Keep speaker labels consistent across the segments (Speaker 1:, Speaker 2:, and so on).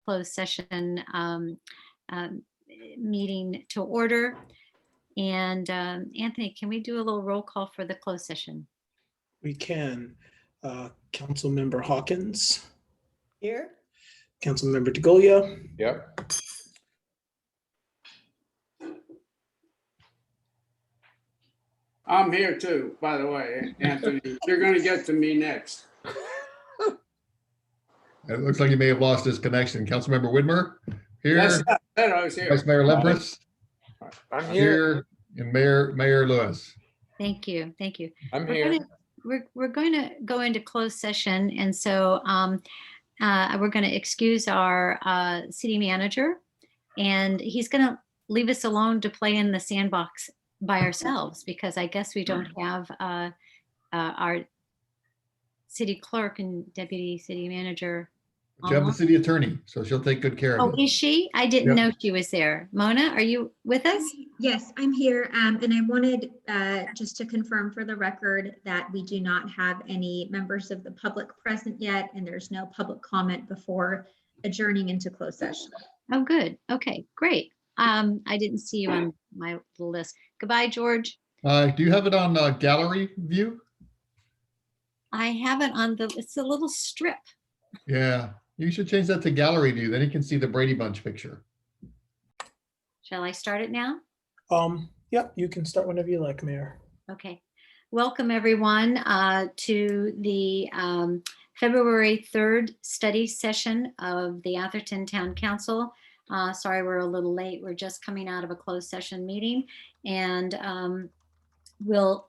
Speaker 1: closed session meeting to order. And Anthony, can we do a little roll call for the closed session?
Speaker 2: We can. Councilmember Hawkins.
Speaker 3: Here.
Speaker 2: Councilmember DeGolia.
Speaker 4: Yep.
Speaker 5: I'm here too, by the way, Anthony. You're going to get to me next.
Speaker 4: It looks like he may have lost his connection. Councilmember Whitmer here.
Speaker 5: Yes, I was here.
Speaker 4: Vice Mayor Lempress
Speaker 3: I'm
Speaker 4: here, and Mayor Lewis.
Speaker 1: Thank you. Thank you.
Speaker 3: I'm here.
Speaker 1: We're going to go into closed session. And so we're going to excuse our city manager, and he's going to leave us alone to play in the sandbox by ourselves, because I guess we don't have our city clerk and deputy city manager.
Speaker 4: You have the city attorney, so she'll take good care of
Speaker 1: Oh,
Speaker 4: it.
Speaker 1: is she? I didn't know she was there. Mona, are you with us?
Speaker 6: Yes, I'm here. And I wanted just to confirm for the record that we do not have any members of the public present yet, and there's no public comment before adjourning into closed session.
Speaker 1: Oh, good. Okay, great. I didn't see you on my little list. Goodbye, George.
Speaker 4: Do you have it on gallery view?
Speaker 1: I have it on it's a little strip.
Speaker 4: Yeah, you should change that to gallery view. Then you can see the Brady Bunch picture.
Speaker 1: Shall I start it now?
Speaker 2: Yep, you can start whenever you like, Mayor.
Speaker 1: Okay. Welcome, everyone, to the February 3rd study session of the Atherton Town Council. Sorry, we're a little late. We're just coming out of a closed session meeting, and we'll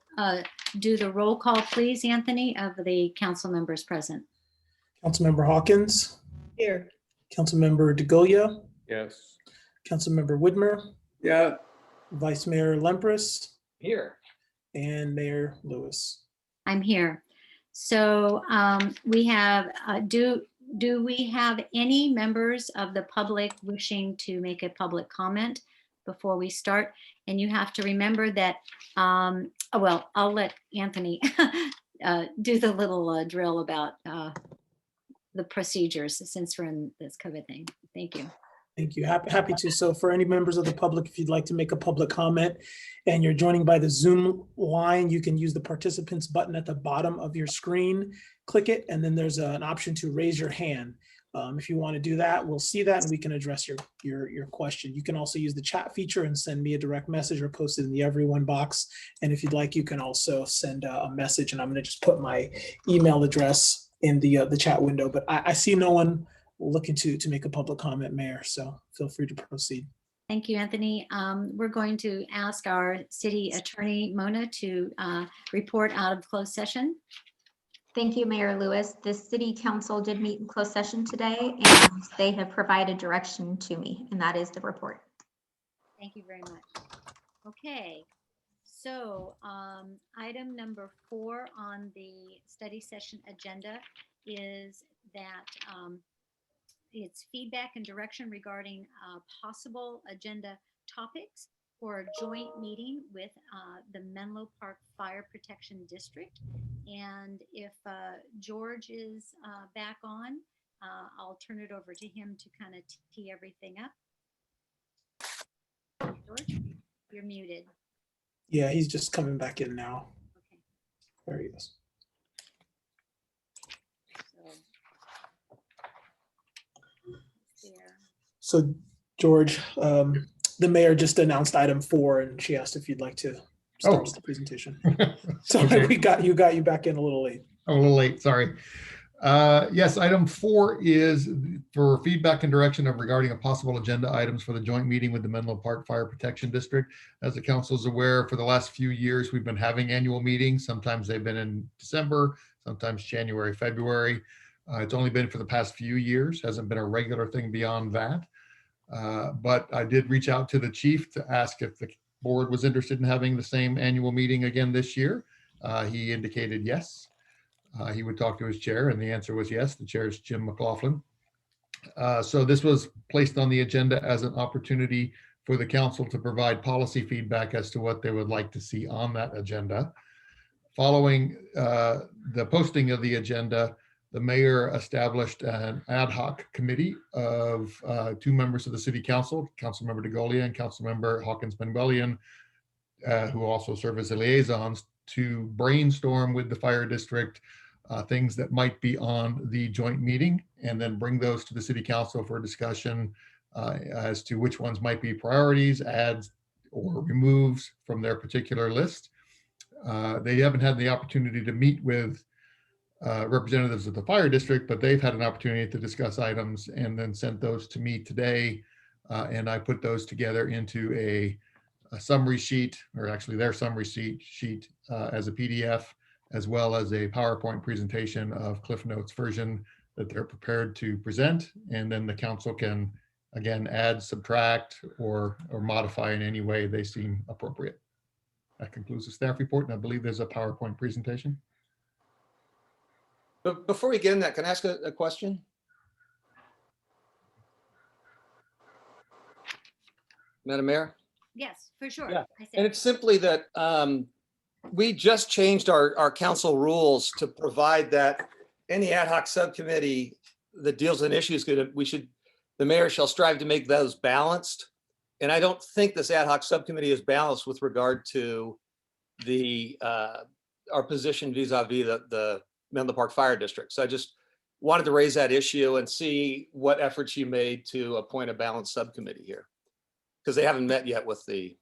Speaker 1: do the roll call, please, Anthony, of the council members present.
Speaker 2: Councilmember Hawkins.
Speaker 3: Here.
Speaker 2: Councilmember DeGolia.
Speaker 3: Yes.
Speaker 2: Councilmember Whitmer.
Speaker 5: Yeah,
Speaker 2: Vice Mayor Lempress.
Speaker 3: Here.
Speaker 2: And Mayor Lewis.
Speaker 1: I'm here. So we have, do we have any members of the public wishing to make a public comment before we start? And you have to remember that, well, I'll let Anthony do the little drill about the procedures since we're in this COVID thing. Thank you.
Speaker 2: Thank you. Happy to. So for any members of the public, if you'd like to make a public comment and you're joining by the Zoom line, you can use the participants button at the bottom of your screen. Click it, and then there's an option to raise your hand. If you want to do that, we'll see that and we can address your question. You can also use the chat feature and send me a direct message or post it in the everyone box. And if you'd like, you can also send a message, and I'm going to just put my email address in the chat window. But I see no one looking to make a public comment, Mayor, so feel free to proceed.
Speaker 1: Thank you, Anthony. We're going to ask our city attorney, Mona, to report out of closed session.
Speaker 6: Thank you, Mayor Lewis. The city council did meet in closed session today, and they have provided direction to me, and that is the report.
Speaker 1: Thank you very much. Okay, so item number 4 on the study session agenda is that it's feedback and direction regarding possible agenda topics for a joint meeting with the Menlo Park Fire Protection District. And if George is back on, I'll turn it over to him to kind of tee everything up. George, you're muted.
Speaker 2: Yeah, he's just coming back in now.
Speaker 1: Okay.
Speaker 2: There he is. So George, the mayor just announced item 4, and she asked if you'd like to start the presentation. Sorry,
Speaker 4: Okay.
Speaker 2: we got you back in a little late.
Speaker 4: I'm a little late, sorry. Yes, item 4 is for feedback and direction of regarding a possible agenda items for the joint meeting with the Menlo Park Fire Protection District. As the council is aware, for the last few years, we've been having annual meetings. Sometimes they've been in December, sometimes January, February. It's only been for the past few years, hasn't been a regular thing beyond that. But I did reach out to the chief to ask if the board was interested in having the same annual meeting again this year. He indicated yes. He would talk to his chair, and the answer was yes. The chair is Jim McLaughlin. So this was placed on the agenda as an opportunity for the council to provide policy feedback as to what they would like to see on that agenda. Following the posting of the agenda, the mayor established an ad hoc committee of 2 members of the city council, Councilmember DeGolia and Councilmember Hawkins Benwellian, who also serve as the liaisons, to brainstorm with the fire district things that might be on the joint meeting, and then bring those to the city council for discussion as to which ones might be priorities, adds or removes from their particular list. They haven't had the opportunity to meet with representatives of the fire district, but they've had an opportunity to discuss items and then sent those to me today. And I put those together into a summary sheet, or actually their summary sheet as a PDF, as well as a PowerPoint presentation of Cliff Notes version that they're prepared to present. And then the council can, again, add, subtract, or modify in any way they seem appropriate. That concludes the staff report, and I believe there's a PowerPoint presentation.
Speaker 7: But before we get in that, can I ask a question? Madam Mayor?
Speaker 1: Yes, for sure.
Speaker 7: Yeah,
Speaker 1: I said-
Speaker 7: And it's simply that we just changed our council rules to provide that any ad hoc subcommittee that deals in issues, the mayor shall strive to make those balanced. And I don't think this ad hoc subcommittee is balanced with regard to our position vis-a-vis the Menlo Park Fire District. So I just wanted to raise that issue and see what efforts you made to appoint a balanced subcommittee here, because they haven't met yet with the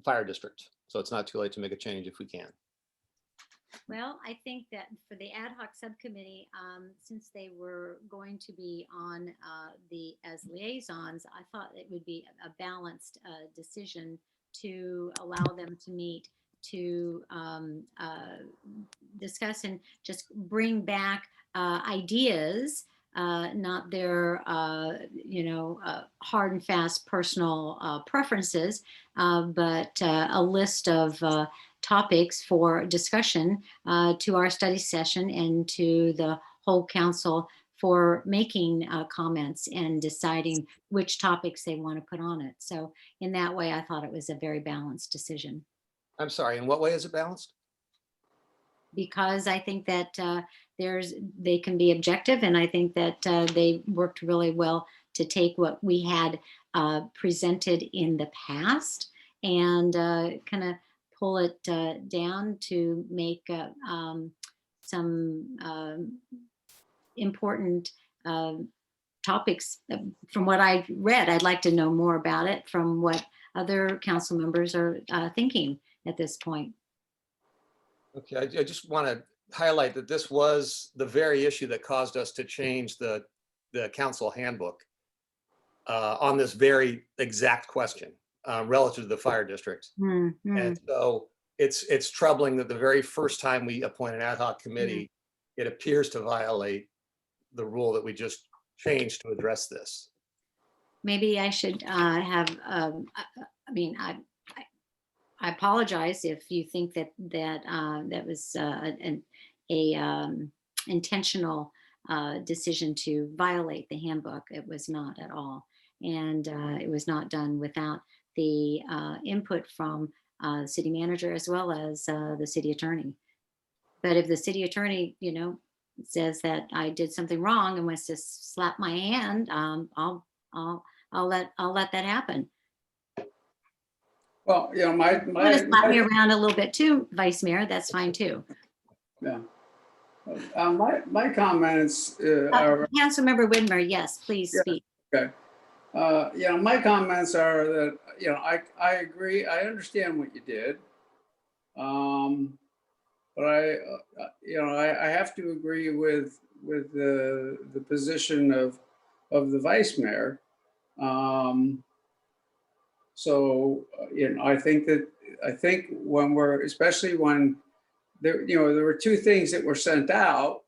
Speaker 7: fire district. So it's not too late to make a change if we can.
Speaker 1: Well, I think that for the ad hoc subcommittee, since they were going to be on as liaisons, I thought it would be a balanced decision to allow them to meet to discuss and just bring back ideas, not their hard and fast personal preferences, but a list of topics for discussion to our study session and to the whole council for making comments and deciding which topics they want to put on it. So in that way, I thought it was a very balanced decision.
Speaker 7: I'm sorry, in what way is it balanced?
Speaker 1: Because I think that they can be objective, and I think that they worked really well to take what we had presented in the past and kind of pull it down to make some important topics. From what I read, I'd like to know more about it from what other council members are thinking at this point.
Speaker 7: Okay, I just want to highlight that this was the very issue that caused us to change the council handbook on this very exact question relative to the fire district.
Speaker 1: Mm-hmm.
Speaker 7: And so it's troubling that the very first time we appoint an ad hoc committee, it appears to violate the rule that we just changed to address this.
Speaker 1: Maybe I should have, I apologize if you think that was an intentional decision to violate the handbook. It was not at all. And it was not done without the input from city manager as well as the city attorney. But if the city attorney, says that I did something wrong and wants to slap my hand, I'll let that happen.
Speaker 5: Well,
Speaker 1: You want to slap me around a little bit too, Vice Mayor, that's fine too.
Speaker 5: yeah. My comments are,
Speaker 1: Councilmember Whitmer, yes, please
Speaker 5: Yeah.
Speaker 1: speak.
Speaker 5: my comments are that, I agree, I understand what you did. But I have to agree with the position of the vice mayor. So I think when especially when there were two things that were sent out,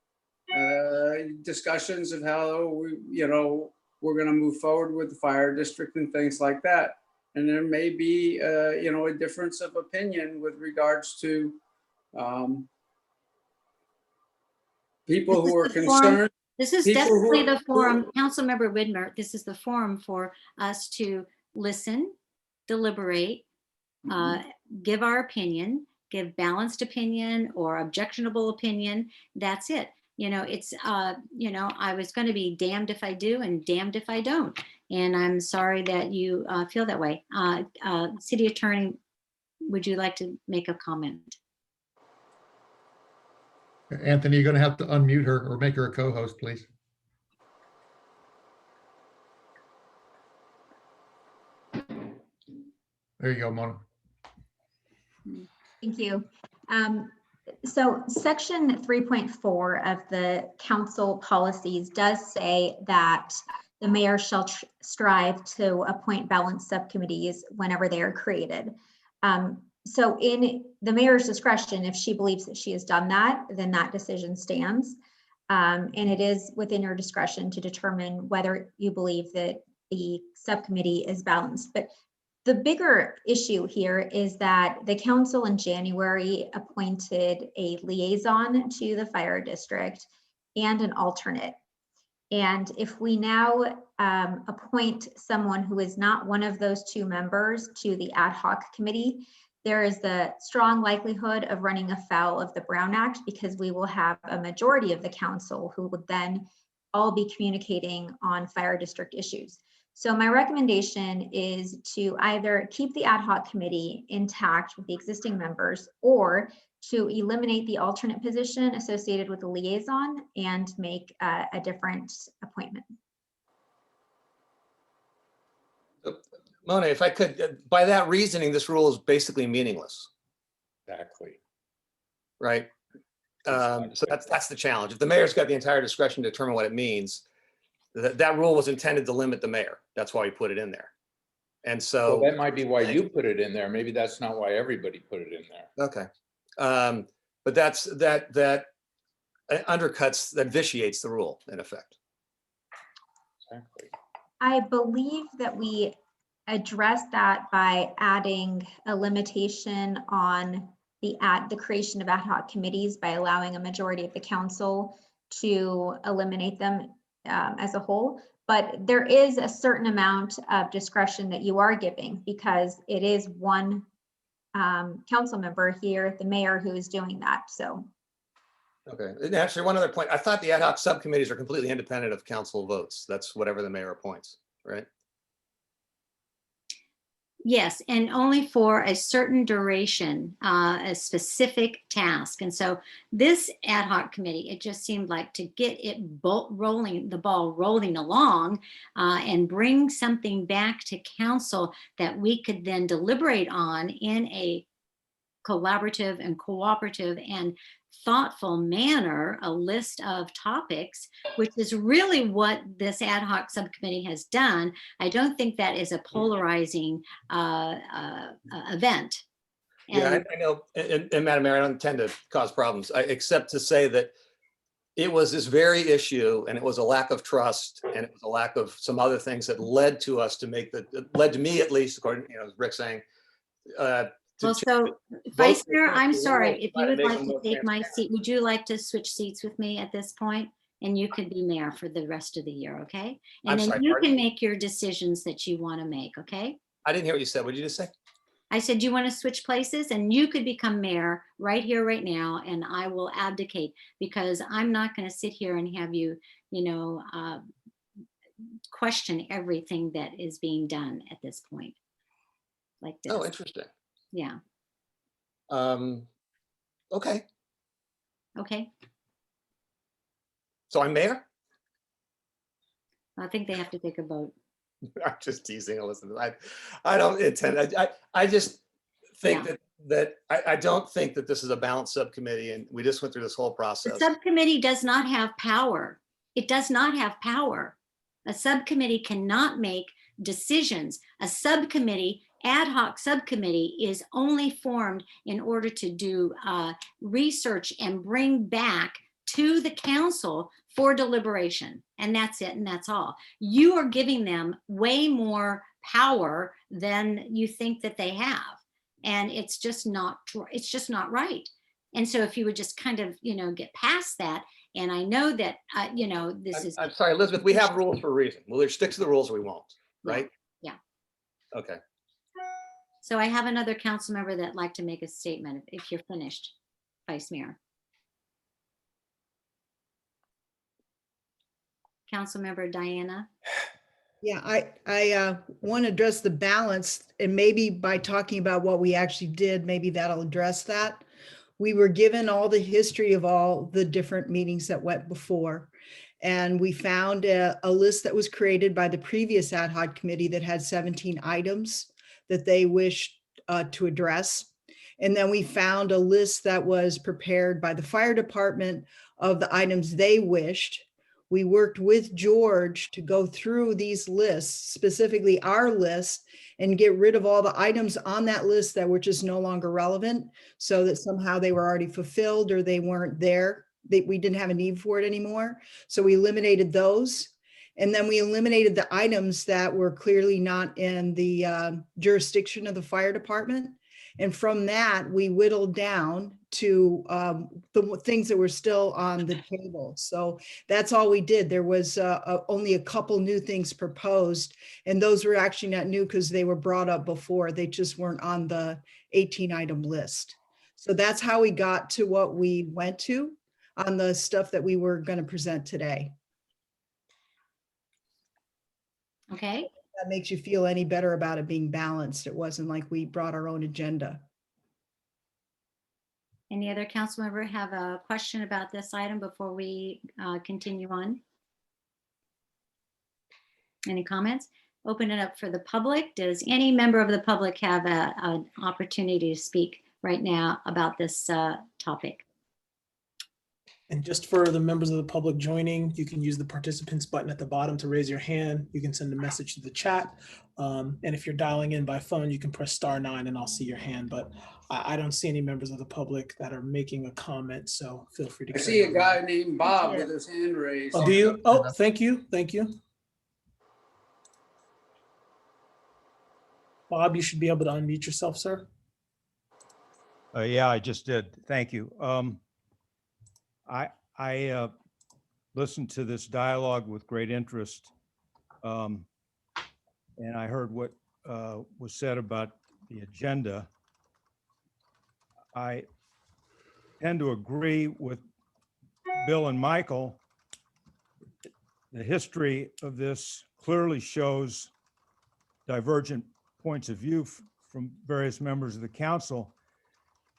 Speaker 5: discussions of how we're going to move forward with the fire district and things like that. And there may be a difference of opinion with regards to people who are concerned.
Speaker 1: This is
Speaker 5: people who
Speaker 1: definitely
Speaker 5: are-
Speaker 1: the forum, Councilmember Whitmer, this is the forum for us to listen, deliberate, give our opinion, give balanced opinion or objectionable opinion. That's it. it's, I was going to be damned if I do and damned if I don't. And I'm sorry that you feel that way. City Attorney, would you like to make a comment?
Speaker 4: Anthony, you're going to have to unmute her or make her a co-host, please. There you go, Mona.
Speaker 6: Thank you. So section 3.4 of the council policies does say that the mayor shall strive to appoint balanced subcommittees whenever they are created. So in the mayor's discretion, if she believes that she has done that, then that decision stands. And it is within your discretion to determine whether you believe that the subcommittee is balanced. But the bigger issue here is that the council in January appointed a liaison to the fire district and an alternate. And if we now appoint someone who is not one of those two members to the ad hoc committee, there is the strong likelihood of running afoul of the Brown Act, because we will have a majority of the council who would then all be communicating on fire district issues. So my recommendation is to either keep the ad hoc committee intact with the existing members, or to eliminate the alternate position associated with the liaison and make a different appointment.
Speaker 7: Mona, if I could, by that reasoning, this rule is basically meaningless,
Speaker 3: Exactly.
Speaker 7: right? So that's the challenge. If the mayor's got the entire discretion to determine what it means, that rule was intended to limit the mayor. That's why we put it in there. And so
Speaker 3: Well, that might be why you put it in there. Maybe that's not why everybody put it in there.
Speaker 7: okay. But that undercuts, that vitiates the rule in effect.
Speaker 3: Exactly.
Speaker 6: I believe that we addressed that by adding a limitation on the creation of ad hoc committees by allowing a majority of the council to eliminate them as a whole. But there is a certain amount of discretion that you are giving, because it is one council member here, the mayor, who is doing that. So.
Speaker 7: Okay. And actually, one other point. I thought the ad hoc subcommittees are completely independent of council votes. That's whatever the mayor appoints, right?
Speaker 1: Yes, and only for a certain duration, a specific task. And so this ad hoc committee, it just seemed like to get it the ball rolling along and bring something back to council that we could then deliberate on in a collaborative and cooperative and thoughtful manner, a list of topics, which is really what this ad hoc subcommittee has done. I don't think that is a polarizing event.
Speaker 7: Yeah, I know. And Madam Mayor, I don't intend to cause problems, except to say that it was this very issue, and it was a lack of trust, and it was a lack of some other things that led to us to make led to me, at least, according, as Rick's saying,
Speaker 1: well, so Vice Mayor, I'm sorry, if you would like to take my seat, would you like to switch seats with me at this point? And you could be mayor for the rest of the year, okay? And then you can make your decisions that you want to make, okay?
Speaker 7: I didn't hear what you said. What did you just say?
Speaker 1: I said, do you want to switch places? And you could become mayor right here, right now, and I will abdicate, because I'm not going to sit here and have you, question everything that is being done at this point. Like this.
Speaker 7: Oh, interesting.
Speaker 1: Yeah.
Speaker 7: Okay.
Speaker 1: Okay.
Speaker 7: So I'm mayor?
Speaker 1: I think they have to take a vote.
Speaker 7: I'm just teasing, Elizabeth. I don't intend. I just think that I don't think that this is a balanced subcommittee, and we just went through this whole process.
Speaker 1: The subcommittee does not have power. It does not have power. A subcommittee cannot make decisions. A subcommittee, ad hoc subcommittee, is only formed in order to do research and bring back to the council for deliberation. And that's it, and that's all. You are giving them way more power than you think that they have. And it's just not right. And so if you would just kind of, get past that. And I know that,
Speaker 7: I'm sorry, Elizabeth, we have rules for a reason. We'll either stick to the rules or we won't, right?
Speaker 1: Yeah.
Speaker 7: Okay.
Speaker 1: So I have another council member that'd like to make a statement if you're finished, Vice Mayor. Councilmember Diana.
Speaker 8: Yeah, I want to address the balance, and maybe by talking about what we actually did, maybe that'll address that. We were given all the history of all the different meetings that went before. And we found a list that was created by the previous ad hoc committee that had 17 items that they wished to address. And then we found a list that was prepared by the fire department of the items they wished. We worked with George to go through these lists, specifically our list, and get rid of all the items on that list that were just no longer relevant, so that somehow they were already fulfilled or they weren't there. We didn't have a need for it anymore. So we eliminated those. And then we eliminated the items that were clearly not in the jurisdiction of the fire department. And from that, we whittled down to the things that were still on the table. So that's all we did. There was only a couple new things proposed, and those were actually not new because they were brought up before. They just weren't on the 18-item list. So that's how we got to what we went to on the stuff that we were going to present today.
Speaker 1: Okay,
Speaker 8: That makes you feel any better about it being balanced. It wasn't like we brought our own agenda.
Speaker 1: any other council member have a question about this item before we continue on? Any comments? Open it up for the public. Does any member of the public have an opportunity to speak right now about this topic?
Speaker 2: And just for the members of the public joining, you can use the participants button at the bottom to raise your hand. You can send a message to the chat. And if you're dialing in by phone, you can press *9 and I'll see your hand. But I don't see any members of the public that are making a comment, so feel free to.
Speaker 5: I see a
Speaker 2: carry
Speaker 5: guy
Speaker 2: on.
Speaker 5: named Bob with his hand raised.
Speaker 2: Oh, do you? Oh, thank you. Thank you. Bob, you should be able to unmute yourself, sir.
Speaker 9: Yeah, I just did. Thank you. I listened to this dialogue with great interest. And I heard what was said about the agenda. I tend to agree with Bill and Michael. The history of this clearly shows divergent points of view from various members of the council.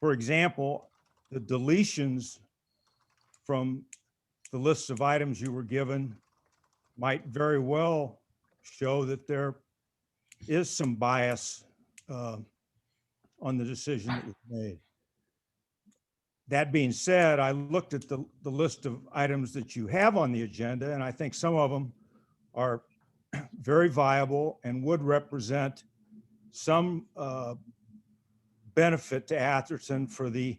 Speaker 9: For example, the deletions from the lists of items you were given might very well show that there is some bias on the decision that was made. That being said, I looked at the list of items that you have on the agenda, and I think some of them are very viable and would represent some benefit to Atherton for the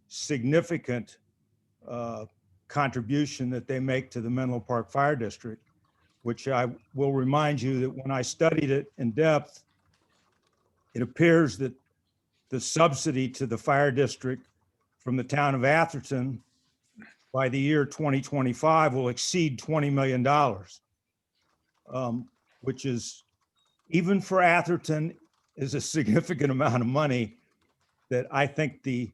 Speaker 9: significant contribution that they make to the Menlo Park Fire District, which I will remind you that when I studied it in depth, it appears that the subsidy to the fire district from the town of Atherton by the year 2025 will exceed $20 million, which is, even for Atherton, is a significant amount of money that I think the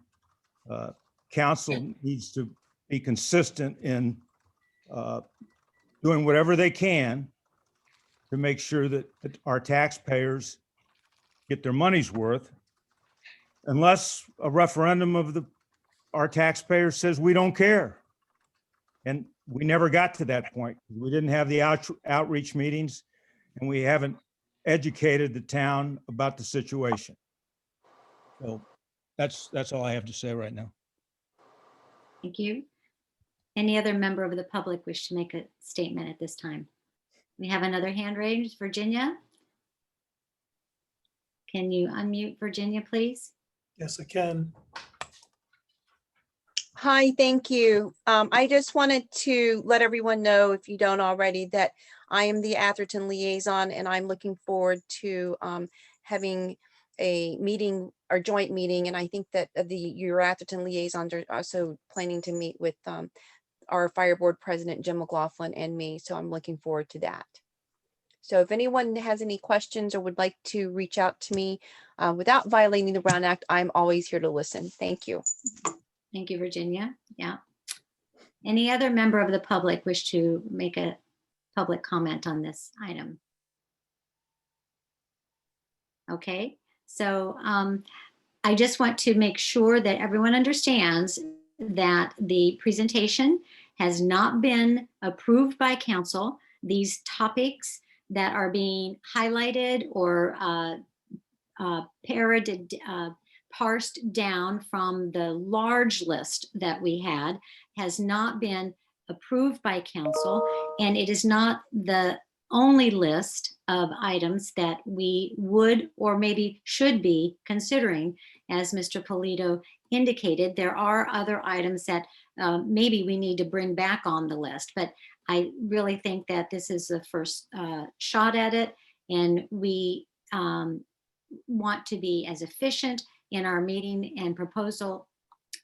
Speaker 9: council needs to be consistent in doing whatever they can to make sure that our taxpayers get their money's worth, unless a referendum of our taxpayers says we don't care. And we never got to that point. We didn't have the outreach meetings, and we haven't educated the town about the situation. So that's all I have to say right now.
Speaker 1: Thank you. Any other member of the public wish to make a statement at this time? We have another hand raised. Virginia? Can you unmute Virginia, please?
Speaker 2: Yes, I can.
Speaker 10: Hi, thank you. I just wanted to let everyone know, if you don't already, that I am the Atherton liaison, and I'm looking forward to having a meeting or joint meeting. And I think that your Atherton liaisons are also planning to meet with our fire board president, Jim McLaughlin, and me. So I'm looking forward to that. So if anyone has any questions or would like to reach out to me without violating the Brown Act, I'm always here to listen. Thank you.
Speaker 1: Thank you, Virginia. Yeah. Any other member of the public wish to make a public comment on this item? Okay, so I just want to make sure that everyone understands that the presentation has not been approved by council. These topics that are being highlighted or parsed down from the large list that we had has not been approved by council, and it is not the only list of items that we would or maybe should be considering. As Mr. Polito indicated, there are other items that maybe we need to bring back on the list, but I really think that this is the first shot at it, and we want to be as efficient in our meeting and proposal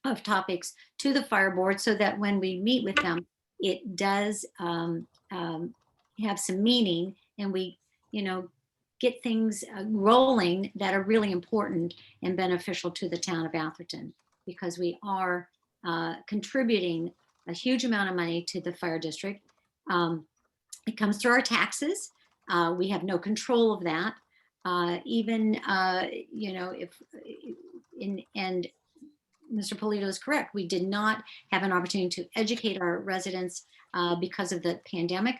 Speaker 1: of topics to the fire board so that when we meet with them, it does have some meaning, and we, get things rolling that are really important and beneficial to the town of Atherton, because we are contributing a huge amount of money to the fire district. It comes through our taxes. We have no control of that. And Mr. Polito is correct. We did not have an opportunity to educate our residents because of the pandemic.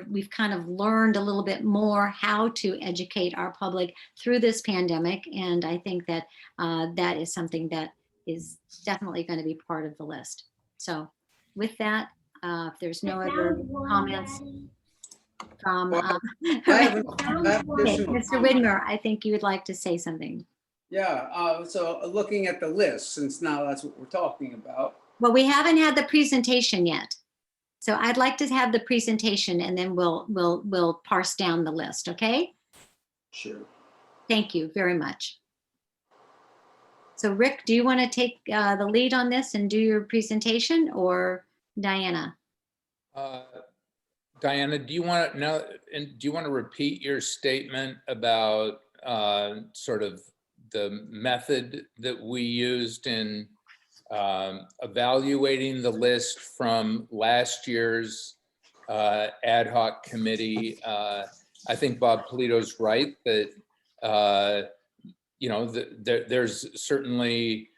Speaker 1: We've kind of learned a little bit more how to educate our public through this pandemic. And I think that that is something that is definitely going to be part of the list. So with that, if there's no other comments from Mr. Widmer, I think you would like to say something.
Speaker 5: Yeah, so looking at the list, since now that's what we're talking about.
Speaker 1: Well, we haven't had the presentation yet. So I'd like to have the presentation, and then we'll parse down the list, okay?
Speaker 5: Sure.
Speaker 1: Thank you very much. So Rick, do you want to take the lead on this and do your presentation, or Diana?
Speaker 3: Diana, do you want to know, and do you want to repeat your statement about sort of the method that we used in evaluating the list from last year's ad hoc committee? I think Bob Polito's right that there's certainly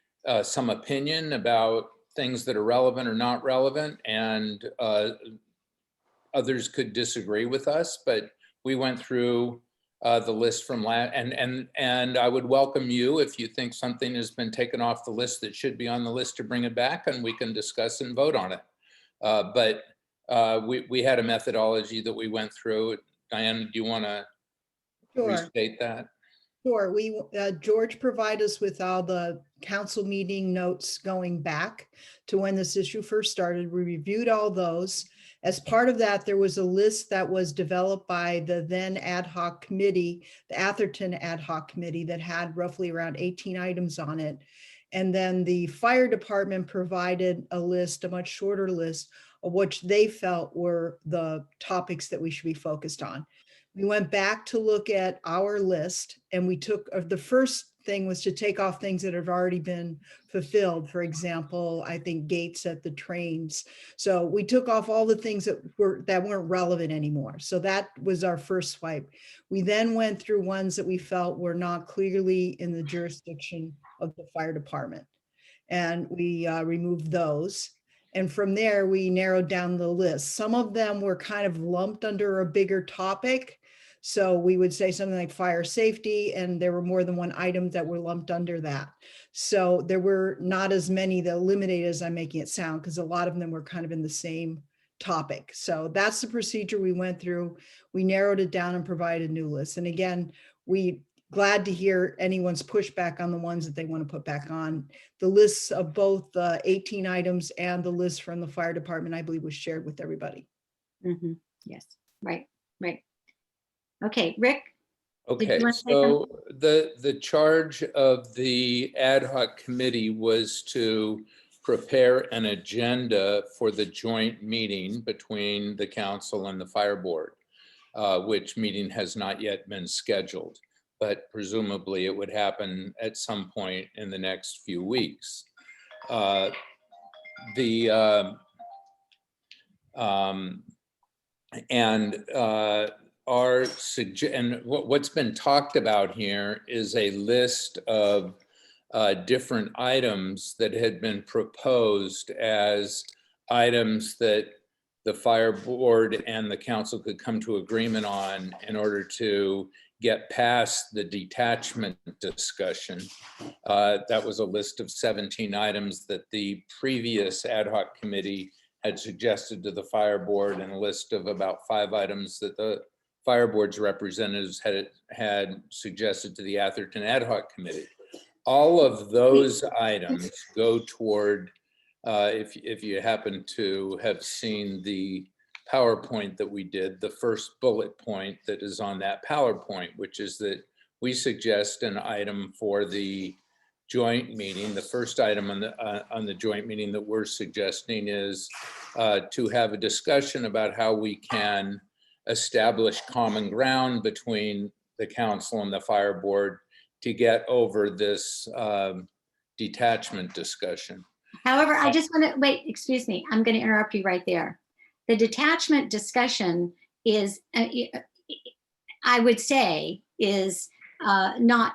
Speaker 3: some opinion about things that are relevant or not relevant, and others could disagree with us, but we went through the list from last, and I would welcome you if you think something has been taken off the list that should be on the list to bring it back, and we can discuss and vote on it. But we had a methodology that we went through. Diane, do you want to restate that?
Speaker 8: Sure. George provided us with all the council meeting notes going back to when this issue first started. We reviewed all those. As part of that, there was a list that was developed by the then ad hoc committee, the Atherton ad hoc committee, that had roughly around 18 items on it. And then the fire department provided a list, a much shorter list, of which they felt were the topics that we should be focused on. We went back to look at our list, and we took, the first thing was to take off things that have already been fulfilled. For example, I think gates at the trains. So we took off all the things that weren't relevant anymore. So that was our first swipe. We then went through ones that we felt were not clearly in the jurisdiction of the fire department, and we removed those. And from there, we narrowed down the list. Some of them were kind of lumped under a bigger topic. So we would say something like fire safety, and there were more than one item that were lumped under that. So there were not as many that eliminated as I'm making it sound, because a lot of them were kind of in the same topic. So that's the procedure we went through. We narrowed it down and provided a new list. And again, we glad to hear anyone's pushback on the ones that they want to put back on. The lists of both the 18 items and the list from the fire department, I believe, was shared with everybody.
Speaker 1: Mm-hmm. Yes, right. Okay, Rick?
Speaker 3: Okay, so the charge of the ad hoc committee was to prepare an agenda for the joint meeting between the council and the fire board, which meeting has not yet been scheduled, but presumably it would happen at some point in the next few weeks. And what's been talked about here is a list of different items that had been proposed as items that the fire board and the council could come to agreement on in order to get past the detachment discussion. That was a list of 17 items that the previous ad hoc committee had suggested to the fire board, and a list of about 5 items that the fire board's representatives had suggested to the Atherton ad hoc committee. All of those items go toward, if you happen to have seen the PowerPoint that we did, the first bullet point that is on that PowerPoint, which is that we suggest an item for the joint meeting. The first item on the joint meeting that we're suggesting is to have a discussion about how we can establish common ground between the council and the fire board to get over this detachment discussion.
Speaker 1: However, I just want to wait, excuse me, I'm going to interrupt you right there. The detachment discussion is, I would say, is not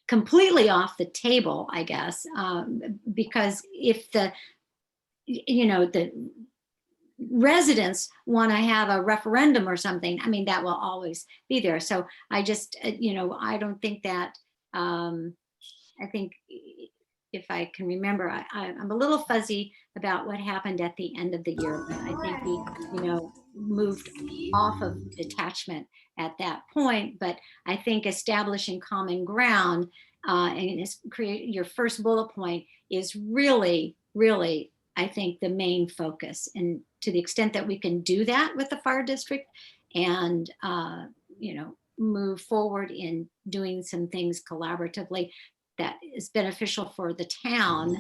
Speaker 1: completely off the table, I guess, because if the residents want to have a referendum or something, I mean, that will always be there. So I just, I don't think that, I think if I can remember, I'm a little fuzzy about what happened at the end of the year, but I think we, moved off of detachment at that point. But I think establishing common ground and create your first bullet point is really, really, I think, the main focus. And to the extent that we can do that with the fire district and, move forward in doing some things collaboratively, that is beneficial for the town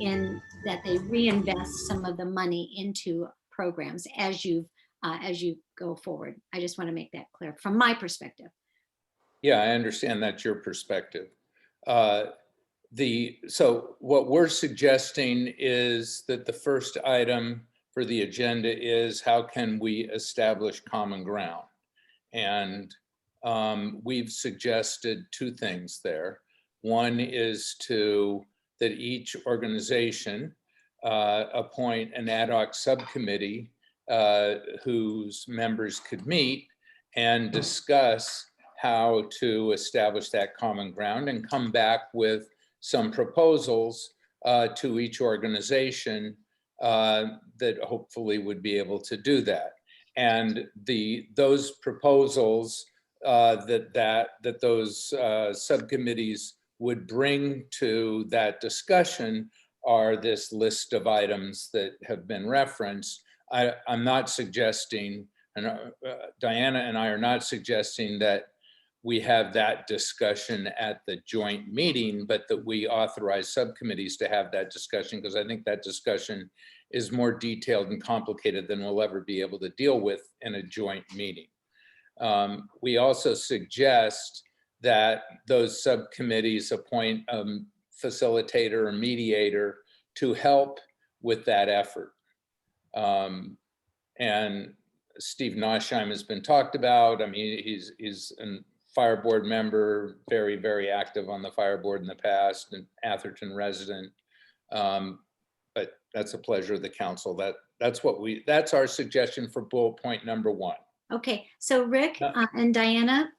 Speaker 1: in that they reinvest some of the money into programs as you go forward. I just want to make that clear from my perspective.
Speaker 3: Yeah, I understand that's your perspective. So what we're suggesting is that the first item for the agenda is how can we establish common ground? And we've suggested 2 things there. One is that each organization appoint an ad hoc subcommittee whose members could meet and discuss how to establish that common ground and come back with some proposals to each organization that hopefully would be able to do that. And those proposals that those subcommittees would bring to that discussion are this list of items that have been referenced. I'm not suggesting, and Diana and I are not suggesting that we have that discussion at the joint meeting, but that we authorize subcommittees to have that discussion, because I think that discussion is more detailed and complicated than we'll ever be able to deal with in a joint meeting. We also suggest that those subcommittees appoint a facilitator or mediator to help with that effort. And Steve Nosheim has been talked about. I mean, he's a fire board member, very, very active on the fire board in the past, an Atherton resident. But that's a pleasure of the council. That's our suggestion for bullet point number 1.
Speaker 1: Okay, so Rick and Diana,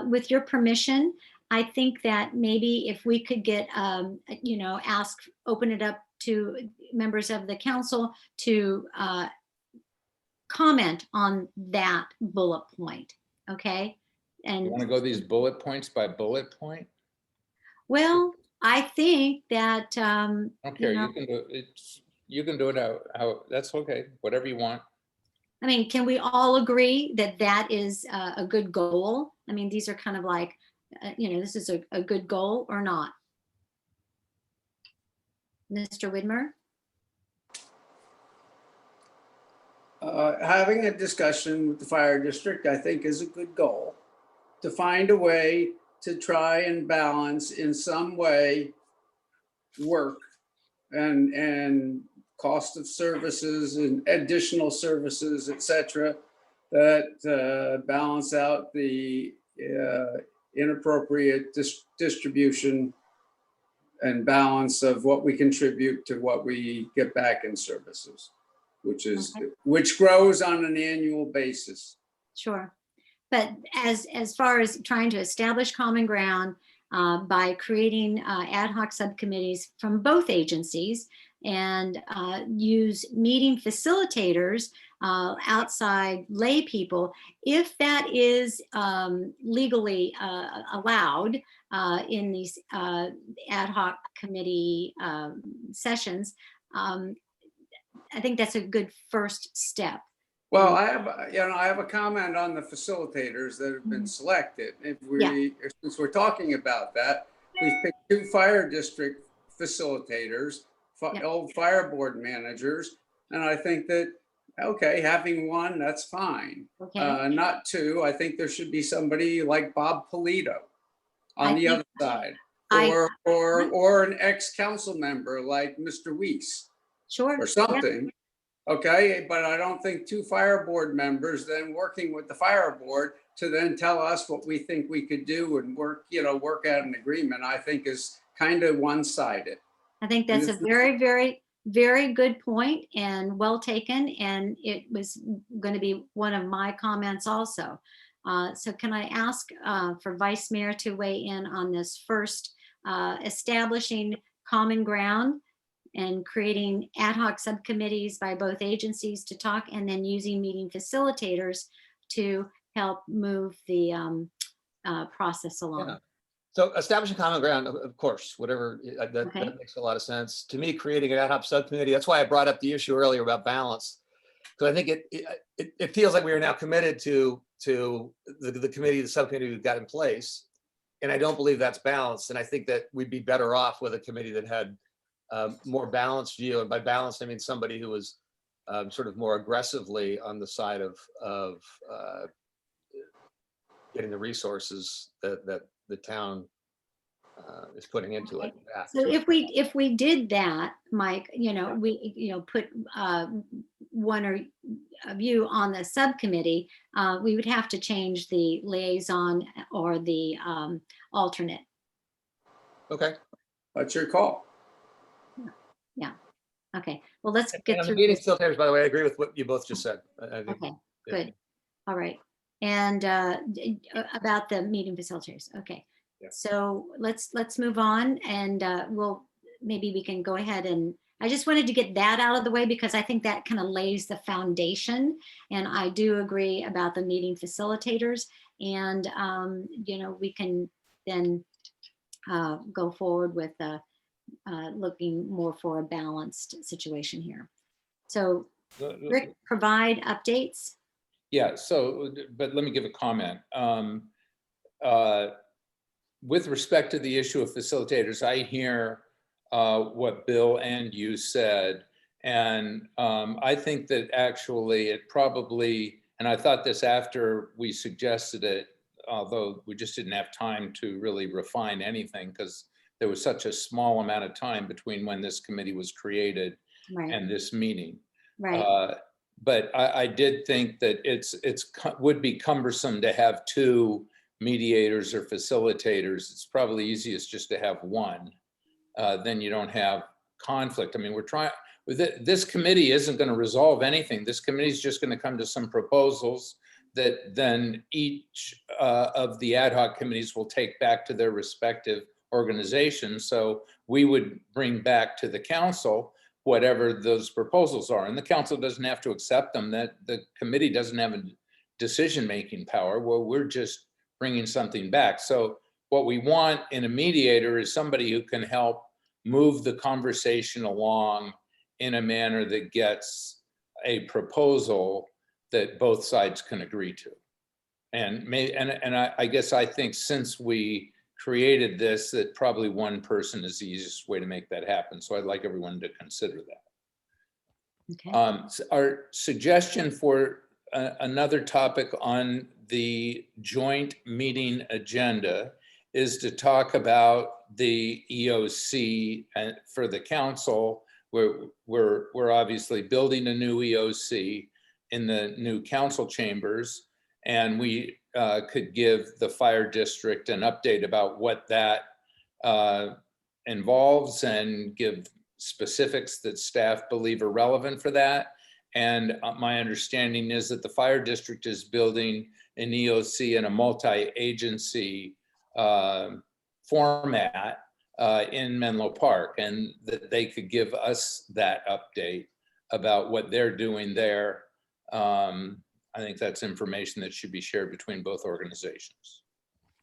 Speaker 1: with your permission, I think that maybe if we could get, open it up to members of the council to comment on that bullet point, okay? And
Speaker 3: you want to go these bullet points by bullet point?
Speaker 1: Well, I think that
Speaker 3: I don't care. You can do it. You can do it how that's okay. Whatever you want.
Speaker 1: I mean, can we all agree that that is a good goal? I mean, these are kind of like, this is a good goal or not? Mr. Widmer?
Speaker 5: Having a discussion with the fire district, I think, is a good goal. To find a way to try and balance in some way work and cost of services and additional services, et cetera, that balance out the inappropriate distribution and balance of what we contribute to what we get back in services, which grows on an annual basis.
Speaker 1: Sure. But as far as trying to establish common ground by creating ad hoc subcommittees from both agencies and use meeting facilitators, outside lay people, if that is legally allowed in these ad hoc committee sessions, I think that's a good first step.
Speaker 5: Well, I have a comment on the facilitators that have been selected. Since we're talking about that, we've picked 2 fire district facilitators, old fire board managers, and I think that, okay, having 1, that's fine.
Speaker 1: Okay.
Speaker 5: Not 2. I think there should be somebody like Bob Polito on the other side, or an ex-council member like Mr. Weiss.
Speaker 1: Sure.
Speaker 5: Or something. Yeah. Okay, but I don't think 2 fire board members then working with the fire board to then tell us what we think we could do and work out an agreement, I think is kind of one-sided.
Speaker 1: I think that's a very, very, very good point and well taken. And it was going to be one of my comments also. So can I ask for Vice Mayor to weigh in on this first, establishing common ground and creating ad hoc subcommittees by both agencies to talk, and then using meeting facilitators to help move the process along.
Speaker 7: Yeah. So establishing common ground, of course, whatever, that makes a lot of sense. To me, creating an ad hoc subcommittee, that's why I brought up the issue earlier about balance. Because I think it feels like we are now committed to the committee, the subcommittee we've got in place. And I don't believe that's balanced. And I think that we'd be better off with a committee that had more balanced view, and by balanced I mean somebody who was sort of more aggressively on the side of getting the resources that the town is putting into it.
Speaker 1: So if we did that, Mike, we put one of you on the subcommittee, we would have to change the liaison or the alternate.
Speaker 5: Okay, that's your call.
Speaker 1: Yeah. Okay. Well, let's get through.
Speaker 7: Meeting facilitators, by the way, I agree with what you both just said. I think,
Speaker 1: okay. Good. All right. And about the meeting facilitators. Okay.
Speaker 7: Yeah.
Speaker 1: So let's move on, and maybe we can go ahead, and I just wanted to get that out of the way because I think that kind of lays the foundation. And I do agree about the meeting facilitators, and we can then go forward with looking more for a balanced situation here. So Rick, provide updates.
Speaker 3: Yeah, so, but let me give a comment. With respect to the issue of facilitators, I hear what Bill and you said, and I think that actually it probably, and I thought this after we suggested it, although we just didn't have time to really refine anything because there was such a small amount of time between when this committee was created and this meeting.
Speaker 1: Right.
Speaker 3: But I did think that it would be cumbersome to have 2 mediators or facilitators. It's probably easiest just to have 1. Then you don't have conflict. I mean, this committee isn't going to resolve anything. This committee is just going to come to some proposals that then each of the ad hoc committees will take back to their respective organizations. So we would bring back to the council whatever those proposals are. And the council doesn't have to accept them. That the committee doesn't have a decision-making power. Well, we're just bringing something back. So what we want in a mediator is somebody who can help move the conversation along in a manner that gets a proposal that both sides can agree to. And I guess I think since we created this, that probably 1 person is the easiest way to make that happen. So I'd like everyone to consider that.
Speaker 1: Okay.
Speaker 3: Our suggestion for another topic on the joint meeting agenda is to talk about the EOC for the council we're obviously building a new EOC in the new council chambers, and we could give the fire district an update about what that involves and give specifics that staff believe are relevant for that. And my understanding is that the fire district is building an EOC in a multi-agency format in Menlo Park, and that they could give us that update about what they're doing there. I think that's information that should be shared between both organizations.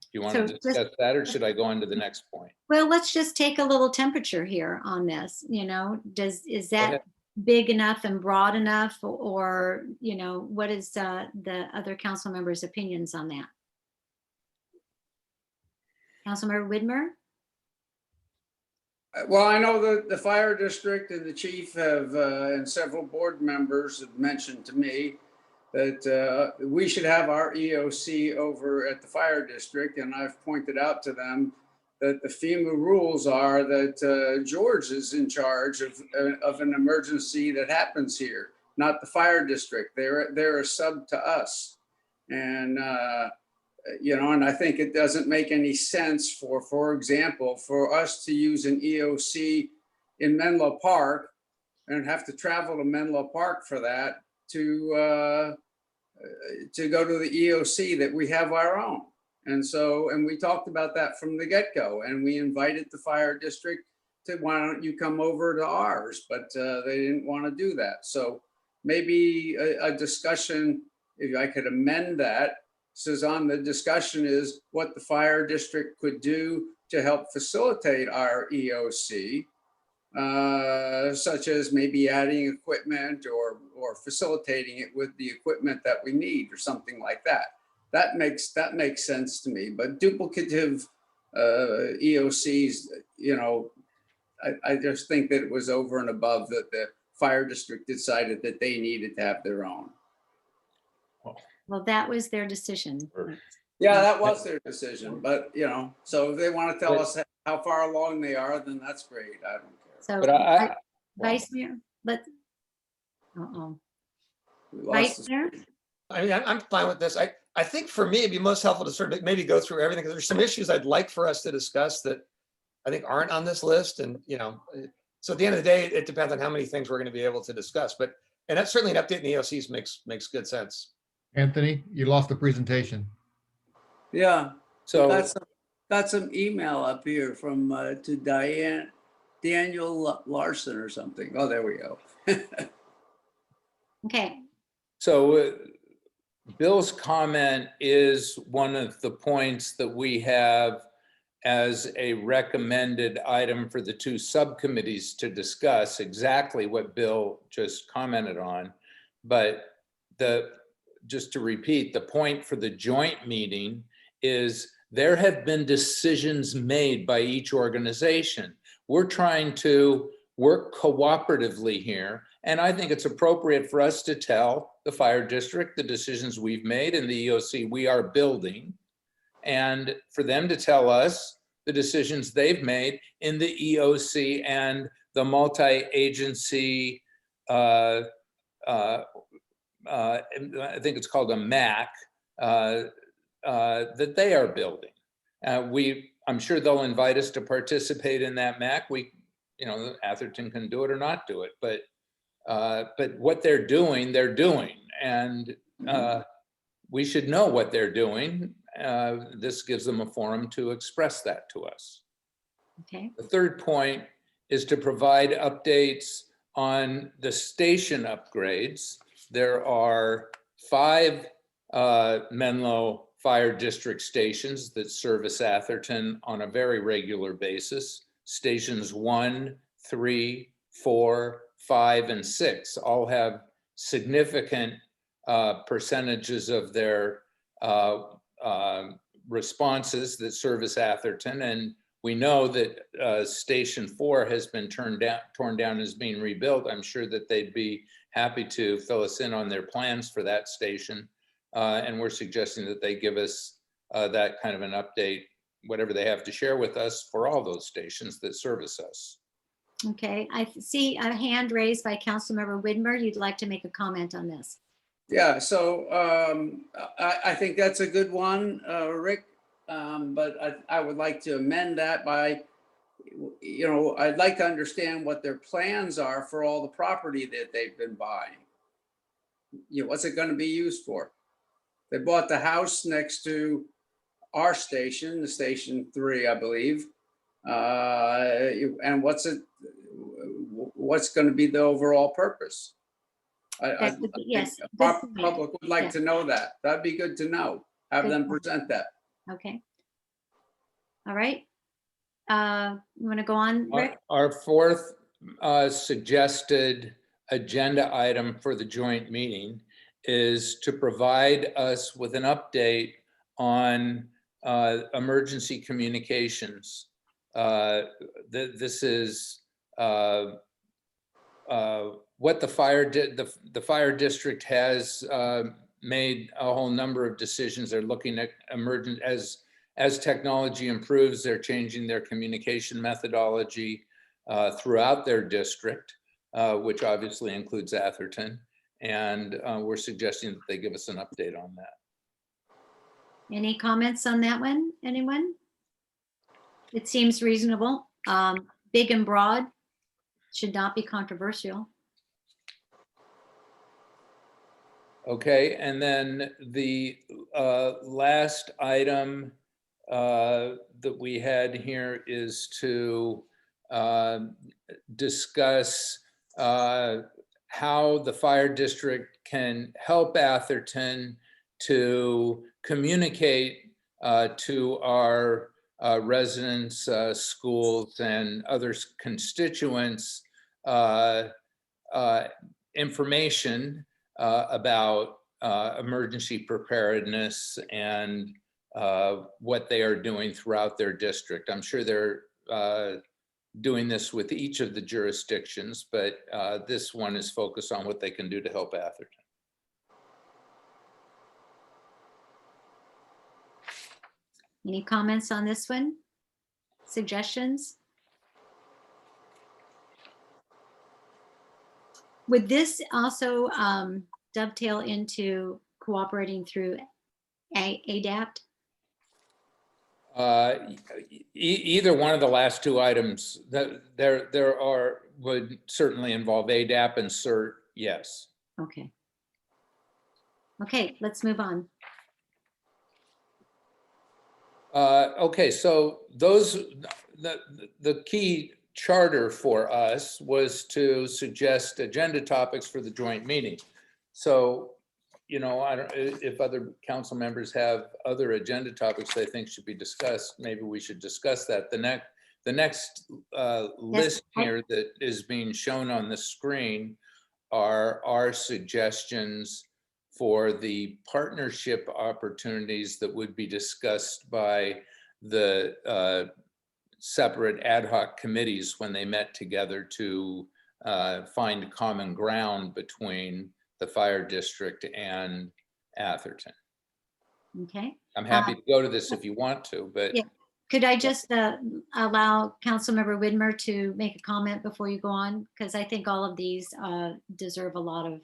Speaker 3: Do you want
Speaker 1: So
Speaker 3: to discuss that, or should I go on to the next point?
Speaker 1: Well, let's just take a little temperature here on this, you know, is
Speaker 3: ahead.
Speaker 1: that big enough and broad enough, or, you know, what is the other council members' opinions on that? Councilmember Widmer?
Speaker 5: Well, I know that the fire district and the chief have, and several board members have mentioned to me that we should have our EOC over at the fire district. And I've pointed out to them that the FEMA rules are that George is in charge of an emergency that happens here, not the fire district. They're a sub to us. And, you know, and I think it doesn't make any sense for example, for us to use an EOC in Menlo Park and have to travel to Menlo Park for that to go to the EOC, that we have our own. And so, and we talked about that from the get-go, and we invited the fire district to, why don't you come over to ours? But they didn't want to do that. So maybe a discussion, if I could amend that, says on the discussion is what the fire district could do to help facilitate our EOC, such as maybe adding equipment or facilitating it with the equipment that we need or something like that. That makes sense to me. But duplicative EOCs, you know, I just think that it was over and above that the fire district decided that they needed to have their own.
Speaker 1: Well, that was their decision.
Speaker 5: Yeah, that was their decision. But, you know, so if they want to tell us how far along they are, then that's great. I don't care.
Speaker 1: So,
Speaker 3: But
Speaker 1: Vice Mayor,
Speaker 5: We lost
Speaker 1: Vice
Speaker 5: the-
Speaker 1: Mayor?
Speaker 7: I mean, I'm fine with this. I think for me, it'd be most helpful to sort of maybe go through everything, because there's some issues I'd like for us to discuss that I think aren't on this list. And, you know, so at the end of the day, it depends on how many things we're going to be able to discuss. But, and that's certainly an update in the EOCs makes good sense.
Speaker 4: Anthony, you lost the presentation.
Speaker 5: Yeah,
Speaker 3: So
Speaker 5: got some email up here from to Daniel Larson or something. Oh, there we go.
Speaker 1: Okay,
Speaker 3: So Bill's comment is one of the points that we have as a recommended item for the two subcommittees to discuss, exactly what Bill just commented on. But just to repeat, the point for the joint meeting is there have been decisions made by each organization. We're trying to work cooperatively here. And I think it's appropriate for us to tell the fire district the decisions we've made in the EOC we are building, and for them to tell us the decisions they've made in the EOC and the multi-agency, I think it's called a MAC, that they are building. I'm sure they'll invite us to participate in that MAC. You know, Atherton can do it or not do it, but what they're doing, and we should know what they're doing. This gives them a forum to express that to us.
Speaker 1: okay.
Speaker 3: The third point is to provide updates on the station upgrades. There are 5 Menlo Fire District stations that service Atherton on a very regular basis. Stations 1, 3, 4, 5, and 6 all have significant percentages of their responses that service Atherton. And we know that Station 4 has been torn down, is being rebuilt. I'm sure that they'd be happy to fill us in on their plans for that station. And we're suggesting that they give us that kind of an update, whatever they have to share with us for all those stations that service us.
Speaker 1: Okay, I see a hand raised by Councilmember Widmer. You'd like to make a comment on this.
Speaker 5: Yeah, so I think that's a good one, Rick. But I would like to amend that by, I'd like to understand what their plans are for all the property that they've been buying. What's it going to be used for? They bought the house next to our station, the Station 3, I believe. And what's going to be the overall purpose?
Speaker 1: That would be- yes,
Speaker 5: think
Speaker 1: good
Speaker 5: our
Speaker 1: point.
Speaker 5: public would like
Speaker 1: Yeah.
Speaker 5: to know that. That'd be good to know. Have
Speaker 1: Good
Speaker 5: them
Speaker 1: point.
Speaker 5: present that.
Speaker 1: Okay. All right. You want to go on, Rick?
Speaker 3: Our fourth suggested agenda item for the joint meeting is to provide us with an update on emergency communications. This is what the fire the fire district has made a whole number of decisions. They're looking at emergent as technology improves, they're changing their communication methodology throughout their district, which obviously includes Atherton. And we're suggesting that they give us an update on that.
Speaker 1: Any comments on that one? Anyone? It seems reasonable. Big and broad, should not be controversial.
Speaker 3: Okay, and then the last item that we had here is to discuss how the fire district can help Atherton to communicate to our residents, schools, and other constituents information about emergency preparedness and what they are doing throughout their district. I'm sure they're doing this with each of the jurisdictions, but this one is focused on what they can do to help Atherton.
Speaker 1: Any comments on this one? Suggestions? Would this also dovetail into cooperating through ADAPT?
Speaker 3: Either one of the last two items, would certainly involve ADAP and CERT, yes.
Speaker 1: Okay. Okay, let's move on.
Speaker 3: Okay, so the key charter for us was to suggest agenda topics for the joint meeting. So, I don't, if other council members have other agenda topics they think should be discussed, maybe we should discuss that. The next list here that is being shown on the screen are our suggestions for the partnership opportunities that would be discussed by the separate ad hoc committees when they met together to find common ground between the fire district and Atherton.
Speaker 1: Okay.
Speaker 3: I'm happy to go to this if you want to, but
Speaker 1: yeah. Could I just allow Councilmember Widmer to make a comment before you go on? Because I think all of these deserve a lot of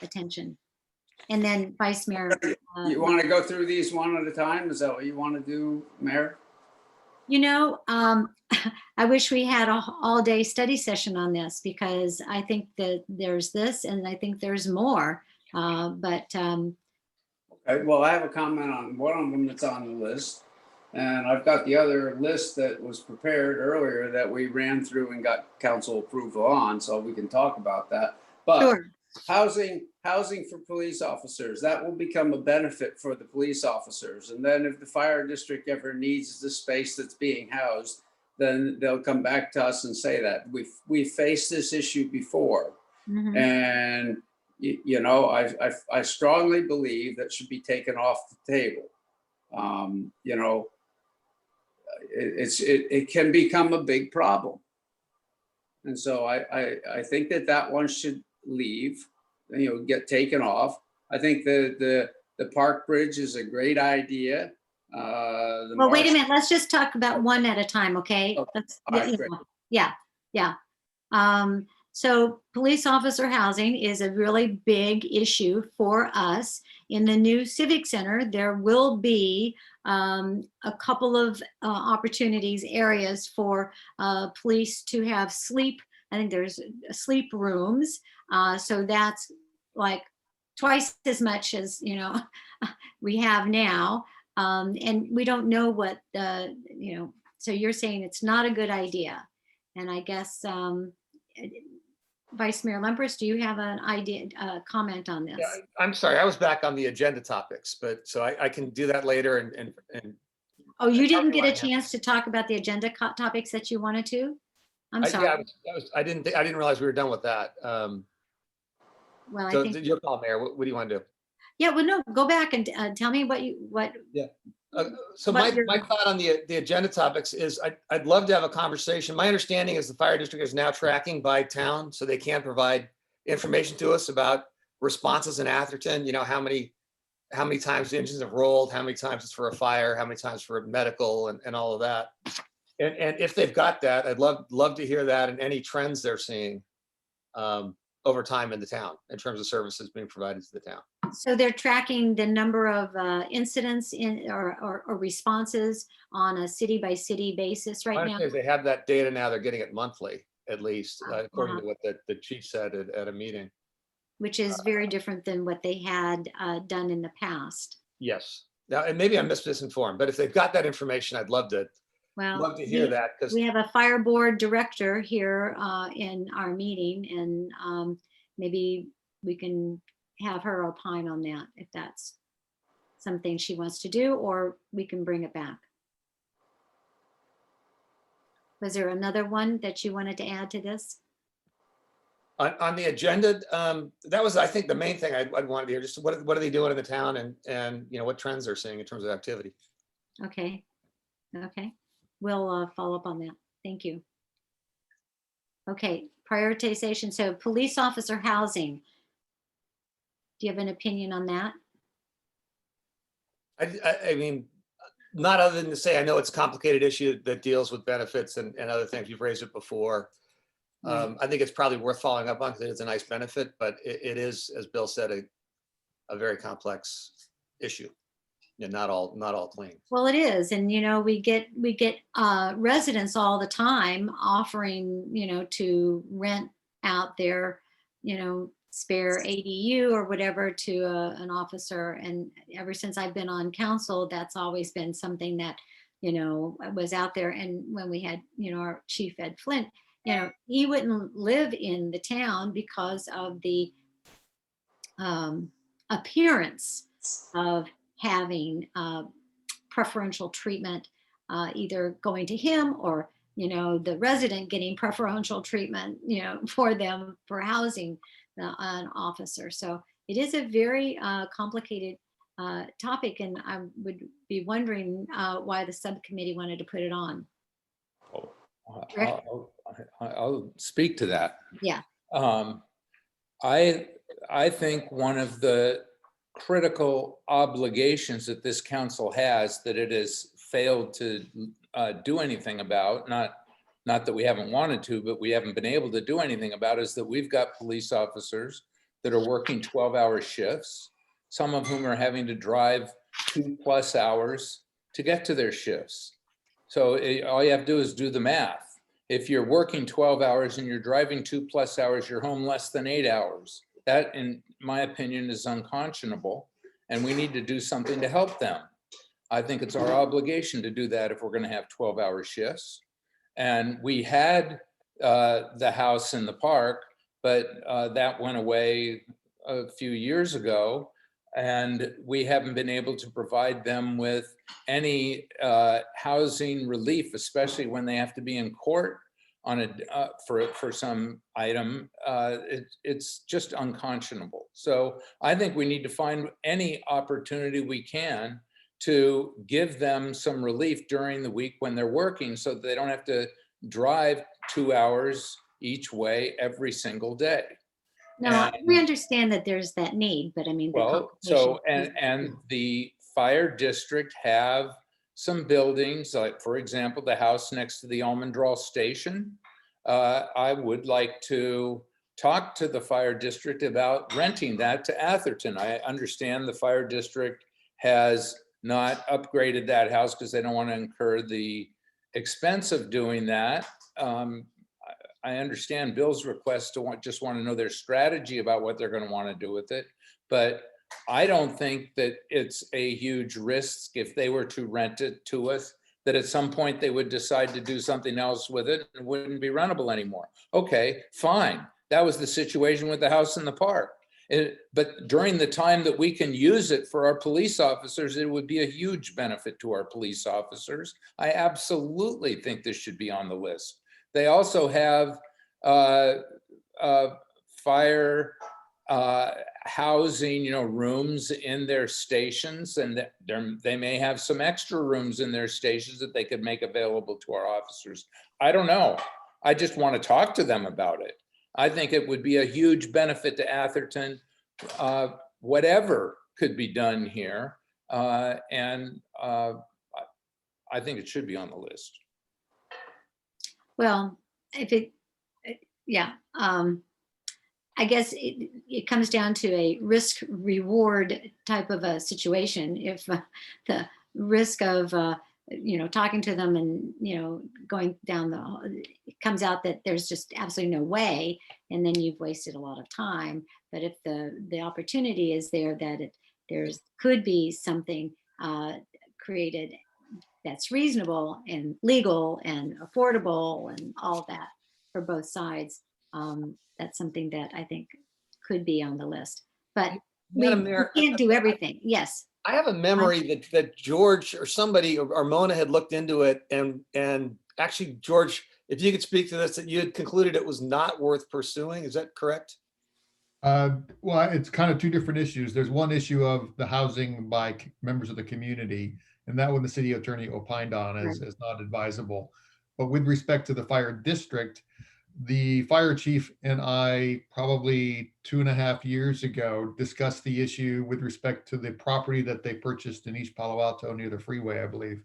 Speaker 1: attention. And then Vice Mayor.
Speaker 5: You want to go through these one at a time? Is that what you want to do, Mayor?
Speaker 1: I wish we had an all-day study session on this, because I think that there's this and I think there's more. Okay,
Speaker 5: well, I have a comment on one of them that's on the list. And I've got the other list that was prepared earlier that we ran through and got council approval on, so we can talk about that. But
Speaker 1: sure.
Speaker 5: Housing for police officers, that will become a benefit for the police officers. And then if the fire district ever needs the space that's being housed, then they'll come back to us and say that. We've faced this issue before. Mm-hmm. And, I strongly believe that should be taken off the table. It can become a big problem. And so I think that one should leave, get taken off. I think the park bridge is a great idea.
Speaker 1: Well, wait a minute. Let's just talk about one at a time, okay?
Speaker 5: Okay. Right,
Speaker 1: yeah. Yeah. So police officer housing is a really big issue for us. In the new Civic Center, there will be a couple of opportunities, areas for police to have sleep. I think there's sleep rooms. So that's like twice as much as, you know, we have now. And we don't know what the, you know, so you're saying it's not a good idea. And I guess Vice Mayor Lumpers, do you have an idea, comment on this?
Speaker 7: Yeah, I'm sorry, I was back on the agenda topics, but so I can do that later and
Speaker 1: Oh, you didn't get a
Speaker 7: Yeah.
Speaker 1: chance to talk about the agenda topics that you wanted to? I'm
Speaker 7: yeah,
Speaker 1: sorry.
Speaker 7: I didn't realize we were done with that.
Speaker 1: Well, I
Speaker 7: So
Speaker 1: think,
Speaker 7: your call, Mayor. What do you want to do?
Speaker 1: yeah, well, no, go back and tell me what.
Speaker 7: So
Speaker 1: What
Speaker 7: my thought on the agenda topics is I'd love to have a conversation. My understanding is the fire district is now tracking by town, so they can provide information to us about responses in Atherton. You know, how many times the engines have rolled, how many times it's for a fire, how many times for medical, and all of that. And if they've got that, I'd love to hear that and any trends they're seeing over time in the town in terms of services being provided to the town.
Speaker 1: So they're tracking the number of incidents in or responses on a city by city basis right now.
Speaker 7: They have that data now. They're getting it monthly, at least, according
Speaker 1: Uh-huh.
Speaker 7: to what the chief said at a meeting.
Speaker 1: Which is very different than what they had done in the past.
Speaker 7: Yes. Now, and maybe I'm misinformed, but if they've got that information, I'd love to hear that. Because
Speaker 1: we have a fire board director here in our meeting, and maybe we can have her opine on that if that's something she wants to do, or we can bring it back. Was there another one that you wanted to add to this?
Speaker 7: on the agenda, that was, I think, the main thing I'd wanted to hear. Just what are they doing in the town, and you know, what trends they're seeing in terms of activity.
Speaker 1: Okay. Okay. We'll follow up on that. Thank you. Okay, prioritization. So police officer housing. Do you have an opinion on that?
Speaker 7: I mean, not other than to say, I know it's a complicated issue that deals with benefits and other things. You've raised it before.
Speaker 1: Right.
Speaker 7: I think it's probably worth following up on because it's a nice benefit, but it is, as Bill said, a very complex issue. And not all clean.
Speaker 1: Well, it is, and you know, we get residents all the time offering, you know, to rent out their, you know, spare ADU or whatever to an officer. And ever since I've been on council, that's always been something that, you know, was out there. And when we had, you know, our chief Ed Flint, you know, he wouldn't live in the town because of the appearance of having preferential treatment, either going to him or, you know, the resident getting preferential treatment, you know, for them for housing an officer. So it is a very complicated topic, and I would be wondering why the subcommittee wanted to put it on.
Speaker 3: I'll speak to that.
Speaker 1: Yeah.
Speaker 3: I think one of the critical obligations that this council has that it has failed to do anything about, not that we haven't wanted to, but we haven't been able to do anything about, is that we've got police officers that are working 12-hour shifts, some of whom are having to drive 2+ hours to get to their shifts. So all you have to do is do the math. If you're working 12 hours and you're driving 2+ hours, you're home less than 8 hours. That, in my opinion, is unconscionable, and we need to do something to help them. I think it's our obligation to do that if we're going to have 12-hour shifts. And we had the house in the park, but that went away a few years ago, and we haven't been able to provide them with any housing relief, especially when they have to be in court on for some item. It's just unconscionable. So I think we need to find any opportunity we can to give them some relief during the week when they're working, so that they don't have to drive 2 hours each way every single day.
Speaker 1: No, we understand that there's that need, but I mean,
Speaker 3: well, so and the fire district have some buildings, like, for example, the house next to the Almondral station. I would like to talk to the fire district about renting that to Atherton. I understand the fire district has not upgraded that house because they don't want to incur the expense of doing that. I understand Bill's request to just want to know their strategy about what they're going to want to do with it. But I don't think that it's a huge risk if they were to rent it to us, that at some point they would decide to do something else with it and it wouldn't be rentable anymore. Okay, fine. That was the situation with the house in the park. But during the time that we can use it for our police officers, it would be a huge benefit to our police officers. I absolutely think this should be on the list. They also have fire housing, rooms in their stations, and they may have some extra rooms in their stations that they could make available to our officers. I don't know. I just want to talk to them about it. I think it would be a huge benefit to Atherton. Whatever could be done here, and I think it should be on the list.
Speaker 1: Well, yeah, I guess it comes down to a risk reward type of a situation. If the risk of talking to them and going down it comes out that there's just absolutely no way, and then you've wasted a lot of time. But if the opportunity is there that there's could be something created that's reasonable and legal and affordable and all that for both sides, that's something that I think could be on the list. But we can't do everything. Yes.
Speaker 7: I have a memory that George or somebody or Mona had looked into it, and actually, George, if you could speak to this, that you had concluded it was not worth pursuing. Is that correct?
Speaker 4: Well, it's kind of two different issues. There's one issue of the housing by members of the community, and that one the city attorney opined on as not advisable. But with respect to the fire district, the fire chief and I probably 2.5 years ago discussed the issue with respect to the property that they purchased in East Palo Alto near the freeway, I believe.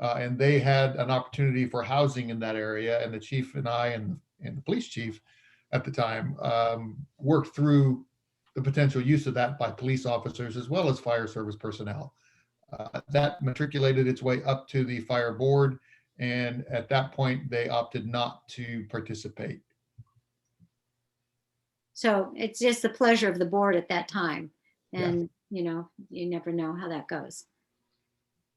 Speaker 4: And they had an opportunity for housing in that area, and the chief and I and the police chief at the time worked through the potential use of that by police officers as well as fire service personnel. That matriculated its way up to the fire board, and at that point they opted not to participate.
Speaker 1: So it's just the pleasure of the board at that time, and you never know how that goes.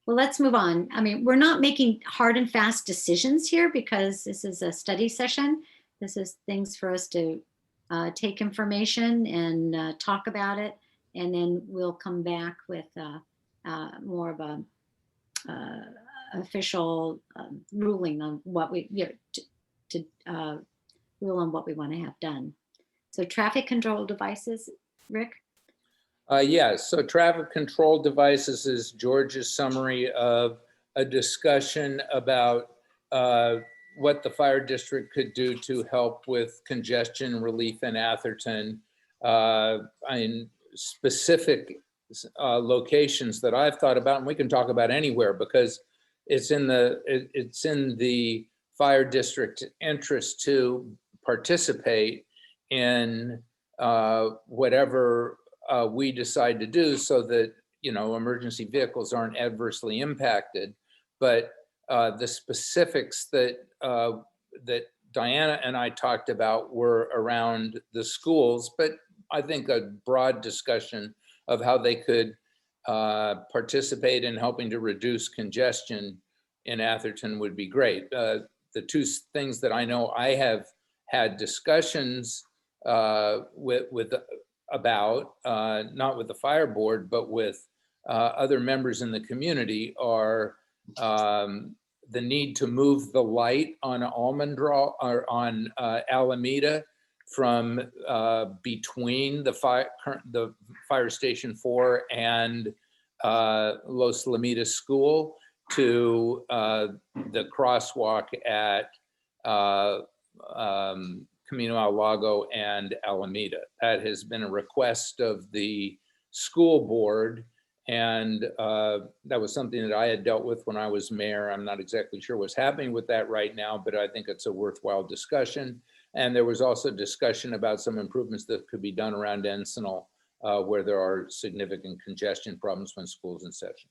Speaker 1: Well, let's move on. I mean, we're not making hard and fast decisions here because this is a study session. This is things for us to take information and talk about it, and then we'll come back with more of a official ruling on what we to rule on what we want to have done. So traffic control devices, Rick?
Speaker 3: Yes, so traffic control devices is George's summary of a discussion about what the fire district could do to help with congestion relief in Atherton. In specific locations that I've thought about, and we can talk about anywhere because it's in the fire district interest to participate in whatever we decide to do, so that emergency vehicles aren't adversely impacted. But the specifics that Diana and I talked about were around the schools, but I think a broad discussion of how they could participate in helping to reduce congestion in Atherton would be great. The two things that I know I have had discussions about, not with the fire board, but with other members in the community, are the need to move the light on Almondra or on Alameda from between the fire station 4 and Los Lamitas School to the crosswalk at Camino al Lago and Alameda. That has been a request of the school board, And that was something that I had dealt with when I was mayor. I'm not exactly sure what's happening with that right now, but I think it's a worthwhile discussion. And there was also discussion about some improvements that could be done around Encinal, where there are significant congestion problems when school's in session.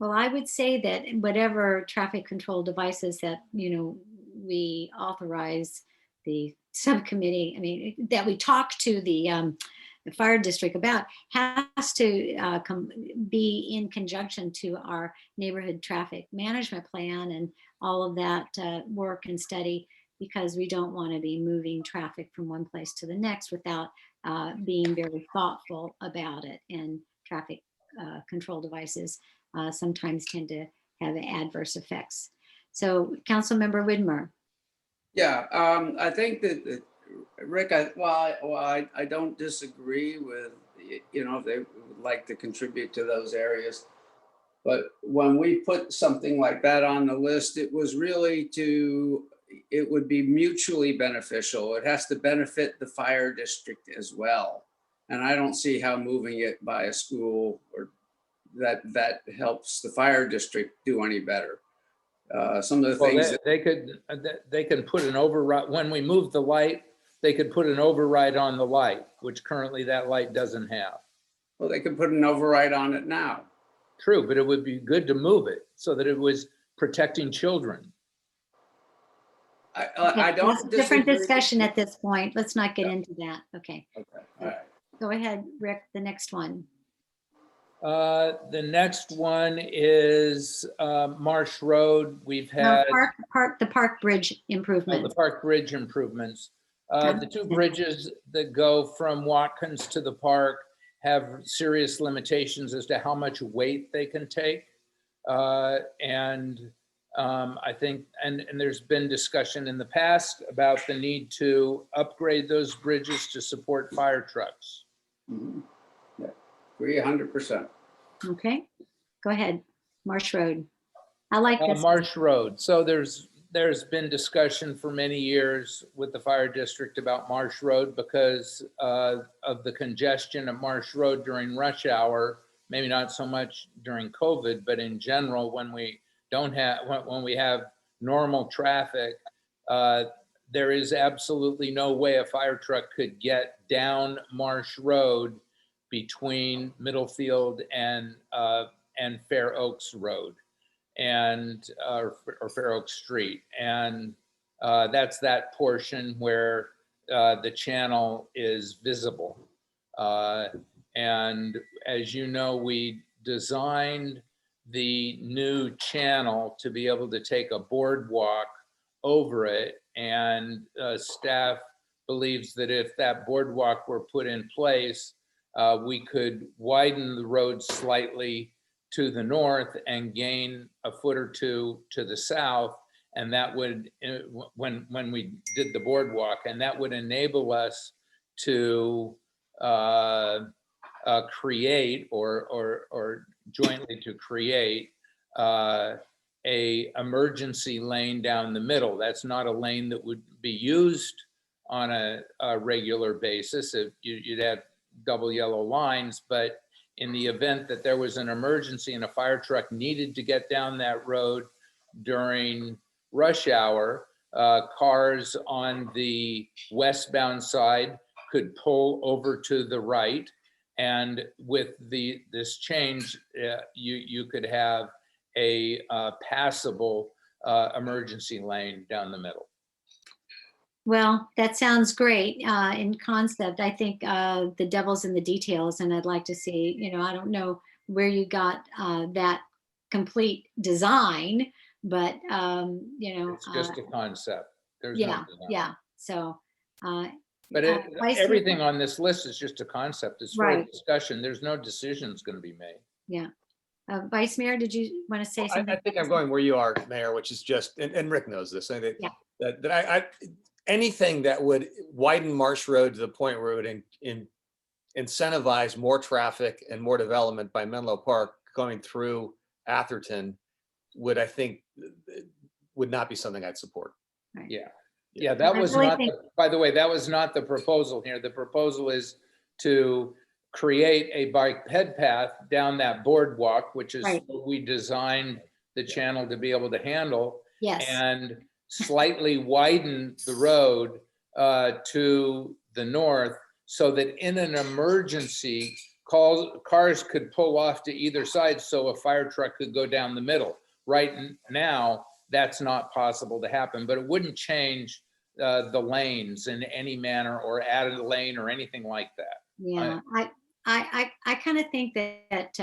Speaker 1: Well, I would say that whatever traffic control devices that, we authorize the subcommittee, I mean, that we talk to the fire district about has to be in conjunction to our neighborhood traffic management plan and all of that work and study, because we don't want to be moving traffic from one place to the next without being very thoughtful about it. And traffic control devices sometimes tend to have adverse effects. So Councilmember Widmer.
Speaker 5: Yeah, I think that Rick, I don't disagree with, if they would like to contribute to those areas. But when we put something like that on the list, it was really it would be mutually beneficial. It has to benefit the fire district as well. And I don't see how moving it by a school or that helps the fire district do any better. Some of the things
Speaker 3: they can put an override when we move the light. They could put an override on the light, which currently that light doesn't have.
Speaker 5: Well, they could put an override on it now.
Speaker 3: True, but it would be good to move it so that it was protecting children.
Speaker 5: I don't.
Speaker 1: That's a different discussion at this point. Let's not get into that. Okay.
Speaker 5: Okay. All right.
Speaker 1: Go ahead, Rick. The next one.
Speaker 3: The next one is Marsh Road. We've had
Speaker 1: the park bridge improvement.
Speaker 3: the park bridge improvements. The two bridges that go from Watkins to the park have serious limitations as to how much weight they can take. I think, and there's been discussion in the past about the need to upgrade those bridges to support fire trucks.
Speaker 5: Mm-hmm. Yeah, agree 100%.
Speaker 1: Okay, go ahead. Marsh Road. I like this.
Speaker 3: Marsh Road. So there's been discussion for many years with the fire district about Marsh Road because of the congestion at Marsh Road during rush hour. Maybe not so much during COVID, but in general, when we have normal traffic, there is absolutely no way a fire truck could get down Marsh Road between Middlefield and Fair Oaks Road or Fair Oaks Street. And that's that portion where the channel is visible. And as you know, we designed the new channel to be able to take a boardwalk over it. And staff believes that if that boardwalk were put in place, we could widen the road slightly to the north and gain a foot or two to the south. And that would, when we did the boardwalk, and that would enable us to create or jointly to create a emergency lane down the middle. That's not a lane that would be used on a regular basis. You'd have double yellow lines, but in the event that there was an emergency and a fire truck needed to get down that road during rush hour, cars on the westbound side could pull over to the right. And with this change, you could have a passable emergency lane down the middle.
Speaker 1: Well, that sounds great in concept. I think the devil's in the details, and I'd like to see, I don't know where you got that complete design, but,
Speaker 3: It's just a concept. There's
Speaker 1: yeah,
Speaker 3: no design.
Speaker 1: yeah. So,
Speaker 3: but everything on this list is just a concept. It's for
Speaker 1: right.
Speaker 3: discussion. There's no decisions going to be made.
Speaker 1: Yeah. Vice Mayor, did you want to say something?
Speaker 7: I think I'm going where you are, Mayor, which is just, and Rick knows this. I think
Speaker 1: Yeah.
Speaker 7: that I anything that would widen Marsh Road to the point where it would incentivize more traffic and more development by Menlo Park going through Atherton would, I think, would not be something I'd support.
Speaker 1: Right.
Speaker 3: Yeah. Yeah, that was by the way, that was not the proposal here. The proposal is to create a bike path down that boardwalk, which is
Speaker 1: Right.
Speaker 3: what we designed the channel to be able to handle,
Speaker 1: Yes.
Speaker 3: and slightly widen the road to the north so that in an emergency, cars could pull off to either side so a fire truck could go down the middle. Right now, that's not possible to happen, but it wouldn't change the lanes in any manner or add a lane or anything like that.
Speaker 1: Yeah, I kind of think that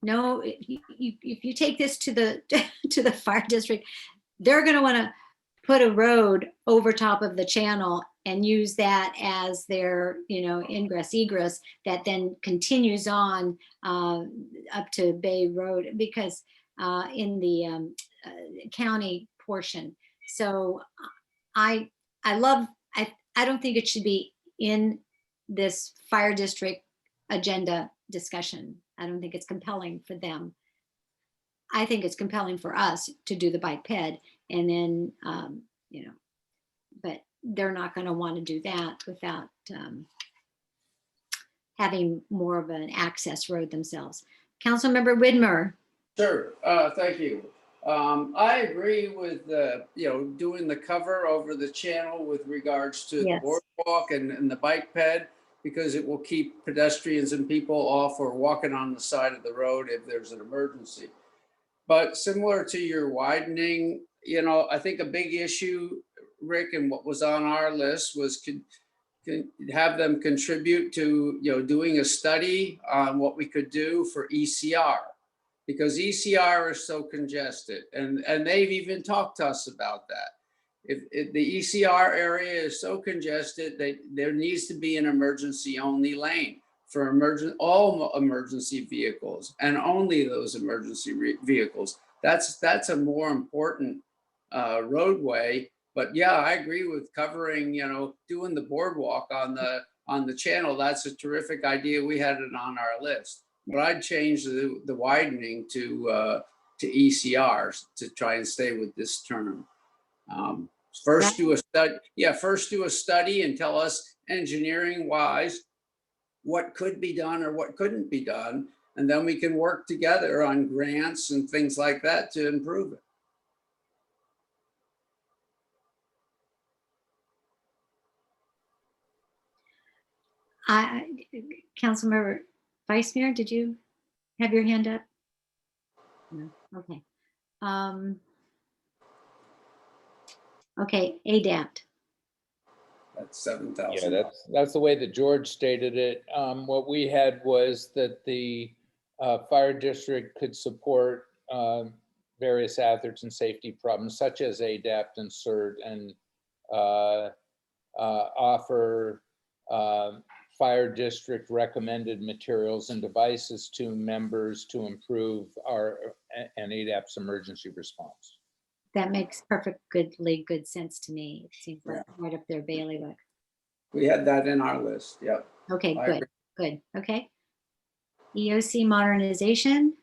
Speaker 1: no, if you take this to the to the fire district, they're going to want to put a road over top of the channel and use that as their, ingress egress that then continues on up to Bay Road, because in the county portion. So I don't think it should be in this fire district agenda discussion. I don't think it's compelling for them. I think it's compelling for us to do the bike ped, and then, but they're not going to want to do that without having more of an access road themselves. Councilmember Widmer.
Speaker 5: Sure, thank you. I agree with, doing the cover over the channel with regards to
Speaker 1: Yes.
Speaker 5: the boardwalk and the bike ped, because it will keep pedestrians and people off or walking on the side of the road if there's an emergency. But similar to your widening, I think a big issue, Rick, and what was on our list was could have them contribute to, doing a study on what we could do for ECR, because ECR is so congested, and they've even talked to us about that. If the ECR area is so congested, there needs to be an emergency only lane for all emergency vehicles, and only those emergency vehicles. That's a more important roadway. But yeah, I agree with covering, doing the boardwalk on the channel. That's a terrific idea. We had it on our list, but I'd change the widening to ECRs to try and stay with this term. First do a study. Yeah, first do a study and tell us engineering wise what could be done or what couldn't be done, and then we can work together on grants and things like that to improve it.
Speaker 1: Councilmember Vice Mayor, did you have your hand up? No. Okay. Okay, ADAPT.
Speaker 5: That's 7,000.
Speaker 3: Yeah, that's the way that George stated it. What we had was that the fire district could support various Atherton safety problems such as ADAPT and CERT, and offer fire district recommended materials and devices to members to improve and ADAPT's emergency response.
Speaker 1: That makes perfectly good sense to me. It seems like right up their bailiwick.
Speaker 5: We had that in our list. Yep.
Speaker 1: Okay,
Speaker 5: I
Speaker 1: good,
Speaker 5: agree.
Speaker 1: good. Okay. EOC modernization.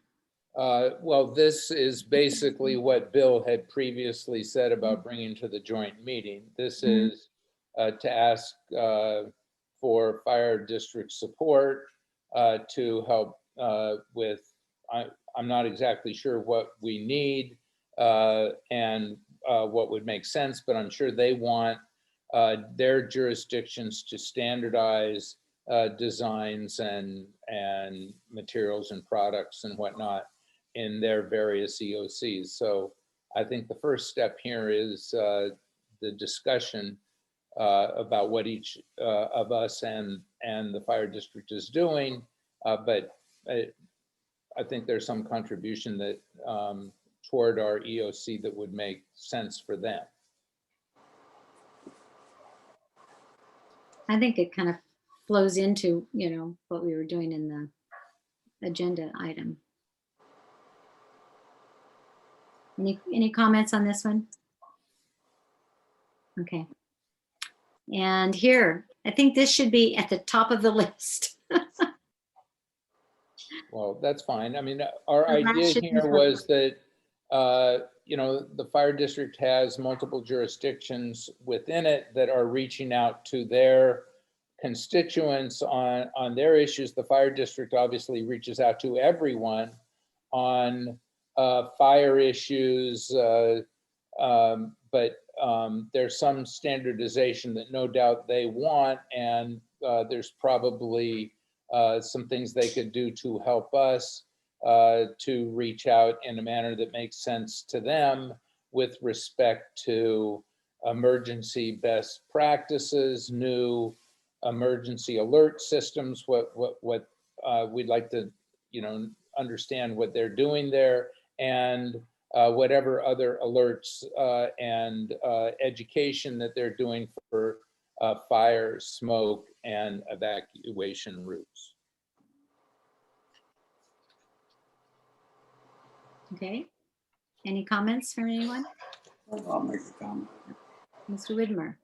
Speaker 3: Well, this is basically what Bill had previously said about bringing to the joint meeting. This is to ask for fire district support to help with, I'm not exactly sure what we need and what would make sense, but I'm sure they want their jurisdictions to standardize designs and materials and products and whatnot in their various EOCs. So I think the first step here is the discussion about what each of us and the fire district is doing, but I think there's some contribution that toward our EOC that would make sense for them.
Speaker 1: I think it kind of flows into, what we were doing in the agenda item. Any comments on this one? Okay. And here, I think this should be at the top of the list.
Speaker 3: Well, that's fine. I mean, our
Speaker 1: Well, that
Speaker 3: idea
Speaker 1: should be
Speaker 3: here
Speaker 1: fine.
Speaker 3: was that, the fire district has multiple jurisdictions within it that are reaching out to their constituents on their issues. The fire district obviously reaches out to everyone on fire issues, but there's some standardization that no doubt they want, and there's probably some things they could do to help us to reach out in a manner that makes sense to them with respect to emergency best practices, new emergency alert systems, what we'd like to, understand what they're doing there, and whatever other alerts and education that they're doing for fire, smoke, and evacuation routes.
Speaker 1: Okay. Any comments from anyone?
Speaker 5: I'll make a comment.
Speaker 1: Mr. Widmer?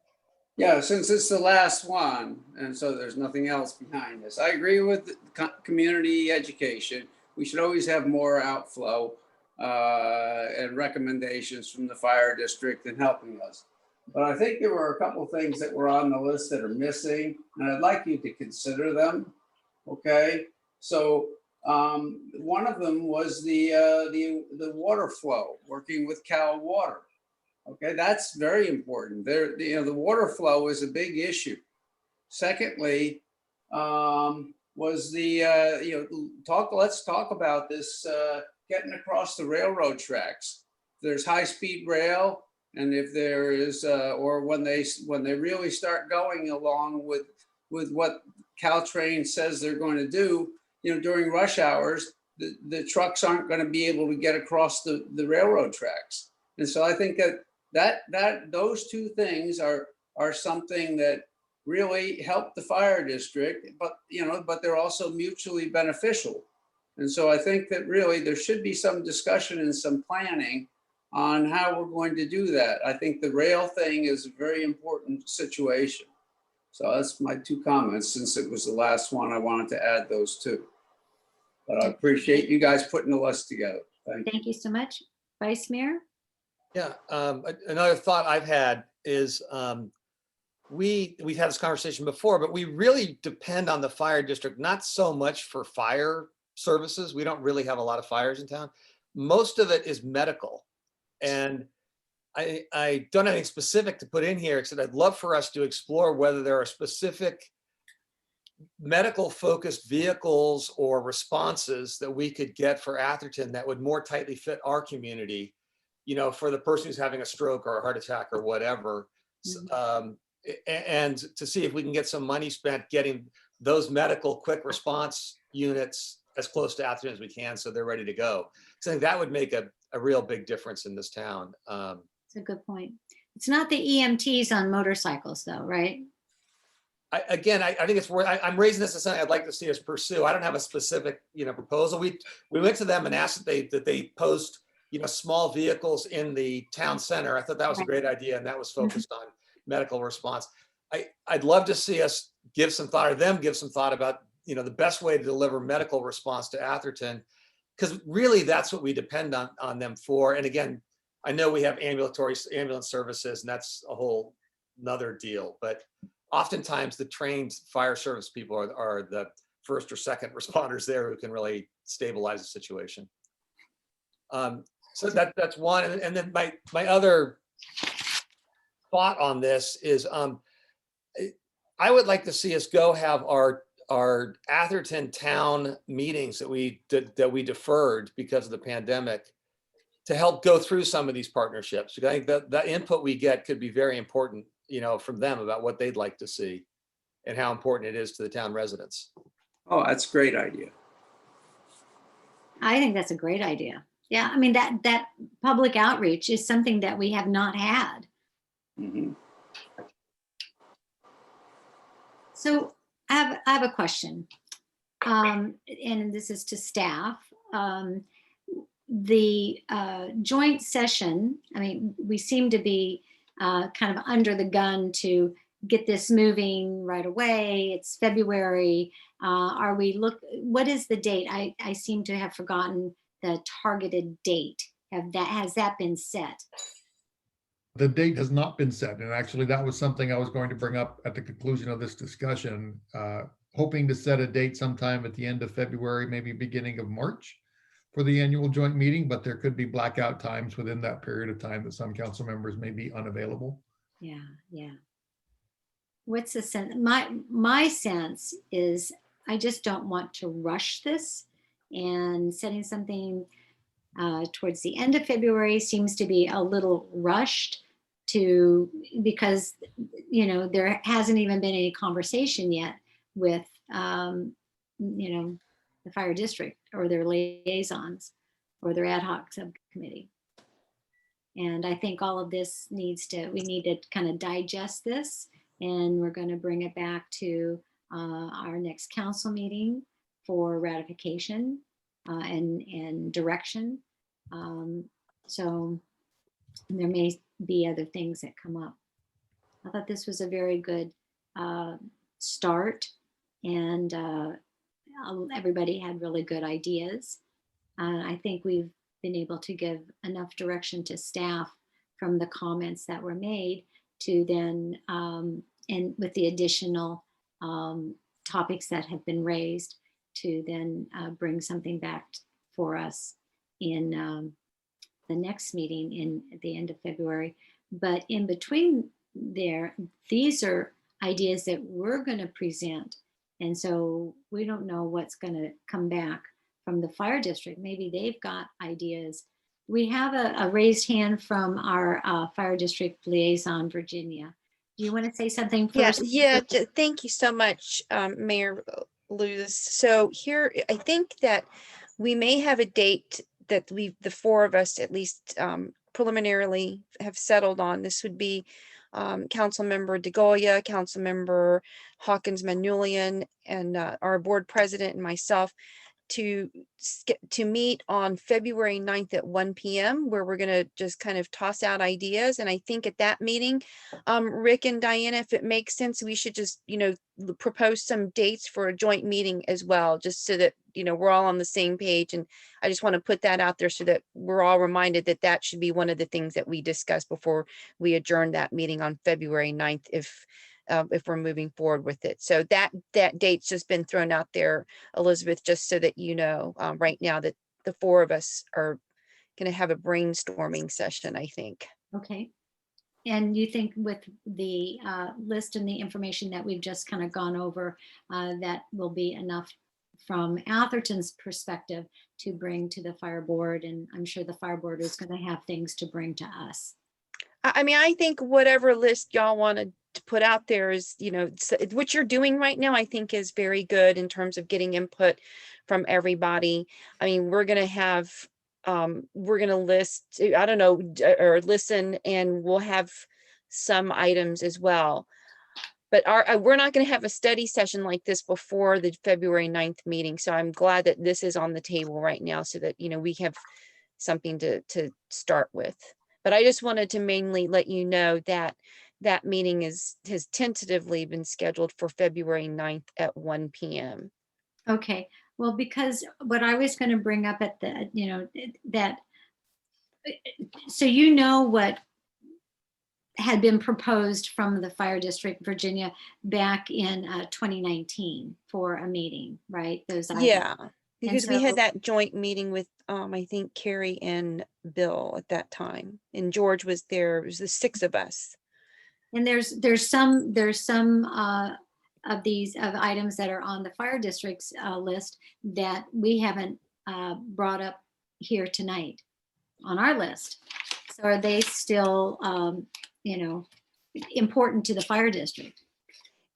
Speaker 5: Yeah, since it's the last one, and so there's nothing else behind this. I agree with the community education. We should always have more outflow and recommendations from the fire district in helping us. But I think there were a couple things that were on the list that are missing, and I'd like you to consider them. Okay, so one of them was the water flow, working with Cal Water. Okay, that's very important. There, the water flow is a big issue. Secondly, was the let's talk about this getting across the railroad tracks. There's high-speed rail, and if there is, or when they really start going along with what Caltrain says they're going to do, during rush hours, the trucks aren't going to be able to get across the railroad tracks. And so I think that those two things are something that really help the fire district, but they're also mutually beneficial. And so I think that really there should be some discussion and some planning on how we're going to do that. I think the rail thing is a very important situation. So that's my two comments. Since it was the last one, I wanted to add those two. But I appreciate you guys putting the list together. Thank you.
Speaker 1: Thank you so much. Vice Mayor?
Speaker 7: Yeah, another thought I've had is we've had this conversation before, but we really depend on the fire district, not so much for fire services. We don't really have a lot of fires in town. Most of it is medical. And I don't have anything specific to put in here, except I'd love for us to explore whether there are specific medical focused vehicles or responses that we could get for Atherton that would more tightly fit our community, for the person who's having a stroke or a heart attack or whatever. And to see if we can get some money spent getting those medical quick response units as close to Atherton as we can, so they're ready to go. So I think that would make a real big difference in this town.
Speaker 1: That's a good point. It's not the EMTs on motorcycles though, right?
Speaker 7: I think it's worth, I'm raising this as something I'd like to see us pursue. I don't have a specific, proposal. We went to them and asked that they post, small vehicles in the town center. I thought that was a great idea, and that was focused on medical response. I'd love to see us give some thought, or them give some thought about, the best way to deliver medical response to Atherton, because really that's what we depend on them for. And again, I know we have ambulance services, and that's a whole nother deal, but oftentimes the trained fire service people are the first or second responders there who can really stabilize the situation. So that's one. And then my other thought on this is I would like to see us go have our Atherton town meetings that we deferred because of the pandemic to help go through some of these partnerships. I think that the input we get could be very important, from them about what they'd like to see and how important it is to the town residents.
Speaker 5: Oh, that's a great idea.
Speaker 1: I think that's a great idea. Yeah, I mean, that public outreach is something that we have not had.
Speaker 5: Mm-hmm.
Speaker 1: So I have a question, and this is to staff. The joint session, I mean, we seem to be kind of under the gun to get this moving right away. It's February. What is the date? I seem to have forgotten the targeted date. Has that been set?
Speaker 4: the date has not been set. And actually, that was something I was going to bring up at the conclusion of this discussion, hoping to set a date sometime at the end of February, maybe beginning of March for the annual joint meeting, but there could be blackout times within that period of time that some council members may be unavailable.
Speaker 1: Yeah, yeah. What's the sense? My sense is I just don't want to rush this, and setting something towards the end of February seems to be a little rushed because, you know, there hasn't even been any conversation yet with, you know, the fire district or their liaisons or their ad hoc subcommittee. And I think all of this we need to kind of digest this, and we're going to bring it back to our next council meeting for ratification and direction. So there may be other things that come up. I thought this was a very good start, and everybody had really good ideas. I think we've been able to give enough direction to staff from the comments that were made to then, and with the additional topics that have been raised, to then bring something back for us in the next meeting at the end of February. But in between there, these are ideas that we're going to present. And so we don't know what's going to come back from the fire district. Maybe they've got ideas. We have a raised hand from our fire district liaison, Virginia. Do you want to say something first?
Speaker 10: Thank you so much, Mayor Luz. So here, I think that we may have a date that the four of us at least preliminarily have settled on. This would be Councilmember DeGolia, Councilmember Hawkins Manulian, and our board president and myself to meet on February 9th at 1 p.m. where we're going to just kind of toss out ideas. And I think at that meeting, Rick and Diana, if it makes sense, we should just, you know, propose some dates for a joint meeting as well, just so that, you know, we're all on the same page. And I just want to put that out there so that we're all reminded that that should be one of the things that we discuss before we adjourn that meeting on February 9th, if we're moving forward with it. So that date's just been thrown out there, Elizabeth, just so that you know, right now that the four of us are going to have a brainstorming session, I think.
Speaker 1: Okay. And you think with the list and the information that we've just kind of gone over, that will be enough from Atherton's perspective to bring to the fire board? And I'm sure the fire board is going to have things to bring to us.
Speaker 10: I mean, I think whatever list y'all wanted to put out there is, you know, what you're doing right now, I think is very good in terms of getting input from everybody. I mean, we're going to have, we're going to list, I don't know, or listen, and we'll have some items as well. But we're not going to have a study session like this before the February 9th meeting. So I'm glad that this is on the table right now so that, you know, we have something to start with. But I just wanted to mainly let you know that that meeting has tentatively been scheduled for February 9th at 1 p.m.
Speaker 1: Okay, well, because what I was going to bring up at the, you know, that, so you know what had been proposed from the fire district, Virginia, back in 2019 for a meeting, right? Those items.
Speaker 10: Yeah, because we
Speaker 1: so,
Speaker 10: had that joint meeting with, I think Carrie and Bill at that time, and George was there. It was the six of us.
Speaker 1: And there's some of these items that are on the fire district's list that we haven't brought up here tonight on our list. So are they still, you know, important to the fire district?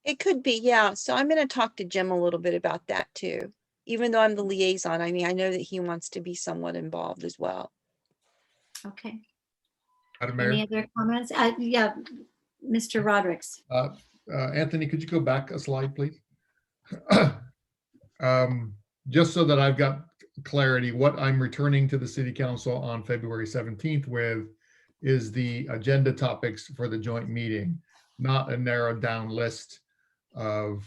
Speaker 10: It could be, yeah. So I'm going to talk to Jim a little bit about that too. Even though I'm the liaison, I mean, I know that he wants to be somewhat involved as well.
Speaker 1: Okay.
Speaker 4: Any
Speaker 1: other comments? Yeah, Mr. Rodericks.
Speaker 4: Anthony, could you go back a slide, please? Just so that I've got clarity, what I'm returning to the city council on February 17th with is the agenda topics for the joint meeting, not a narrowed down list of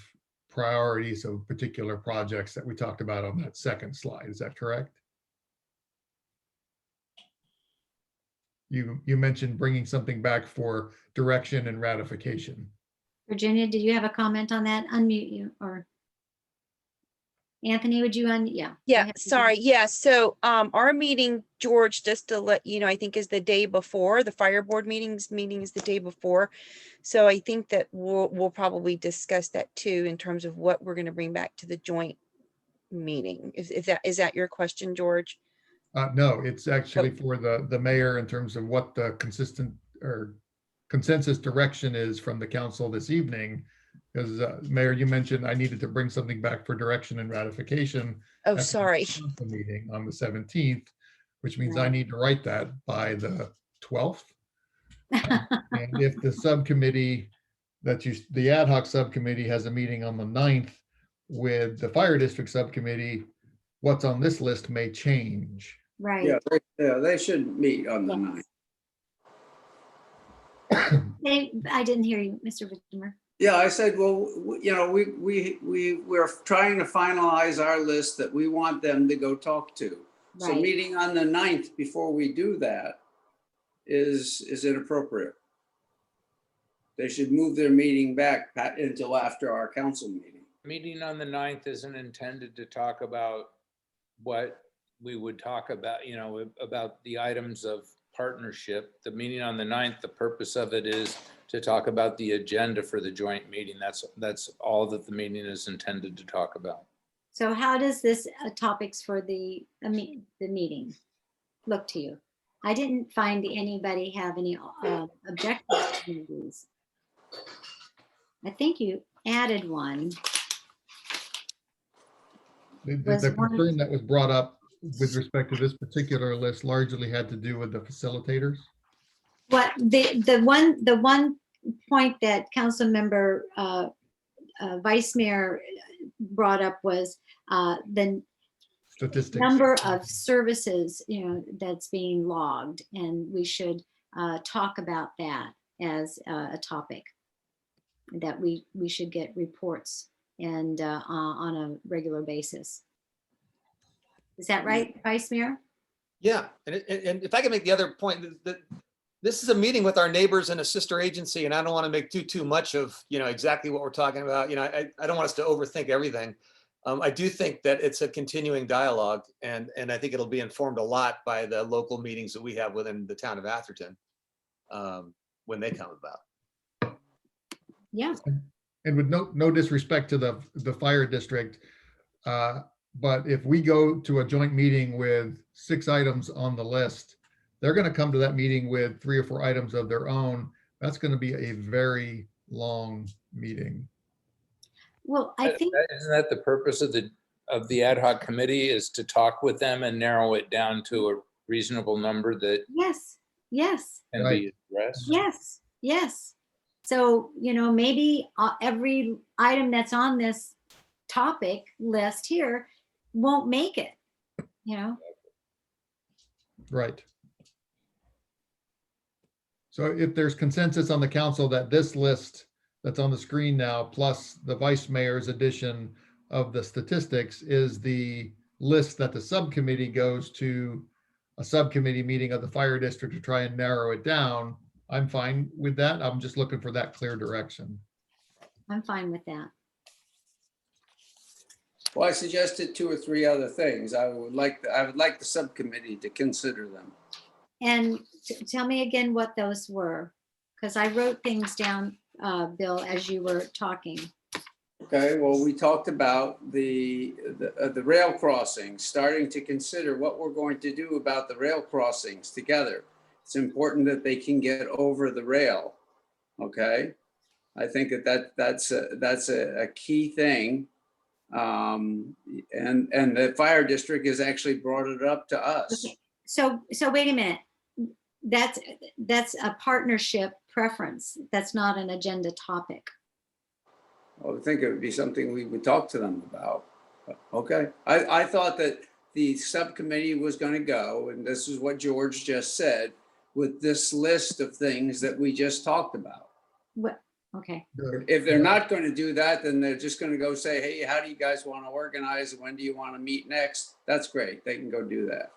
Speaker 4: priorities of particular projects that we talked about on that second slide. Is that correct? you mentioned bringing something back for direction and ratification.
Speaker 1: Virginia, did you have a comment on that? Unmute you, or Anthony, would you yeah. go
Speaker 10: Yeah,
Speaker 1: ahead.
Speaker 10: sorry. Yeah, so our meeting, George, just to let you know, I think is the day before. The fire board meeting is the day before. So I think that we'll probably discuss that too in terms of what we're going to bring back to the joint meeting. Is that your question, George?
Speaker 4: No, it's actually for the mayor in terms of what the consistent or consensus direction is from the council this evening. Because Mayor, you mentioned I needed to bring something back for direction and ratification.
Speaker 10: Oh,
Speaker 4: at the
Speaker 10: sorry.
Speaker 4: council meeting on the 17th, which means I
Speaker 1: Right.
Speaker 4: need to write that by the 12th. And if the subcommittee the ad hoc subcommittee has a meeting on the 9th with the fire district subcommittee, what's on this list may change.
Speaker 1: Right.
Speaker 5: Yeah, they should meet on the 9th.
Speaker 1: I didn't hear you, Mr. Whitmer.
Speaker 5: Yeah, I said, well, we're trying to finalize our list that we want them to go talk to. So
Speaker 1: Right.
Speaker 5: meeting on the 9th before we do that is inappropriate. They should move their meeting back until after our council meeting.
Speaker 3: Meeting on the 9th isn't intended to talk about what we would talk about, about the items of partnership. The meeting on the 9th, the purpose of it is to talk about the agenda for the joint meeting. That's all that the meeting is intended to talk about.
Speaker 1: So how does this topics for the meeting look to you? I didn't find anybody have any objectives to these. I think you added one.
Speaker 4: The concern that was brought up with respect to this particular list largely had to do with the facilitators.
Speaker 1: What the one point that council member Vice Mayor brought up was the
Speaker 4: Statistics.
Speaker 1: number of services that's being logged, and we should talk about that as a topic, that we should get reports and on a regular basis. Is that right, Vice Mayor?
Speaker 7: Yeah, and if I can make the other point, that this is a meeting with our neighbors and a sister agency, and I don't want to make too much of exactly what we're talking about. I don't want us to overthink everything. I do think that it's a continuing dialogue, and I think it'll be informed a lot by the local meetings that we have within the town of Atherton when they come about.
Speaker 1: Yeah.
Speaker 4: And with no disrespect to the fire district, but if we go to a joint meeting with 6 items on the list, they're going to come to that meeting with 3 or 4 items of their own. That's going to be a very long meeting.
Speaker 1: Well, I think
Speaker 3: Isn't that the purpose of the ad hoc committee, is to talk with them and narrow it down to a reasonable number that
Speaker 1: yes.
Speaker 3: can be addressed?
Speaker 1: Yes. So, maybe every item that's on this topic list here won't make it,
Speaker 4: Right. So if there's consensus on the council that this list that's on the screen now, plus the vice mayor's addition of the statistics, is the list that the subcommittee goes to a subcommittee meeting of the fire district to try and narrow it down, I'm fine with that. I'm just looking for that clear direction.
Speaker 1: I'm fine with that.
Speaker 5: Well, I suggested 2 or 3 other things. I would like the subcommittee to consider them.
Speaker 1: And tell me again what those were, because I wrote things down, Bill, as you were talking.
Speaker 5: Okay, well, we talked about the rail crossings, starting to consider what we're going to do about the rail crossings together. It's important that they can get over the rail. Okay, I think that's a key thing. And the fire district has actually brought it up to us.
Speaker 1: Okay. So wait a minute. That's a partnership preference. That's not an agenda topic.
Speaker 5: I would think it would be something we would talk to them about. Okay, I thought that the subcommittee was going to go, and this is what George just said, with this list of things that we just talked about.
Speaker 1: Well, okay.
Speaker 5: If they're not going to do that, then they're just going to go say, hey, how do you guys want to organize? When do you want to meet next? That's great. They can go do that.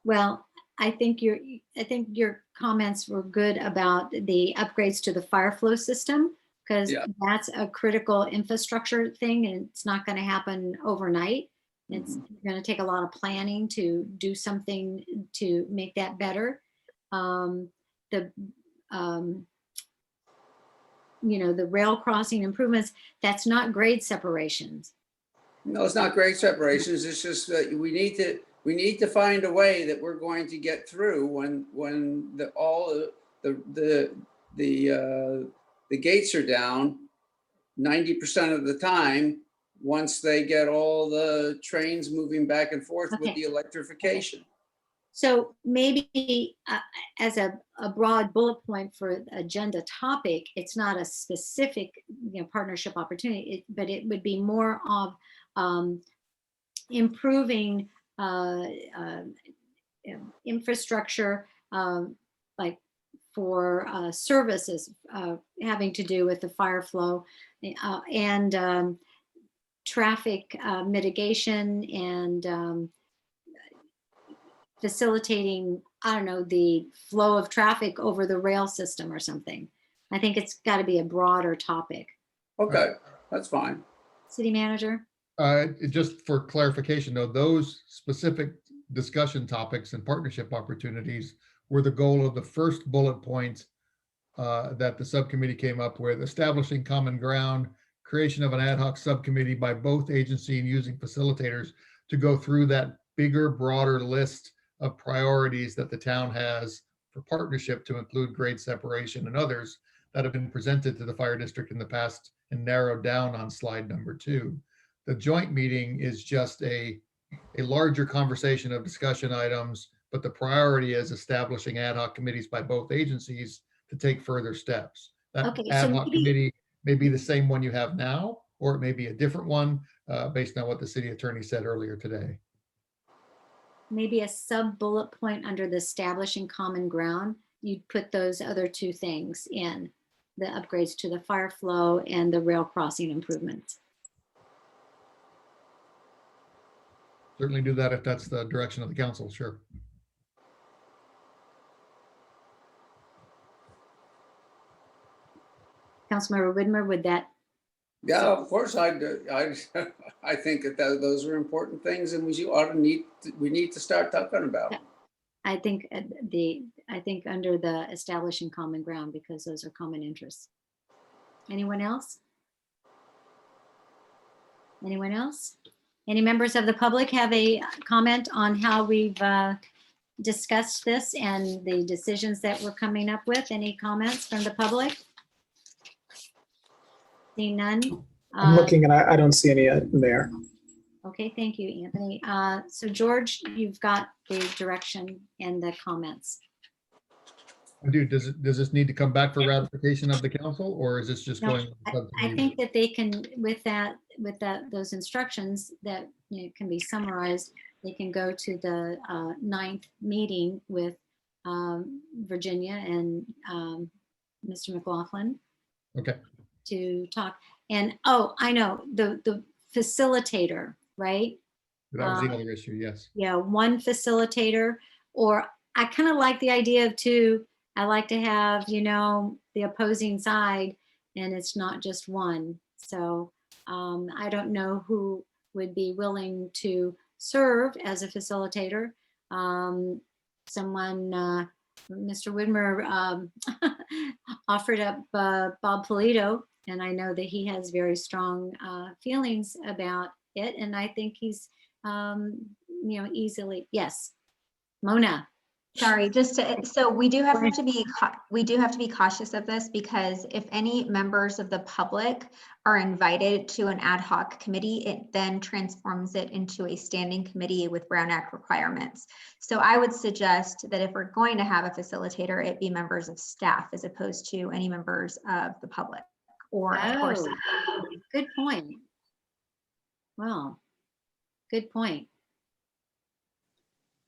Speaker 1: Well, I think your comments were good about the upgrades to the fire flow system, because
Speaker 5: Yeah.
Speaker 1: that's a critical infrastructure thing, and it's not going to happen overnight. It's going to take a lot of planning to do something to make that better. The rail crossing improvements, that's not grade separations.
Speaker 5: No, it's not grade separations. It's just that we need to find a way that we're going to get through when all the gates are down 90% of the time, once they get all the trains moving back and forth with
Speaker 1: Okay.
Speaker 5: the electrification.
Speaker 1: So maybe as a broad bullet point for agenda topic, it's not a specific partnership opportunity, but it would be more of improving infrastructure, like for services having to do with the fire flow and traffic mitigation and facilitating, I don't know, the flow of traffic over the rail system or something. I think it's got to be a broader topic.
Speaker 5: Okay, that's fine.
Speaker 1: City manager?
Speaker 4: Just for clarification, though, those specific discussion topics and partnership opportunities were the goal of the first bullet point that the subcommittee came up with: establishing common ground, creation of an ad hoc subcommittee by both agency and using facilitators to go through that bigger, broader list of priorities that the town has for partnership, to include grade separation and others that have been presented to the fire district in the past and narrowed down on slide number 2. The joint meeting is just a larger conversation of discussion items, but the priority is establishing ad hoc committees by both agencies to take further steps. That
Speaker 1: Okay,
Speaker 4: ad
Speaker 1: so
Speaker 4: hoc committee may be the same one you have now, or it may be a different one based on what the city attorney said earlier today.
Speaker 1: Maybe a sub bullet point under the establishing common ground, you'd put those other two things in, the upgrades to the fire flow and the rail crossing improvements.
Speaker 4: Certainly do that if that's the direction of the council, sure.
Speaker 1: Councilmember Whitmer, would that?
Speaker 5: Yeah, of course, I think that those are important things, and we need to start talking about them.
Speaker 1: I think I think under the establishing common ground, because those are common interests. Anyone else? Anyone else? Any members of the public have a comment on how we've discussed this and the decisions that we're coming up with? Any comments from the public? Seeing none.
Speaker 2: I'm looking and I don't see any, Mayor.
Speaker 1: Okay, thank you, Anthony. So George, you've got the direction and the comments.
Speaker 4: I do. Does this need to come back for ratification of the council, or is this just
Speaker 1: No,
Speaker 4: going?
Speaker 1: I think that they can, with those instructions that can be summarized, they can go to the 9th meeting with Virginia and Mr. McLaughlin.
Speaker 4: Okay.
Speaker 1: To talk. And oh, I know, the facilitator, right?
Speaker 4: That was the other issue, yes.
Speaker 1: Yeah, one facilitator, or I kind of like the idea of two. I like to have, the opposing side, and it's not just one. So I don't know who would be willing to serve as a facilitator. Someone, Mr. Whitmer offered up Bob Polito, and I know that he has very strong feelings about it, and I think he's, easily, yes. Mona.
Speaker 6: Sorry, so we do have to be cautious of this, because if any members of the public are invited to an ad hoc committee, it then transforms it into a standing committee with Brown Act requirements. So I would suggest that if we're going to have a facilitator, it be members of staff as opposed to any members of the public, or of course.
Speaker 1: Good point. Well, good point.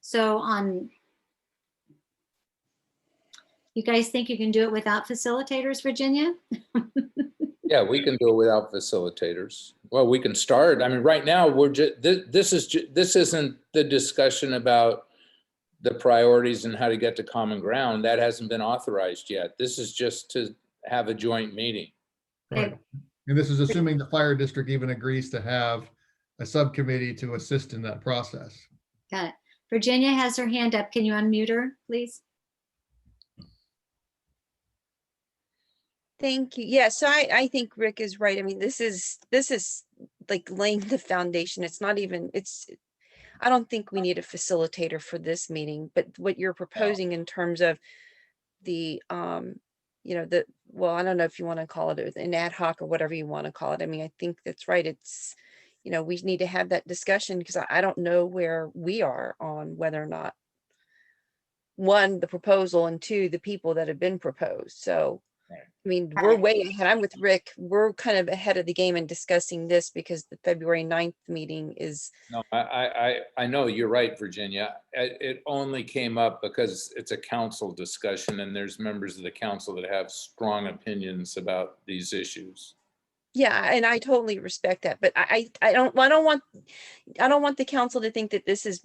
Speaker 1: So you guys think you can do it without facilitators, Virginia?
Speaker 3: Yeah, we can do it without facilitators. Well, we can start. I mean, right now we're just, this isn't the discussion about the priorities and how to get to common ground. That hasn't been authorized yet. This is just to have a joint meeting.
Speaker 4: Right. And this is assuming the fire district even agrees to have a subcommittee to assist in that process.
Speaker 1: Got it. Virginia has her hand up. Can you unmute her, please?
Speaker 10: Thank you. Yeah, so I think Rick is right. I mean, this is like laying the foundation. It's not even, I don't think we need a facilitator for this meeting, but what you're proposing in terms of the, well, I don't know if you want to call it an ad hoc or whatever you want to call it. I mean, I think that's right. It's, we need to have that discussion because I don't know where we are on whether or not, one, the proposal, and two, the people that have been proposed. So, I mean, we're way ahead. I'm with Rick. We're kind of ahead of the game in discussing this because the February 9th meeting is.
Speaker 3: No, I know you're right, Virginia. It only came up because it's a council discussion and there's members of the council that have strong opinions about these issues.
Speaker 10: Yeah, and I totally respect that, but I don't want the council to think that this is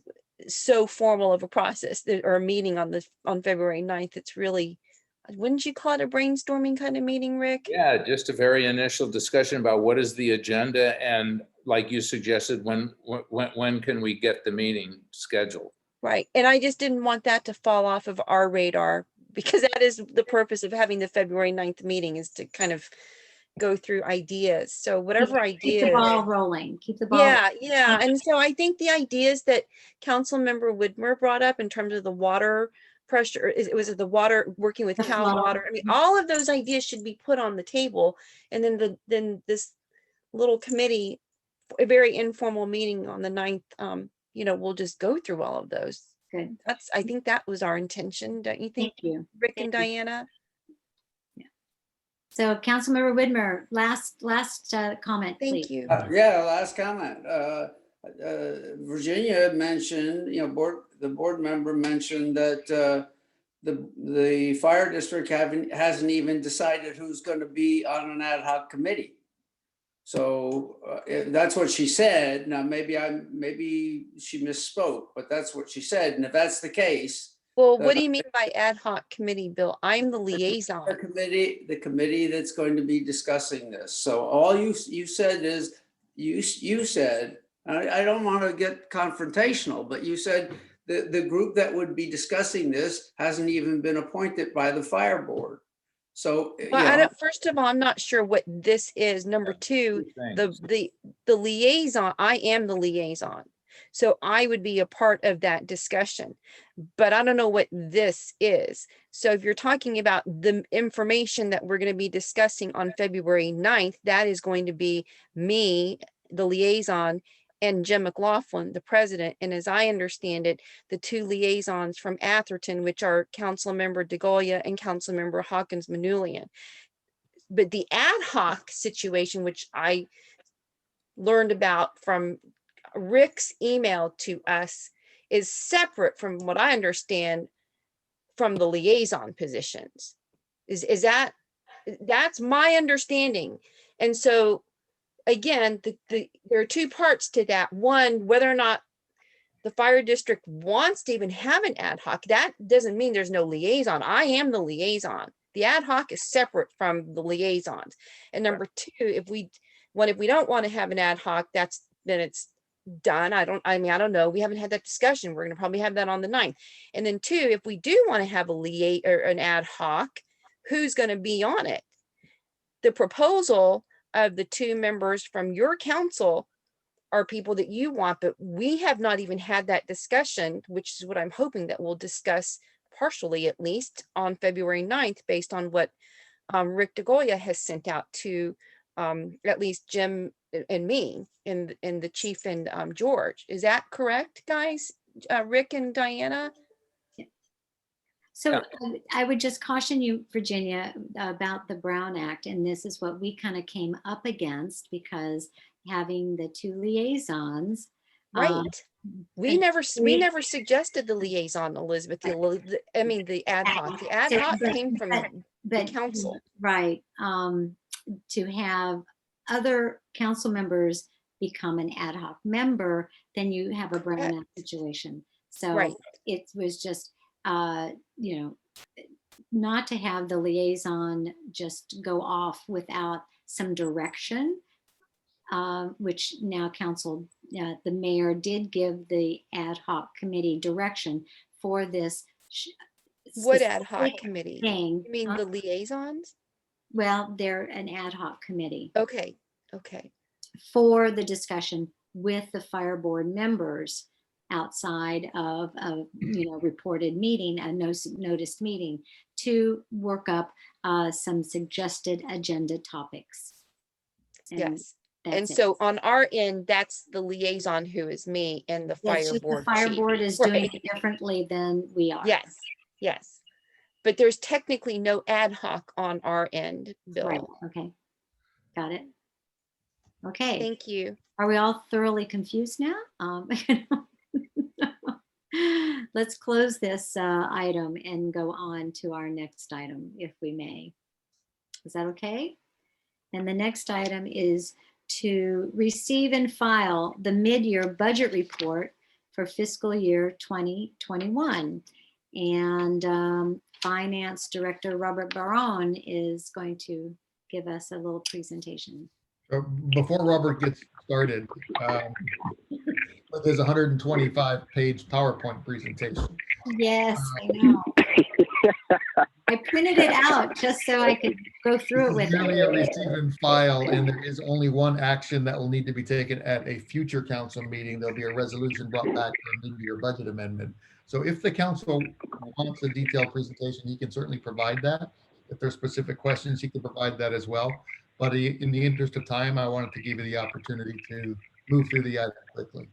Speaker 10: so formal of a process or a meeting on February 9th. It's really, wouldn't you call it a brainstorming kind of meeting, Rick?
Speaker 3: Yeah, just a very initial discussion about what is the agenda and, like you suggested, when can we get the meeting scheduled?
Speaker 10: Right, and I just didn't want that to fall off of our radar because that is the purpose of having the February 9th meeting, is to kind of go through ideas. So whatever
Speaker 1: Keep
Speaker 10: ideas.
Speaker 1: the ball rolling. Keep the ball.
Speaker 10: Yeah. And so I think the ideas that Councilmember Whitmer brought up in terms of the water pressure, was it the water, working with Cal Water? I mean, all of those ideas should be put on the table. And then this little committee, a very informal meeting on the 9th, we'll just go through all of those.
Speaker 1: Good.
Speaker 10: I think that was our intention, don't you think?
Speaker 1: Thank you.
Speaker 10: Rick
Speaker 1: Thank
Speaker 10: and
Speaker 1: you.
Speaker 10: Diana?
Speaker 1: So Councilmember Whitmer, last comment, please.
Speaker 10: Thank you.
Speaker 5: Yeah, last comment. Virginia mentioned, the board member mentioned that the fire district hasn't even decided who's going to be on an ad hoc committee. So that's what she said. Now, maybe she misspoke, but that's what she said. And if that's the case,
Speaker 10: Well, what do you mean by ad hoc committee, Bill? I'm the liaison.
Speaker 5: the committee that's going to be discussing this. So all you said is, you said, I don't want to get confrontational, but you said the group that would be discussing this hasn't even been appointed by the fire board. So,
Speaker 10: Well, first of all, I'm not sure what this is. Number two, the liaison, I am the liaison. So I would be a part of that discussion, but I don't know what this is. So if you're talking about the information that we're going to be discussing on February 9th, that is going to be me, the liaison, and Jim McLaughlin, the president. And as I understand it, the two liaisons from Atherton, which are Councilmember DeGolia and Councilmember Hawkins Manulian. But the ad hoc situation, which I learned about from Rick's email to us, is separate from what I understand from the liaison positions. That's my understanding. And so again, there are two parts to that. One, whether or not the fire district wants to even have an ad hoc, that doesn't mean there's no liaison. I am the liaison. The ad hoc is separate from the liaisons. And number two, if we don't want to have an ad hoc, then it's done. I don't know. We haven't had that discussion. We're going to probably have that on the 9th. And then two, if we do want to have an ad hoc, who's going to be on it? The proposal of the two members from your council are people that you want, but we have not even had that discussion, which is what I'm hoping that we'll discuss partially, at least on February 9th, based on what Rick DeGolia has sent out to at least Jim and me and the chief and George. Is that correct, guys? Rick and Diana?
Speaker 1: So I would just caution you, Virginia, about the Brown Act. And this is what we kind of came up against, because having the two liaisons.
Speaker 10: Right. We never suggested the liaison, Elizabeth. The ad hoc. The ad hoc came from the council.
Speaker 1: Right. To have other council members become an ad hoc member, then you have a Brown Act situation. So
Speaker 10: right.
Speaker 1: it was just, not to have the liaison just go off without some direction, which now council, the mayor did give the ad hoc committee direction for this.
Speaker 10: What ad hoc
Speaker 1: specific
Speaker 10: committee?
Speaker 1: thing.
Speaker 10: You mean the liaisons?
Speaker 1: Well, they're an ad hoc committee
Speaker 10: Okay, okay.
Speaker 1: for the discussion with the fire board members outside of a reported meeting, a noticed meeting, to work up some suggested agenda topics. And
Speaker 10: Yes. And
Speaker 1: that's it.
Speaker 10: so on our end, that's the liaison who is me and the
Speaker 1: Yeah, it's
Speaker 10: fire
Speaker 1: just
Speaker 10: board
Speaker 1: the fire
Speaker 10: chief.
Speaker 1: board is doing
Speaker 10: Right.
Speaker 1: it differently than we are.
Speaker 10: Yes, yes. But there's technically no ad hoc on our end,
Speaker 1: Right.
Speaker 10: Bill.
Speaker 1: Okay. Got it. Okay.
Speaker 10: Thank you.
Speaker 1: Are we all thoroughly confused now? Let's close this item and go on to our next item, if we may. Is that okay? And the next item is to receive and file the mid-year budget report for fiscal year 2021. And Finance Director Robert Barone is going to give us a little presentation.
Speaker 4: Before Robert gets started, with his 125-page PowerPoint presentation.
Speaker 1: Yes, I know. I printed it out just so I could go through it with
Speaker 4: It's merely a
Speaker 1: him.
Speaker 4: receive and file, and there is only one action that will need to be taken at a future council meeting. There'll be a resolution brought back for a mid-year budget amendment. So if the council wants a detailed presentation, he can certainly provide that. If there's specific questions, he can provide that as well. But in the interest of time, I wanted to give you the opportunity to move through the item quickly.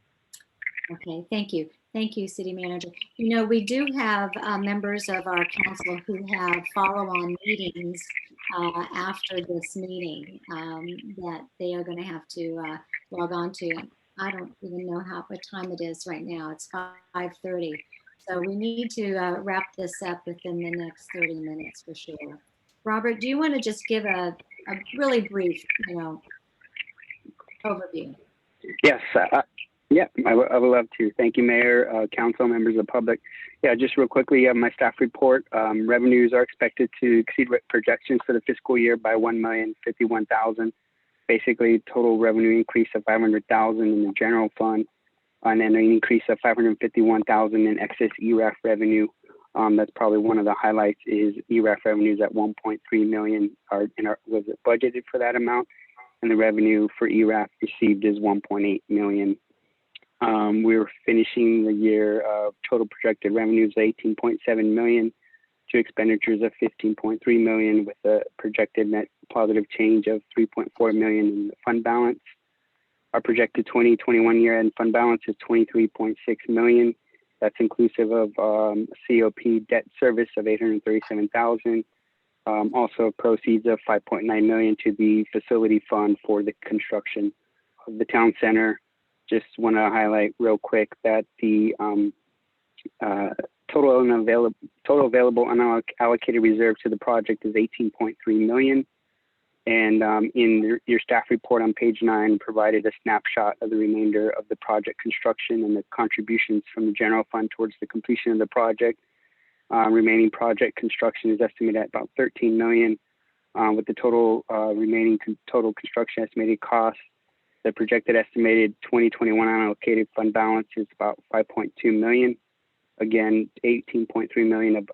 Speaker 1: Okay, thank you. Thank you, City Manager. We do have members of our council who have follow-on meetings after this meeting that they are going to have to log on to. I don't even know what time it is right now. It's 5:30. So we need to wrap this up within the next 30 minutes for sure. Robert, do you want to just give a really brief, overview?
Speaker 11: Yes. Yeah, I would love to. Thank you, Mayor, Council, members of the public. Yeah, just real quickly, my staff report. Revenues are expected to exceed projections for the fiscal year by $1,051,000. Basically, total revenue increase of $500,000 in the general fund, and then an increase of $551,000 in excess ERAF revenue. That's probably one of the highlights is ERAF revenues at $1.3 million was budgeted for that amount, and the revenue for ERAF received is $1.8 million. We're finishing the year of total projected revenues of $18.7 million to expenditures of $15.3 million, with a projected net positive change of $3.4 million in the fund balance. Our projected 2021 year-end fund balance is $23.6 million. That's inclusive of COP debt service of $837,000. Also proceeds of $5.9 million to the facility fund for the construction of the town center. Just want to highlight real quick that the total available unallocated reserve to the project is $18.3 million. And in your staff report on page 9, provided a snapshot of the remainder of the project construction and the contributions from the general fund towards the completion of the project. Remaining project construction is estimated at about $13 million, with the total remaining total construction estimated cost. The projected estimated 2021 unallocated fund balance is about $5.2 million. Again, $18.3 million of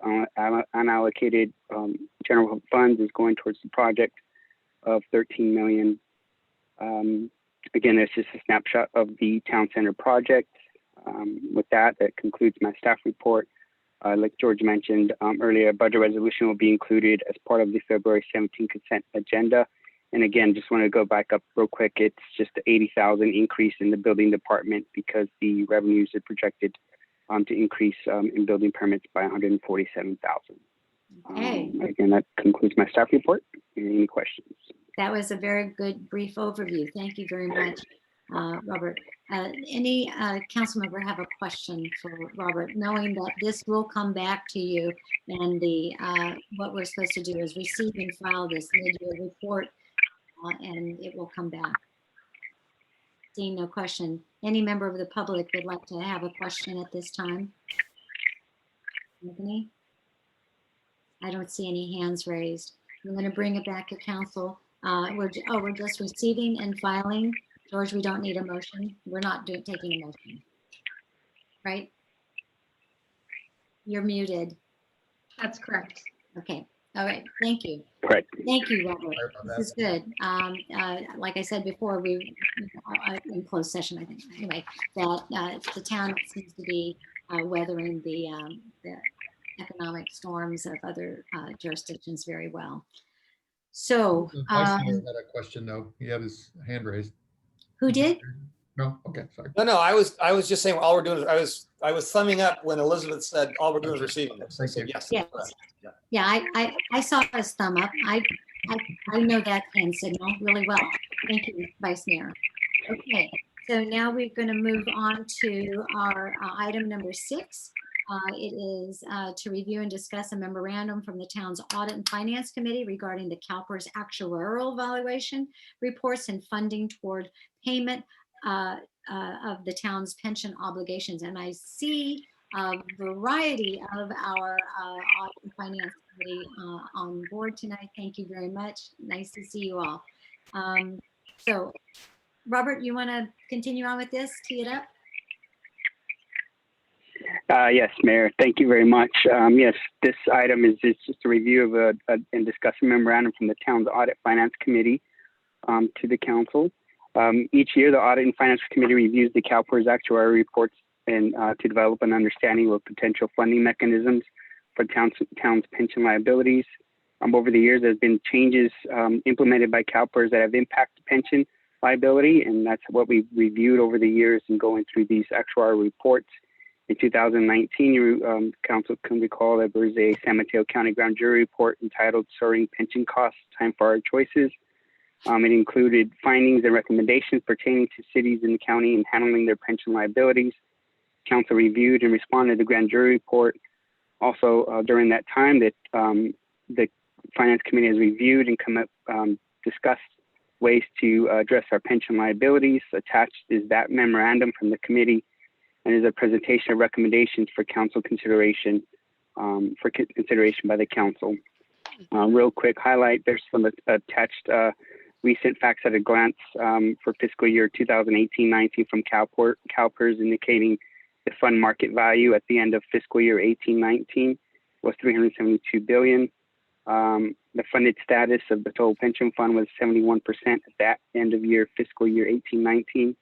Speaker 11: unallocated general funds is going towards the project of $13 million. Again, it's just a snapshot of the town center project. With that concludes my staff report. Like George mentioned earlier, a budget resolution will be included as part of the February 17 consent agenda. And again, just want to go back up real quick. It's just the $80,000 increase in the building department because the revenues are projected to increase in building permits by $147,000.
Speaker 1: Okay.
Speaker 11: Again, that concludes my staff report. Any questions?
Speaker 1: That was a very good brief overview. Thank you very much, Robert. Any council member have a question for Robert, knowing that this will come back to you, and what we're supposed to do is receive and file this mid-year report, and it will come back. Seeing no question, any member of the public would like to have a question at this time? Anthony? I don't see any hands raised. I'm going to bring it back to council. We're just receiving and filing. George, we don't need a motion. We're not taking a motion. Right? You're muted.
Speaker 6: That's correct.
Speaker 1: Okay. All right. Thank you.
Speaker 11: Correct.
Speaker 1: Thank you, Robert.
Speaker 4: Sorry about
Speaker 1: This is good. Like I said before, we in closed session, I think, anyway, that the town seems to be weathering the economic storms of other jurisdictions very well. So,
Speaker 4: The Vice Mayor had a question though. He had his hand raised.
Speaker 1: who did?
Speaker 4: No, okay, sorry.
Speaker 7: No, I was just saying, all we're doing is, I was thumbing up when Elizabeth said, all we're doing is receiving this. I said, yes.
Speaker 1: Yes.
Speaker 7: correct. Yeah.
Speaker 1: Yeah, I saw his thumb up. I know that hand signal really well. Thank you, Vice Mayor. Okay, so now we're going to move on to our item number 6. It is to review and discuss a memorandum from the town's Audit and Finance Committee regarding the CalPERS actuarial valuation reports and funding toward payment of the town's pension obligations. And I see a variety of our Audit and Finance Committee on board tonight. Thank you very much. Nice to see you all. So, Robert, you want to continue on with this? Tee it up?
Speaker 11: Yes, Mayor. Thank you very much. Yes, this item is just a review of and discuss a memorandum from the town's Audit Finance Committee to the council. Each year, the Audit and Finance Committee reviews the CalPERS actuarial reports and to develop an understanding of potential funding mechanisms for town's pension liabilities. Over the years, there's been changes implemented by CalPERS that have impacted pension liability, and that's what we've reviewed over the years and going through these actuarial reports. In 2019, council can recall that there was a San Mateo County Grand Jury report entitled Soaring Pension Costs, Time for Our Choices. It included findings and recommendations pertaining to cities in the county in handling their pension liabilities. Council reviewed and responded to the grand jury report. Also, during that time, that the Finance Committee has reviewed and discussed ways to address our pension liabilities. Attached is that memorandum from the committee and is a presentation of recommendations for council consideration by the council. Real quick highlight, there's some attached recent facts at a glance for fiscal year 2018-19 from CalPERS indicating the fund market value at the end of fiscal year 18-19 was $372 billion. The funded status of the total pension fund was 71% at that end of year fiscal year 18-19.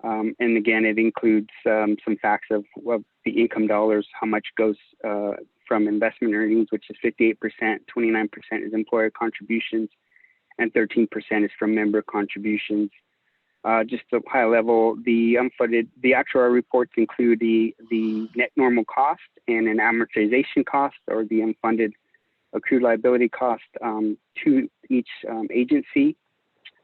Speaker 11: And again, it includes some facts of the income dollars, how much goes from investment earnings, which is 58%, 29% is employer contributions, and 13% is from member contributions. Just a high level, the actuarial reports include the net normal cost and an amortization cost, or the unfunded accrued liability cost to each agency.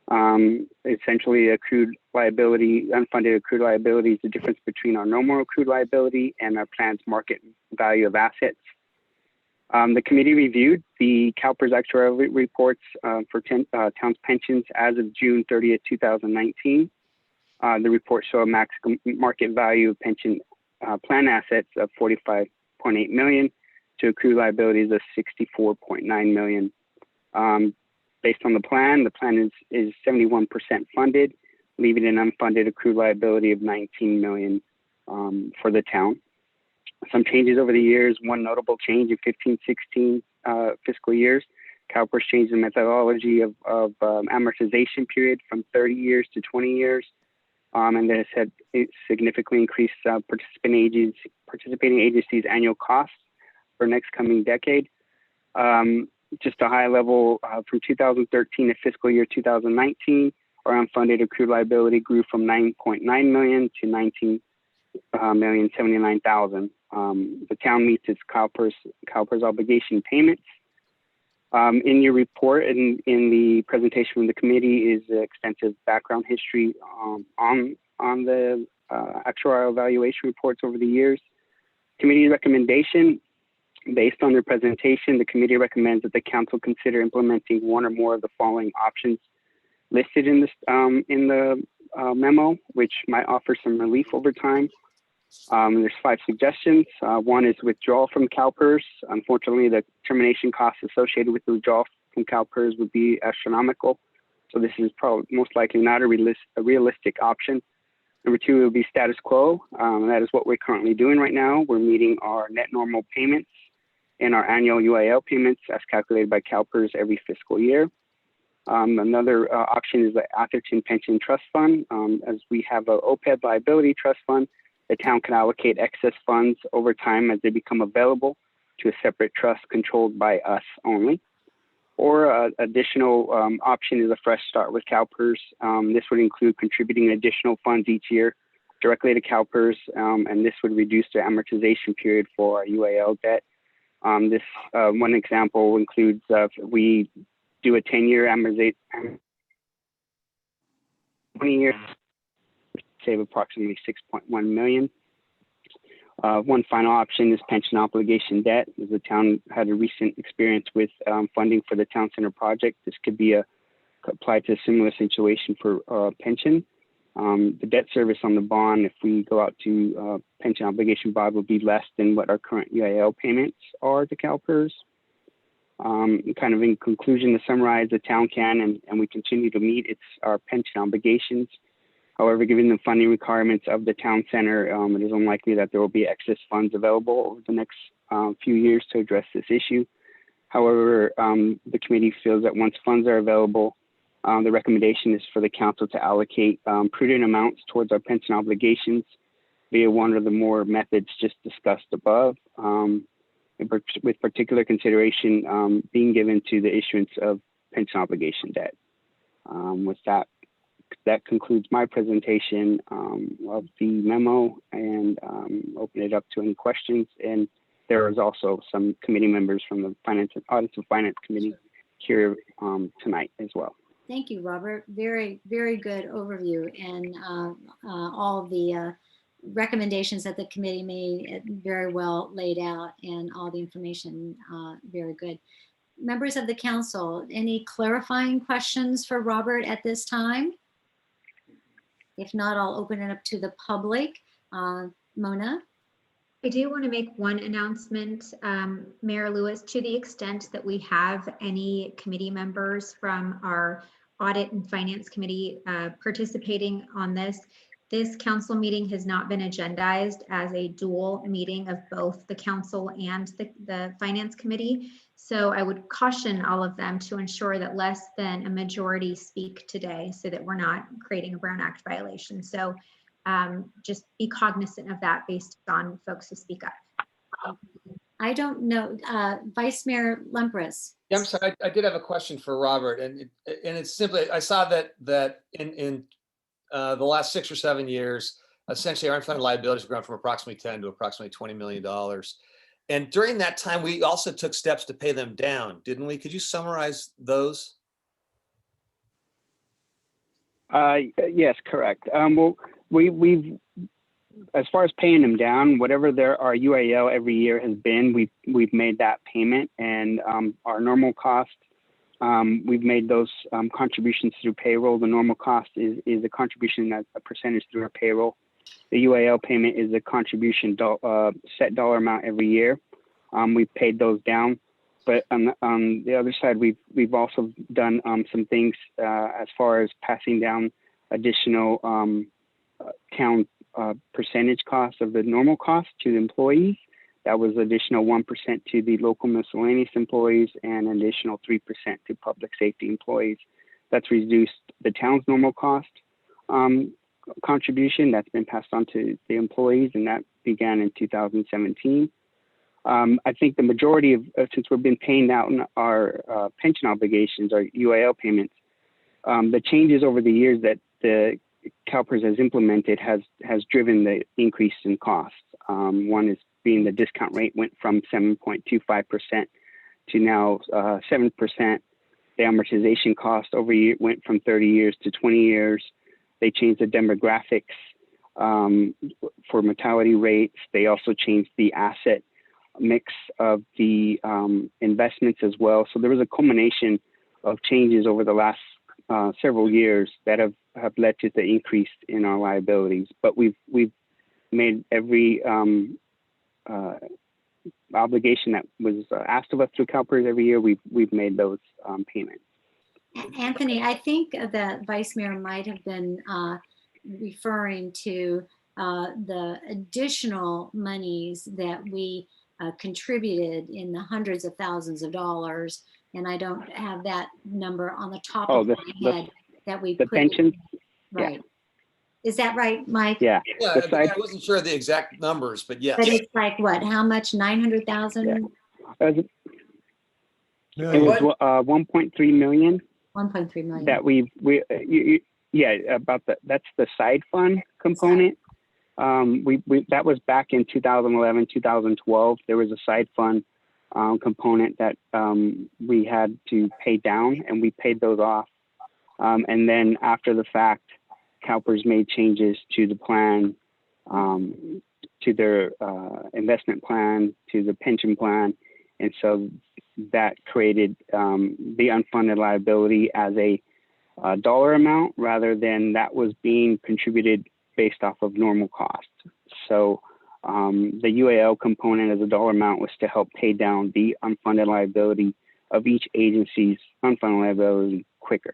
Speaker 11: Essentially, unfunded accrued liability is the difference between our normal accrued liability and our plan's market value of assets. The committee reviewed the CalPERS actuarial reports for town's pensions as of June 30th, 2019. The reports show a maximum market value of pension plan assets of $45.8 million to accrued liabilities of $64.9 million. Based on the plan is 71% funded, leaving an unfunded accrued liability of $19 million for the town. Some changes over the years. One notable change in 15-16 fiscal years, CalPERS changed the methodology of amortization period from 30 years to 20 years. And that has significantly increased participating agencies' annual costs for next coming decade. Just a high level, from 2013 to fiscal year 2019, our unfunded accrued liability grew from $9.9 million to $19,079,000. The town meets its CalPERS obligation payments. In your report and in the presentation from the committee is extensive background history on the actuarial evaluation reports over the years. Committee recommendation. Based on their presentation, the committee recommends that the council consider implementing one or more of the following options listed in the memo, which might offer some relief over time. There's 5 suggestions. One is withdrawal from CalPERS. Unfortunately, the termination costs associated with the withdrawal from CalPERS would be astronomical. So this is probably most likely not a realistic option. Number 2 would be status quo. That is what we're currently doing right now. We're meeting our net normal payments and our annual UIL payments as calculated by CalPERS every fiscal year. Another option is the Atherton Pension Trust Fund. As we have an OPEB liability trust fund, the town can allocate excess funds over time as they become available to a separate trust controlled by us only. Or additional option is a fresh start with CalPERS. This would include contributing additional funds each year directly to CalPERS, and this would reduce the amortization period for our UAL debt. This one example includes we do a 10-year amortization, 20 years, save approximately $6.1 million. One final option is pension obligation debt. As the town had a recent experience with funding for the town center project, this could be applied to a similar situation for pension. The debt service on the bond, if we go out to pension obligation bond, will be less than what our current UIL payments are to CalPERS. Kind of in conclusion, to summarize, the town can and we continue to meet our pension obligations. However, given the funding requirements of the town center, it is unlikely that there will be excess funds available over the next few years to address this issue. However, the committee feels that once funds are available, the recommendation is for the council to allocate prudent amounts towards our pension obligations via one of the more methods just discussed above, with particular consideration being given to the issuance of pension obligation debt. With that concludes my presentation of the memo, and open it up to any questions. And there is also some committee members from the Finance and Audit and Finance Committee here tonight as well.
Speaker 1: Thank you, Robert. Very, very good overview, and all the recommendations that the committee made very well laid out, and all the information very good. Members of the council, any clarifying questions for Robert at this time? If not, I'll open it up to the public. Mona?
Speaker 6: I do want to make one announcement, Mayor Lewis, to the extent that we have any committee members from our Audit and Finance Committee participating on this. This council meeting has not been agendized as a dual meeting of both the council and the Finance Committee. So I would caution all of them to ensure that less than a majority speak today so that we're not creating a Brown Act violation. So just be cognizant of that based on folks who speak up.
Speaker 1: I don't know, Vice Mayor Lumpras.
Speaker 7: Yeah, I'm sorry, I did have a question for Robert, and it's simply, I saw that in the last 6 or 7 years, essentially our unfunded liabilities have grown from approximately 10 to approximately $20 million. And during that time, we also took steps to pay them down, didn't we? Could you summarize those?
Speaker 11: Yes, correct. Well, we've, as far as paying them down, whatever our UAL every year has been, we've made that payment, and our normal cost, we've made those contributions through payroll. The normal cost is a contribution that's a percentage through our payroll. The UAL payment is a contribution set dollar amount every year. We've paid those down, but on the other side, we've also done some things as far as passing down additional town percentage costs of the normal cost to the employees. That was additional 1% to the local miscellaneous employees and an additional 3% to public safety employees. That's reduced the town's normal cost contribution that's been passed on to the employees, and that began in 2017. I think the majority of, since we've been paying out our pension obligations, our UIL payments, the changes over the years that the CalPERS has implemented has driven the increase in costs. One is being the discount rate went from 7.25% to now 7%. The amortization cost over year went from 30 years to 20 years. They changed the demographics for mortality rates. They also changed the asset mix of the investments as well. So there was a culmination of changes over the last several years that have led to the increase in our liabilities. But we've made every obligation that was asked of us through CalPERS every year. We've made those payments.
Speaker 1: Anthony, I think that Vice Mayor might have been referring to the additional monies that we contributed in the hundreds of thousands of dollars. And I don't have that number on the top of my head that we
Speaker 11: the
Speaker 1: put.
Speaker 11: pensions.
Speaker 1: Right.
Speaker 11: Yeah.
Speaker 1: Is that right, Mike?
Speaker 11: Yeah.
Speaker 7: Yeah, I wasn't sure of the exact numbers, but yes.
Speaker 1: But it's like what? How much? 900,000?
Speaker 11: Yeah. It was 1.3 million.
Speaker 1: 1.3 million.
Speaker 11: That that's the side fund component. That was back in 2011, 2012. There was a side fund component that we had to pay down, and we paid those off. And then after the fact, CalPERS made changes to the plan, to their investment plan, to the pension plan. And so that created the unfunded liability as a dollar amount rather than that was being contributed based off of normal costs. So the UAL component as a dollar amount was to help pay down the unfunded liability of each agency's unfunded liability quicker.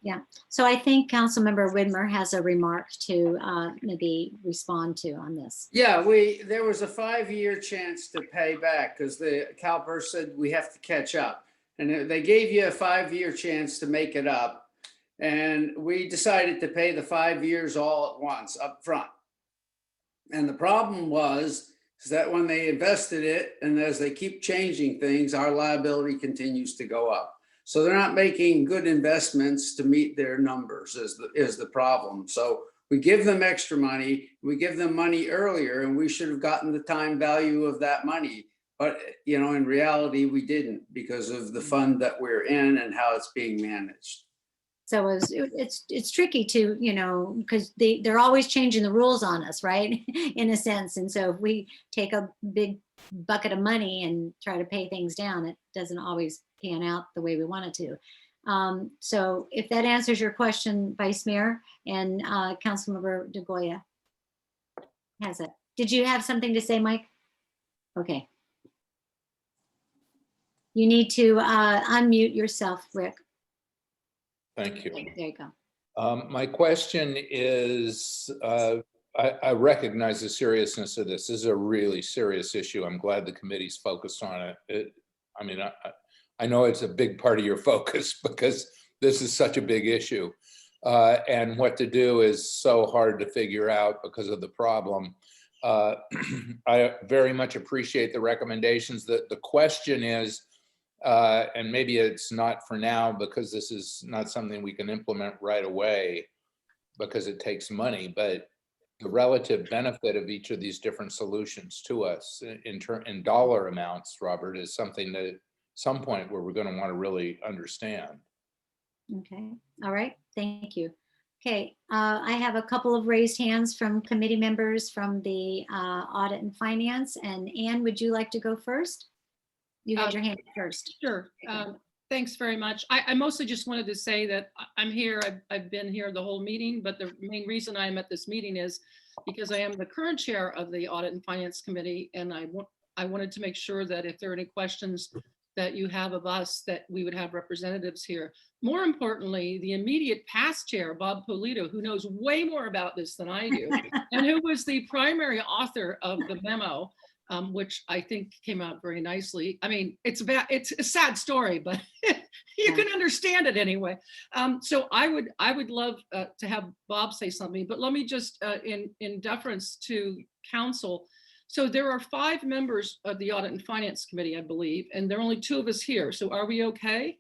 Speaker 1: Yeah. So I think Councilmember Widmer has a remark to maybe respond to on this.
Speaker 5: Yeah, there was a 5-year chance to pay back because the CalPERS said we have to catch up. And they gave you a 5-year chance to make it up. And we decided to pay the 5 years all at once up front. And the problem was that when they invested it and as they keep changing things, our liability continues to go up. So they're not making good investments to meet their numbers is the problem. So we give them extra money, we give them money earlier, and we should have gotten the time value of that money. But in reality, we didn't because of the fund that we're in and how it's being managed.
Speaker 1: So it's tricky to, because they're always changing the rules on us, right? In a sense. And so if we take a big bucket of money and try to pay things down, it doesn't always pan out the way we want it to. So if that answers your question, Vice Mayor and Councilmember DeGoya has it. Did you have something to say, Mike? Okay. You need to unmute yourself, Rick.
Speaker 3: Thank you.
Speaker 1: There you go.
Speaker 3: My question is, I recognize the seriousness of this. This is a really serious issue. I'm glad the committee's focused on it. I know it's a big part of your focus because this is such a big issue. And what to do is so hard to figure out because of the problem. I very much appreciate the recommendations. The question is, and maybe it's not for now because this is not something we can implement right away because it takes money, but the relative benefit of each of these different solutions to us in dollar amounts, Robert, is something that at some point where we're going to want to really understand.
Speaker 1: Okay. All right. Thank you. Okay. I have a couple of raised hands from committee members from the Audit and Finance. And Anne, would you like to go first? You had your hand first.
Speaker 12: Sure. Thanks very much. I mostly just wanted to say that I'm here. I've been here the whole meeting, but the main reason I'm at this meeting is because I am the current chair of the Audit and Finance Committee, and I wanted to make sure that if there are any questions that you have of us, that we would have representatives here. More importantly, the immediate past chair, Bob Polito, who knows way more about this than I do, and who was the primary author of the memo, which I think came out very nicely. I mean, it's a sad story, but you can understand it anyway. So I would love to have Bob say something, but let me just, in deference to council, so there are 5 members of the Audit and Finance Committee, I believe, and there are only 2 of us here. So are we okay?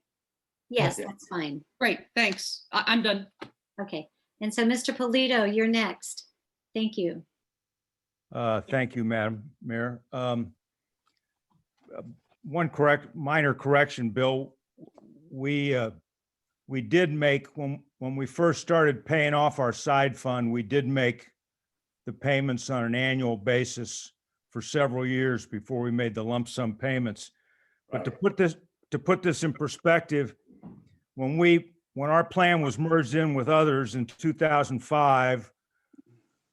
Speaker 1: Yes, that's fine.
Speaker 12: Great, thanks. I'm done.
Speaker 1: Okay. And so Mr. Polito, you're next. Thank you.
Speaker 9: Thank you, Madam Mayor. One minor correction, Bill. We did make, when we first started paying off our side fund, we did make the payments on an annual basis for several years before we made the lump sum payments. But to put this in perspective, when our plan was merged in with others in 2005,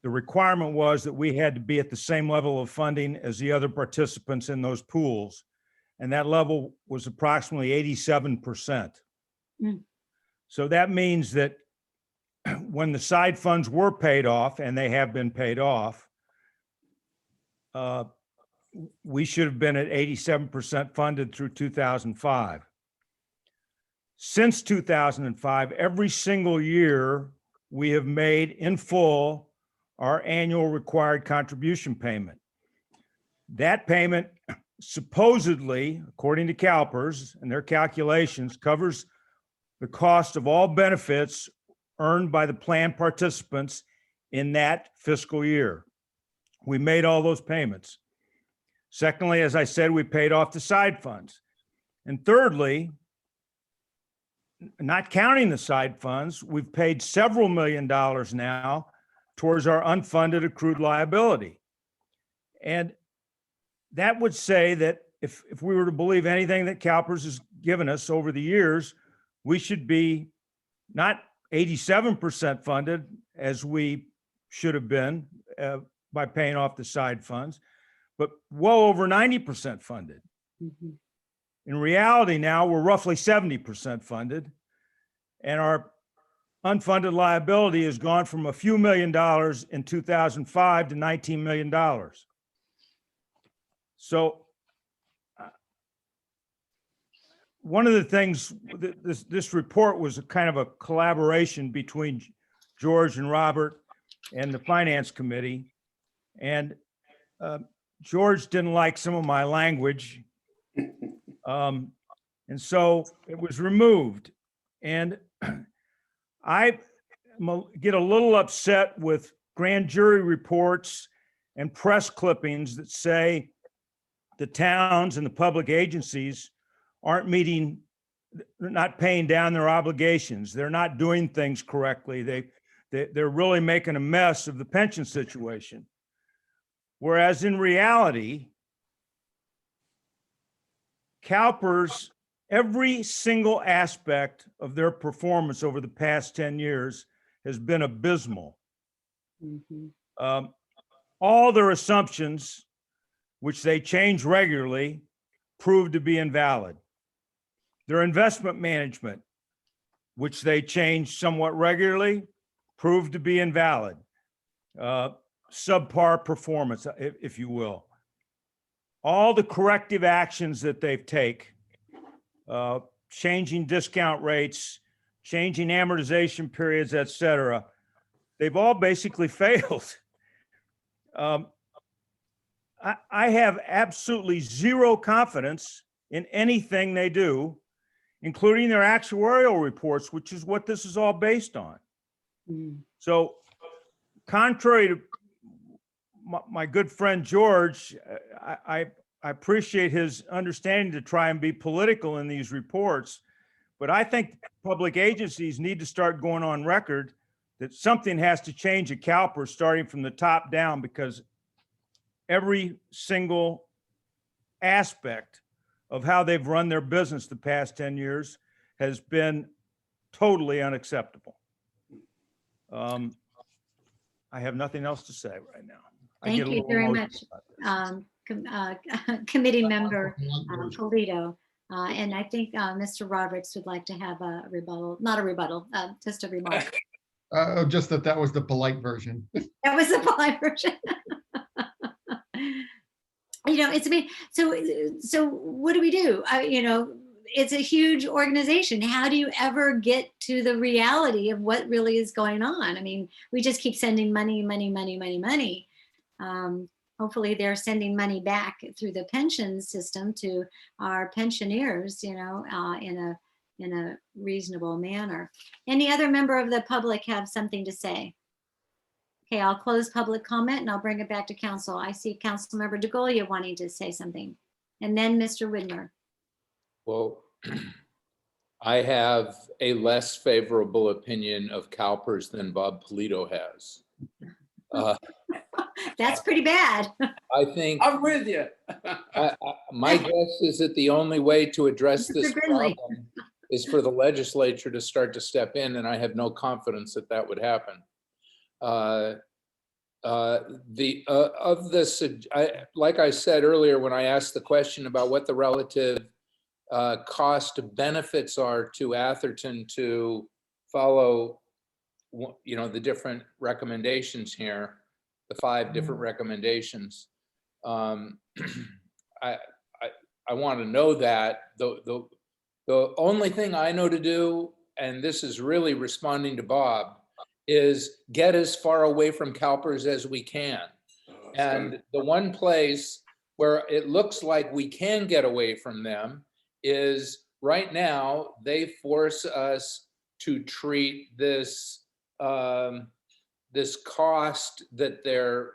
Speaker 9: the requirement was that we had to be at the same level of funding as the other participants in those pools. And that level was approximately 87%.
Speaker 1: Mm.
Speaker 9: So that means that when the side funds were paid off, and they have been paid off, we should have been at 87% funded through 2005. Since 2005, every single year, we have made in full our annual required contribution payment. That payment supposedly, according to CalPERS and their calculations, covers the cost of all benefits earned by the plan participants in that fiscal year. We made all those payments. Secondly, as I said, we paid off the side funds. And thirdly, not counting the side funds, we've paid several $1 million now towards our unfunded accrued liability. And that would say that if we were to believe anything that CalPERS has given us over the years, we should be not 87% funded as we should have been by paying off the side funds, but well over 90% funded.
Speaker 1: Mhm.
Speaker 9: In reality now, we're roughly 70% funded, and our unfunded liability has gone from a few $1 million in 2005 to $19 million. So one of the things, this report was a kind of a collaboration between George and Robert and the Finance Committee. And George didn't like some of my language. And so it was removed. And I get a little upset with grand jury reports and press clippings that say the towns and the public agencies aren't meeting, they're not paying down their obligations. They're not doing things correctly. They're really making a mess of the pension situation. Whereas in reality, CalPERS, every single aspect of their performance over the past 10 years has been abysmal.
Speaker 1: Mhm.
Speaker 9: All their assumptions, which they change regularly, proved to be invalid. Their investment management, which they change somewhat regularly, proved to be invalid. Subpar performance, if you will. All the corrective actions that they've taken, changing discount rates, changing amortization periods, et cetera, they've all basically failed. I have absolutely zero confidence in anything they do, including their actuarial reports, which is what this is all based on.
Speaker 1: Mm.
Speaker 9: So contrary to my good friend George, I appreciate his understanding to try and be political in these reports, but I think public agencies need to start going on record that something has to change at CalPERS starting from the top down, because every single aspect of how they've run their business the past 10 years has been totally unacceptable. I have nothing else to say right now. I get
Speaker 1: Thank
Speaker 9: a
Speaker 1: you
Speaker 9: little
Speaker 1: very
Speaker 9: emotional
Speaker 1: much,
Speaker 9: about this.
Speaker 1: Committee member Polito. And I think Mr. Roberts would like to have a rebuttal, not a rebuttal, just a remark.
Speaker 4: Just that was the polite version.
Speaker 1: That was the polite version. You know, it's me. So what do we do? You know, it's a huge organization. How do you ever get to the reality of what really is going on? I mean, we just keep sending money. Hopefully they're sending money back through the pension system to our pensioners, you know, in a reasonable manner. Any other member of the public have something to say? Okay, I'll close public comment and I'll bring it back to council. I see Councilmember DeGolia wanting to say something, and then Mr. Widmer.
Speaker 3: Well, I have a less favorable opinion of CalPERS than Bob Polito has.
Speaker 1: That's pretty bad.
Speaker 3: I think
Speaker 5: I'm with you.
Speaker 3: my guess is that the only way to address this
Speaker 1: Mr. Brindley.
Speaker 3: problem is for the legislature to start to step in, and I have no confidence that that would happen. of this, like I said earlier, when I asked the question about what the relative cost benefits are to Atherton to follow, the different recommendations here, the 5 different recommendations. I want to know that. The only thing I know to do, and this is really responding to Bob, is get as far away from CalPERS as we can. And the one place where it looks like we can get away from them is right now they force us to treat this this cost that they're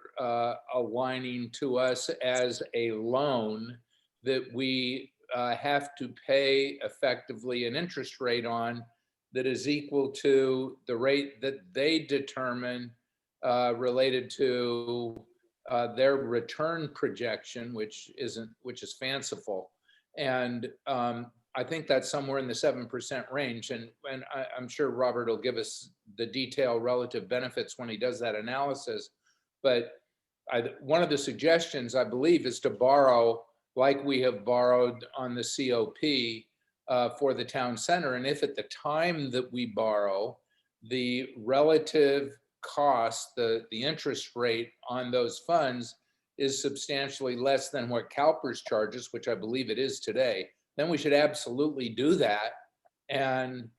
Speaker 3: aligning to us as a loan that we have to pay effectively an interest rate on that is equal to the rate that they determine related to their return projection, which is fanciful. And I think that's somewhere in the 7% range. And I'm sure Robert will give us the detailed relative benefits when he does that analysis. But one of the suggestions, I believe, is to borrow like we have borrowed on the COP for the town center. And if at the time that we borrow, the relative cost, the interest rate on those funds is substantially less than what CalPERS charges, which I believe it is today, then we should absolutely do that and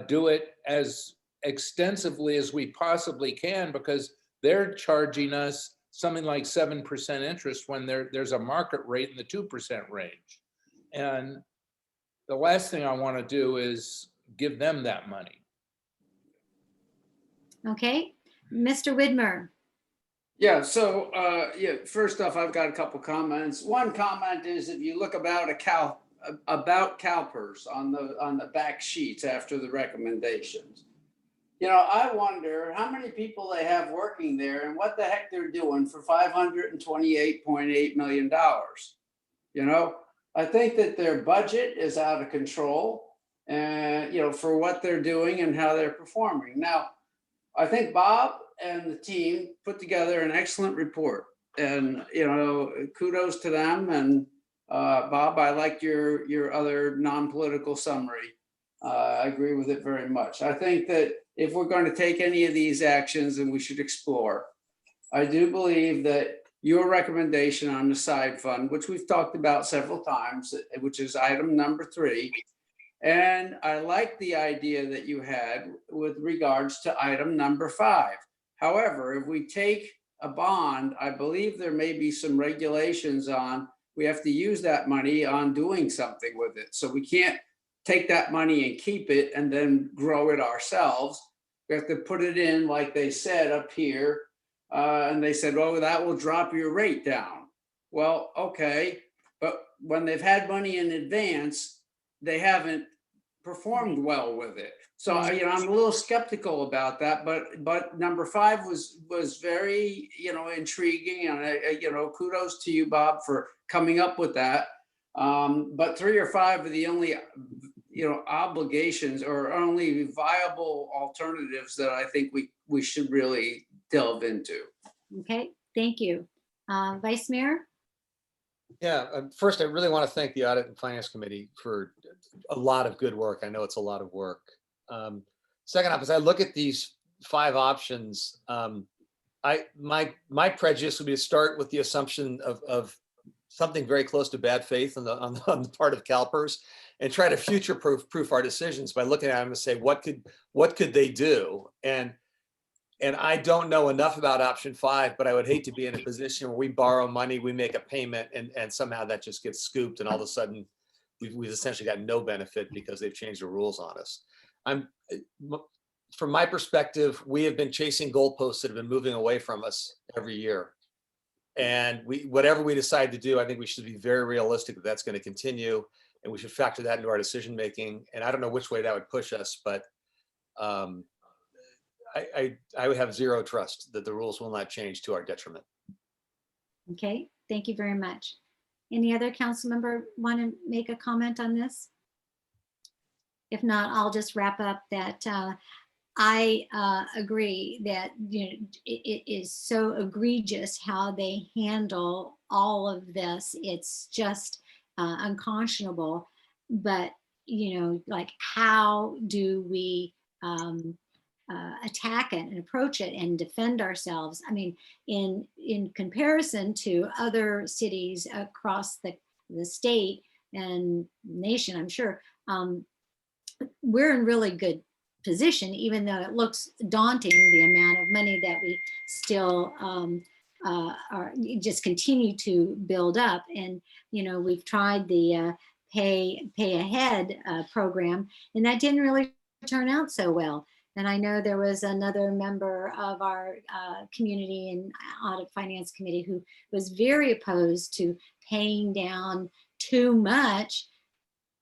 Speaker 3: do it as extensively as we possibly can, because they're charging us something like 7% interest when there's a market rate in the 2% range. And the last thing I want to do is give them that money.
Speaker 1: Okay, Mr. Widmer.
Speaker 5: Yeah, so first off, I've got a couple comments. One comment is if you look about CalPERS on the back sheets after the recommendations, I wonder how many people they have working there and what the heck they're doing for $528.8 million. I think that their budget is out of control and, for what they're doing and how they're performing. Now, I think Bob and the team put together an excellent report, and kudos to them. And Bob, I liked your other non-political summary. I agree with it very much. I think that if we're going to take any of these actions, and we should explore, I do believe that your recommendation on the side fund, which we've talked about several times, which is item number 3. And I like the idea that you had with regards to item number 5. However, if we take a bond, I believe there may be some regulations on, we have to use that money on doing something with it. So we can't take that money and keep it and then grow it ourselves. We have to put it in, like they said up here. And they said, oh, that will drop your rate down. Well, okay. But when they've had money in advance, they haven't performed well with it. So, I'm a little skeptical about that, but number 5 was very, intriguing, and, kudos to you, Bob, for coming up with that. But 3 or 5 are the only, obligations or only viable alternatives that I think we should really delve into.
Speaker 1: Okay, thank you. Vice Mayor?
Speaker 7: Yeah, first, I really want to thank the Audit and Finance Committee for a lot of good work. I know it's a lot of work. Second off, as I look at these 5 options, my prejudice would be to start with the assumption of something very close to bad faith on the part of CalPERS, and try to future-proof our decisions by looking at them and say, what could they do? And I don't know enough about option 5, but I would hate to be in a position where we borrow money, we make a payment, and somehow that just gets scooped, and all of a sudden we've essentially got no benefit because they've changed the rules on us. From my perspective, we have been chasing goalposts that have been moving away from us every year. And whatever we decide to do, I think we should be very realistic that that's going to continue, and we should factor that into our decision making. And I don't know which way that would push us, but I would have zero trust that the rules will not change to our detriment.
Speaker 1: Okay, thank you very much. Any other council member want to make a comment on this? If not, I'll just wrap up that I agree that, you know, it is so egregious how they handle all of this. It's just unconscionable. But, you know, like, how do we attack it and approach it and defend ourselves? I mean, in comparison to other cities across the state and nation, I'm sure, we're in really good position, even though it looks daunting, the amount of money that we still are just continue to build up. And, you know, we've tried the pay ahead program, and that didn't really turn out so well. And I know there was another member of our community and audit finance committee who was very opposed to paying down too much,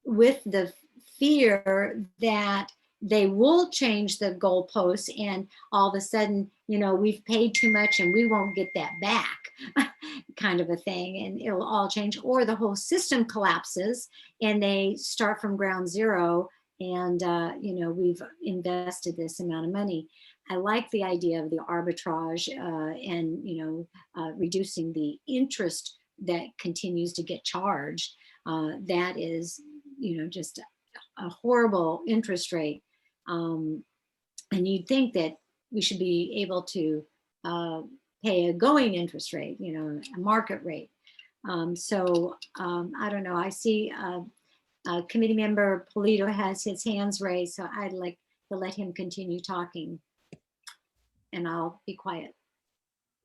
Speaker 1: with the fear that they will change the goalposts and all of a sudden, you know, we've paid too much and we won't get that back, kind of a thing, and it'll all change, or the whole system collapses and they start from ground zero. And you know, we've invested this amount of money. I like the idea of the arbitrage and, you know, reducing the interest that continues to get charged. That is, you know, just a horrible interest rate. And you'd think that we should be able to pay a going interest rate, you know, a market rate. So I don't know. I see committee member Polito has his hands raised, so I'd like to let him continue talking, and I'll be quiet.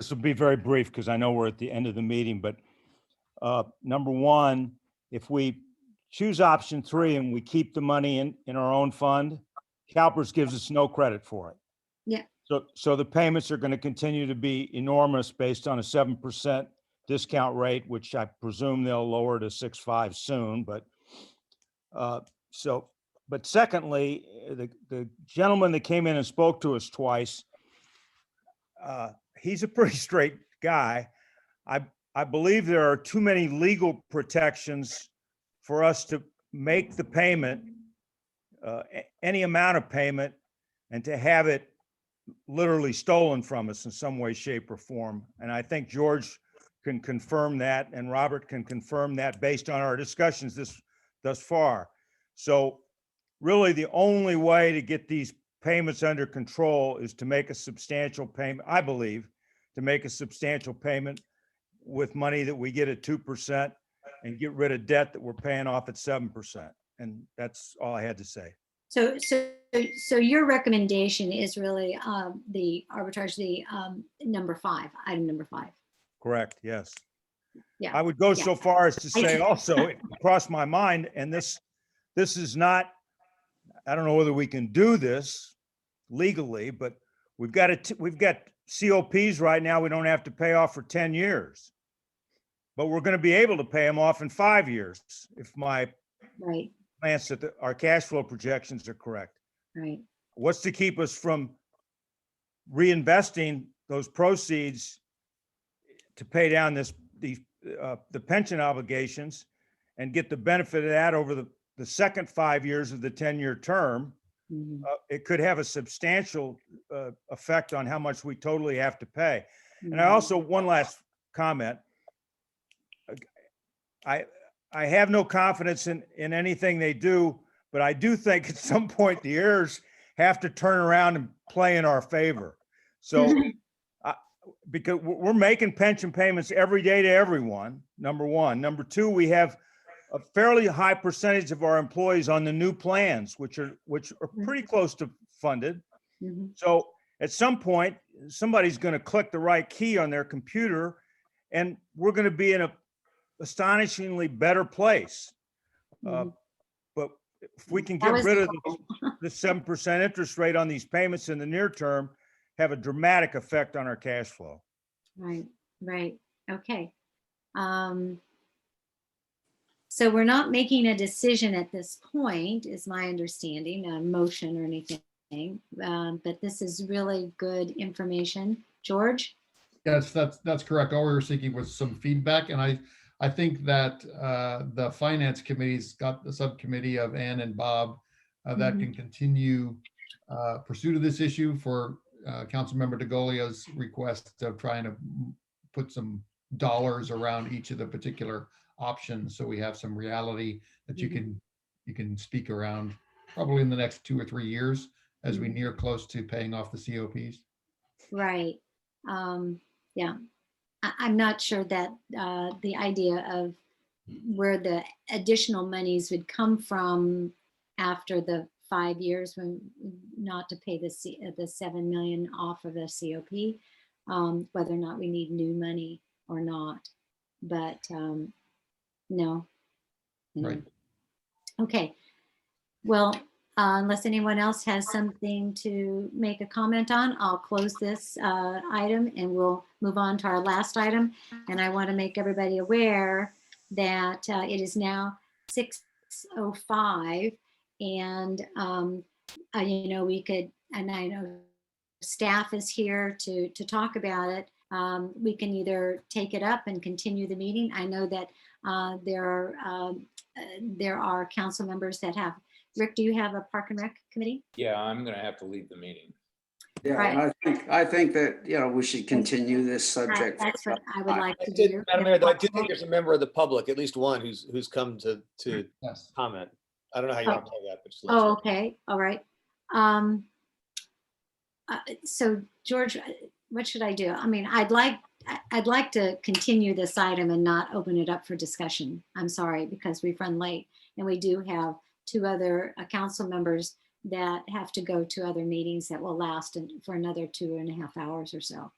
Speaker 9: This will be very brief because I know we're at the end of the meeting, but number one, if we choose option 3 and we keep the money in our own fund, CalPERS gives us no credit for it.
Speaker 1: Yeah.
Speaker 9: So the payments are going to continue to be enormous based on a 7% discount rate, which I presume they'll lower to 6.5 soon. But but secondly, the gentleman that came in and spoke to us twice, he's a pretty straight guy. I believe there are too many legal protections for us to make the payment, any amount of payment, and to have it literally stolen from us in some way, shape, or form. And I think George can confirm that, and Robert can confirm that based on our discussions thus far. So really the only way to get these payments under control is to make a substantial payment, I believe, to make a substantial payment with money that we get at 2% and get rid of debt that we're paying off at 7%. And that's all I had to say.
Speaker 1: So your recommendation is really the arbitrage, the number 5, item number 5.
Speaker 9: Correct. Yes.
Speaker 1: Yeah.
Speaker 9: I would go so far as to say
Speaker 1: I-
Speaker 9: also, it crossed my mind, and this is not, I don't know whether we can do this legally, but we've got COPs right now we don't have to pay off for 10 years. But we're going to be able to pay them off in 5 years if my plans that our cash flow projections are correct.
Speaker 1: Right.
Speaker 9: What's to keep us from reinvesting those proceeds to pay down the pension obligations and get the benefit of that over the second 5 years of the 10-year term?
Speaker 1: Mhm.
Speaker 9: It could have a substantial effect on how much we totally have to pay. And I
Speaker 1: Mhm.
Speaker 9: also, one last comment. I have no confidence in anything they do, but I do think at some point the heirs have to turn around and play in our favor. So because we're making pension payments every day to everyone, number one. Number two, we have a fairly high percentage of our employees on the new plans, which are pretty close to funded.
Speaker 1: Mhm.
Speaker 9: So at some point, somebody's going to click the right key on their computer, and we're going to be in a astonishingly better place.
Speaker 1: Mhm.
Speaker 9: But if we can
Speaker 1: That
Speaker 9: get
Speaker 1: was
Speaker 9: rid
Speaker 1: the
Speaker 9: of the 7% interest rate on these payments in the near term, have a dramatic effect on our cash flow.
Speaker 1: Right. Okay. So we're not making a decision at this point, is my understanding, a motion or anything. But this is really good information. George?
Speaker 4: Yes, that's correct. All we were seeking was some feedback, and I think that the finance committee's got the subcommittee of Ann and Bob that can continue pursuit of this issue for Councilmember DeGolia's request of trying to put some dollars around each of the particular options, so we have some reality that you can speak around probably in the next 2 or 3 years as we near close to paying off the COPs.
Speaker 1: Right. Yeah. I'm not sure that the idea of where the additional monies would come from after the 5 years, when not to pay the 7 million off of the COP, whether or not we need new money or not. But no.
Speaker 4: Right.
Speaker 1: Okay. Well, unless anyone else has something to make a comment on, I'll close this item and we'll move on to our last item. And I want to make everybody aware that it is now 6:05, and you know, we could, and I know staff is here to talk about it. We can either take it up and continue the meeting. I know that there are council members that have. Rick, do you have a Park and Rec committee?
Speaker 3: Yeah, I'm going to have to leave the meeting.
Speaker 5: Yeah,
Speaker 1: Right.
Speaker 5: and I think that, you know, we should continue this subject.
Speaker 1: That's what I would like
Speaker 7: I
Speaker 1: to
Speaker 7: did,
Speaker 1: do.
Speaker 7: Madam Mayor, though, I do think there's a member of the public, at least one, who's come to
Speaker 4: Yes.
Speaker 7: comment. I don't know how you want to play that, but just let you
Speaker 1: Oh,
Speaker 7: know.
Speaker 1: okay, all right. So George, what should I do? I mean, I'd like to continue this item and not open it up for discussion. I'm sorry, because we've run late and we do have 2 other council members that have to go to other meetings that will last for another 2.5 hours or so.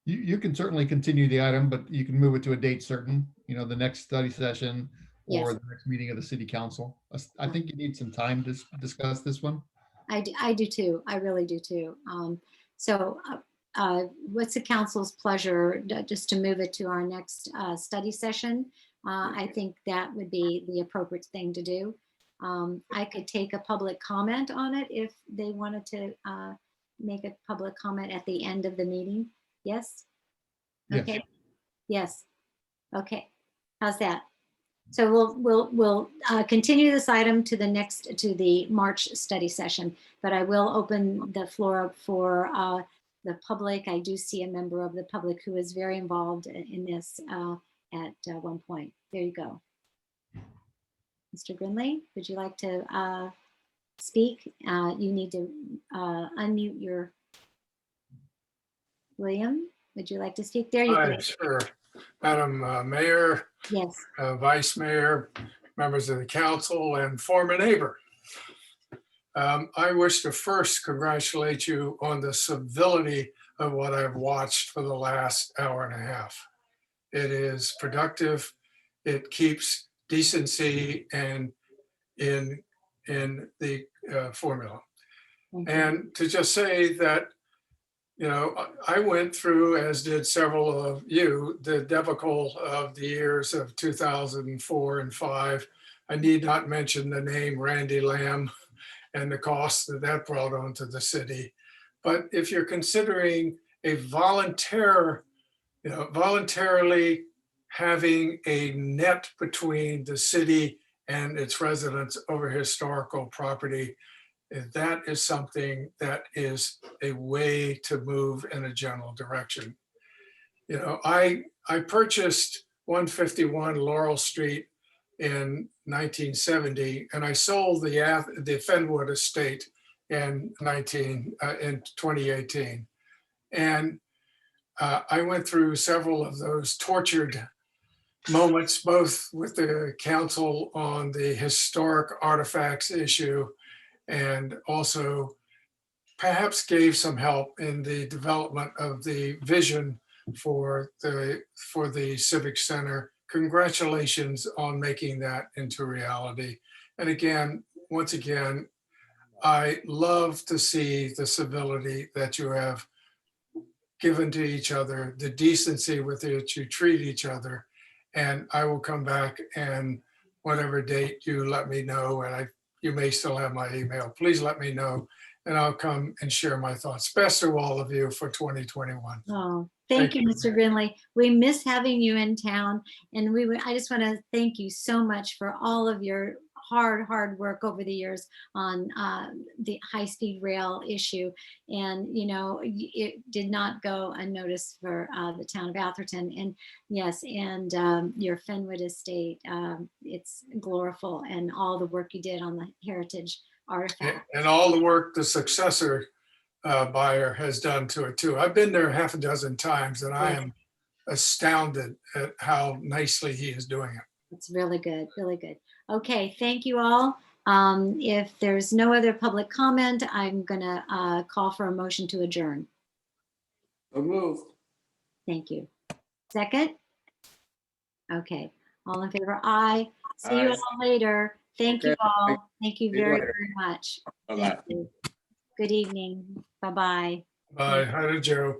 Speaker 4: You can certainly continue the item, but you can move it to a date certain, you know, the next study session or
Speaker 1: Yes.
Speaker 4: the next meeting of the city council. I think you need some time to discuss this one.
Speaker 1: I do too. I really do too. So what's the council's pleasure just to move it to our next study session? I think that would be the appropriate thing to do. I could take a public comment on it if they wanted to make a public comment at the end of the meeting. Yes?
Speaker 4: Yes.
Speaker 1: Okay. Yes. Okay. How's that? So we'll continue this item to the March study session, but I will open the floor up for the public. I do see a member of the public who is very involved in this at one point. There you go. Mr. Grinley, would you like to speak? You need to unmute your, William, would you like to speak? There you go.
Speaker 13: Hi, sure. Madam Mayor,
Speaker 1: Yes.
Speaker 13: Vice Mayor, members of the council, and former neighbor. I wish to first congratulate you on the civility of what I've watched for the last hour and a half. It is productive. It keeps decency and in the formula. And to just say that, you know, I went through, as did several of you, the debacle of the years of 2004 and 5. I need not mention the name Randy Lamb and the cost that that brought onto the city. But if you're considering a voluntarily having a net between the city and its residents over historical property, that is something that is a way to move in a general direction. You know, I purchased 151 Laurel Street in 1970, and I sold the Fenwood estate in 2018. And I went through several of those tortured moments, both with the council on the historic artifacts issue, and also perhaps gave some help in the development of the vision for the Civic Center. Congratulations on making that into reality. And again, once again, I love to see the civility that you have given to each other, the decency with which you treat each other. And I will come back, and whatever date you let me know, and you may still have my email, please let me know, and I'll come and share my thoughts. Best to all of you for 2021.
Speaker 1: Oh, thank you, Mr. Grinley. We miss having you in town, and I just want to thank you so much for all of your hard work over the years on the high-speed rail issue. And, you know, it did not go unnoticed for the town of Atherton. And yes, and your Fenwood estate, it's gloriful, and all the work you did on the heritage artifact.
Speaker 13: And all the work the successor buyer has done to it too. I've been there half a dozen times and I am astounded at how nicely he is doing it.
Speaker 1: It's really good, really good. Okay, thank you all. If there's no other public comment, I'm gonna call for a motion to adjourn.
Speaker 5: So moved.
Speaker 1: Thank you. Second? Okay, all in favor, aye. See you
Speaker 5: Aye.
Speaker 1: all later. Thank you
Speaker 5: Okay.
Speaker 1: all. Thank you
Speaker 5: See you
Speaker 1: very,
Speaker 5: later.
Speaker 1: very much.
Speaker 5: Bye-bye.
Speaker 1: Thank you. Good evening. Bye-bye.
Speaker 13: Bye. Hi to Joe.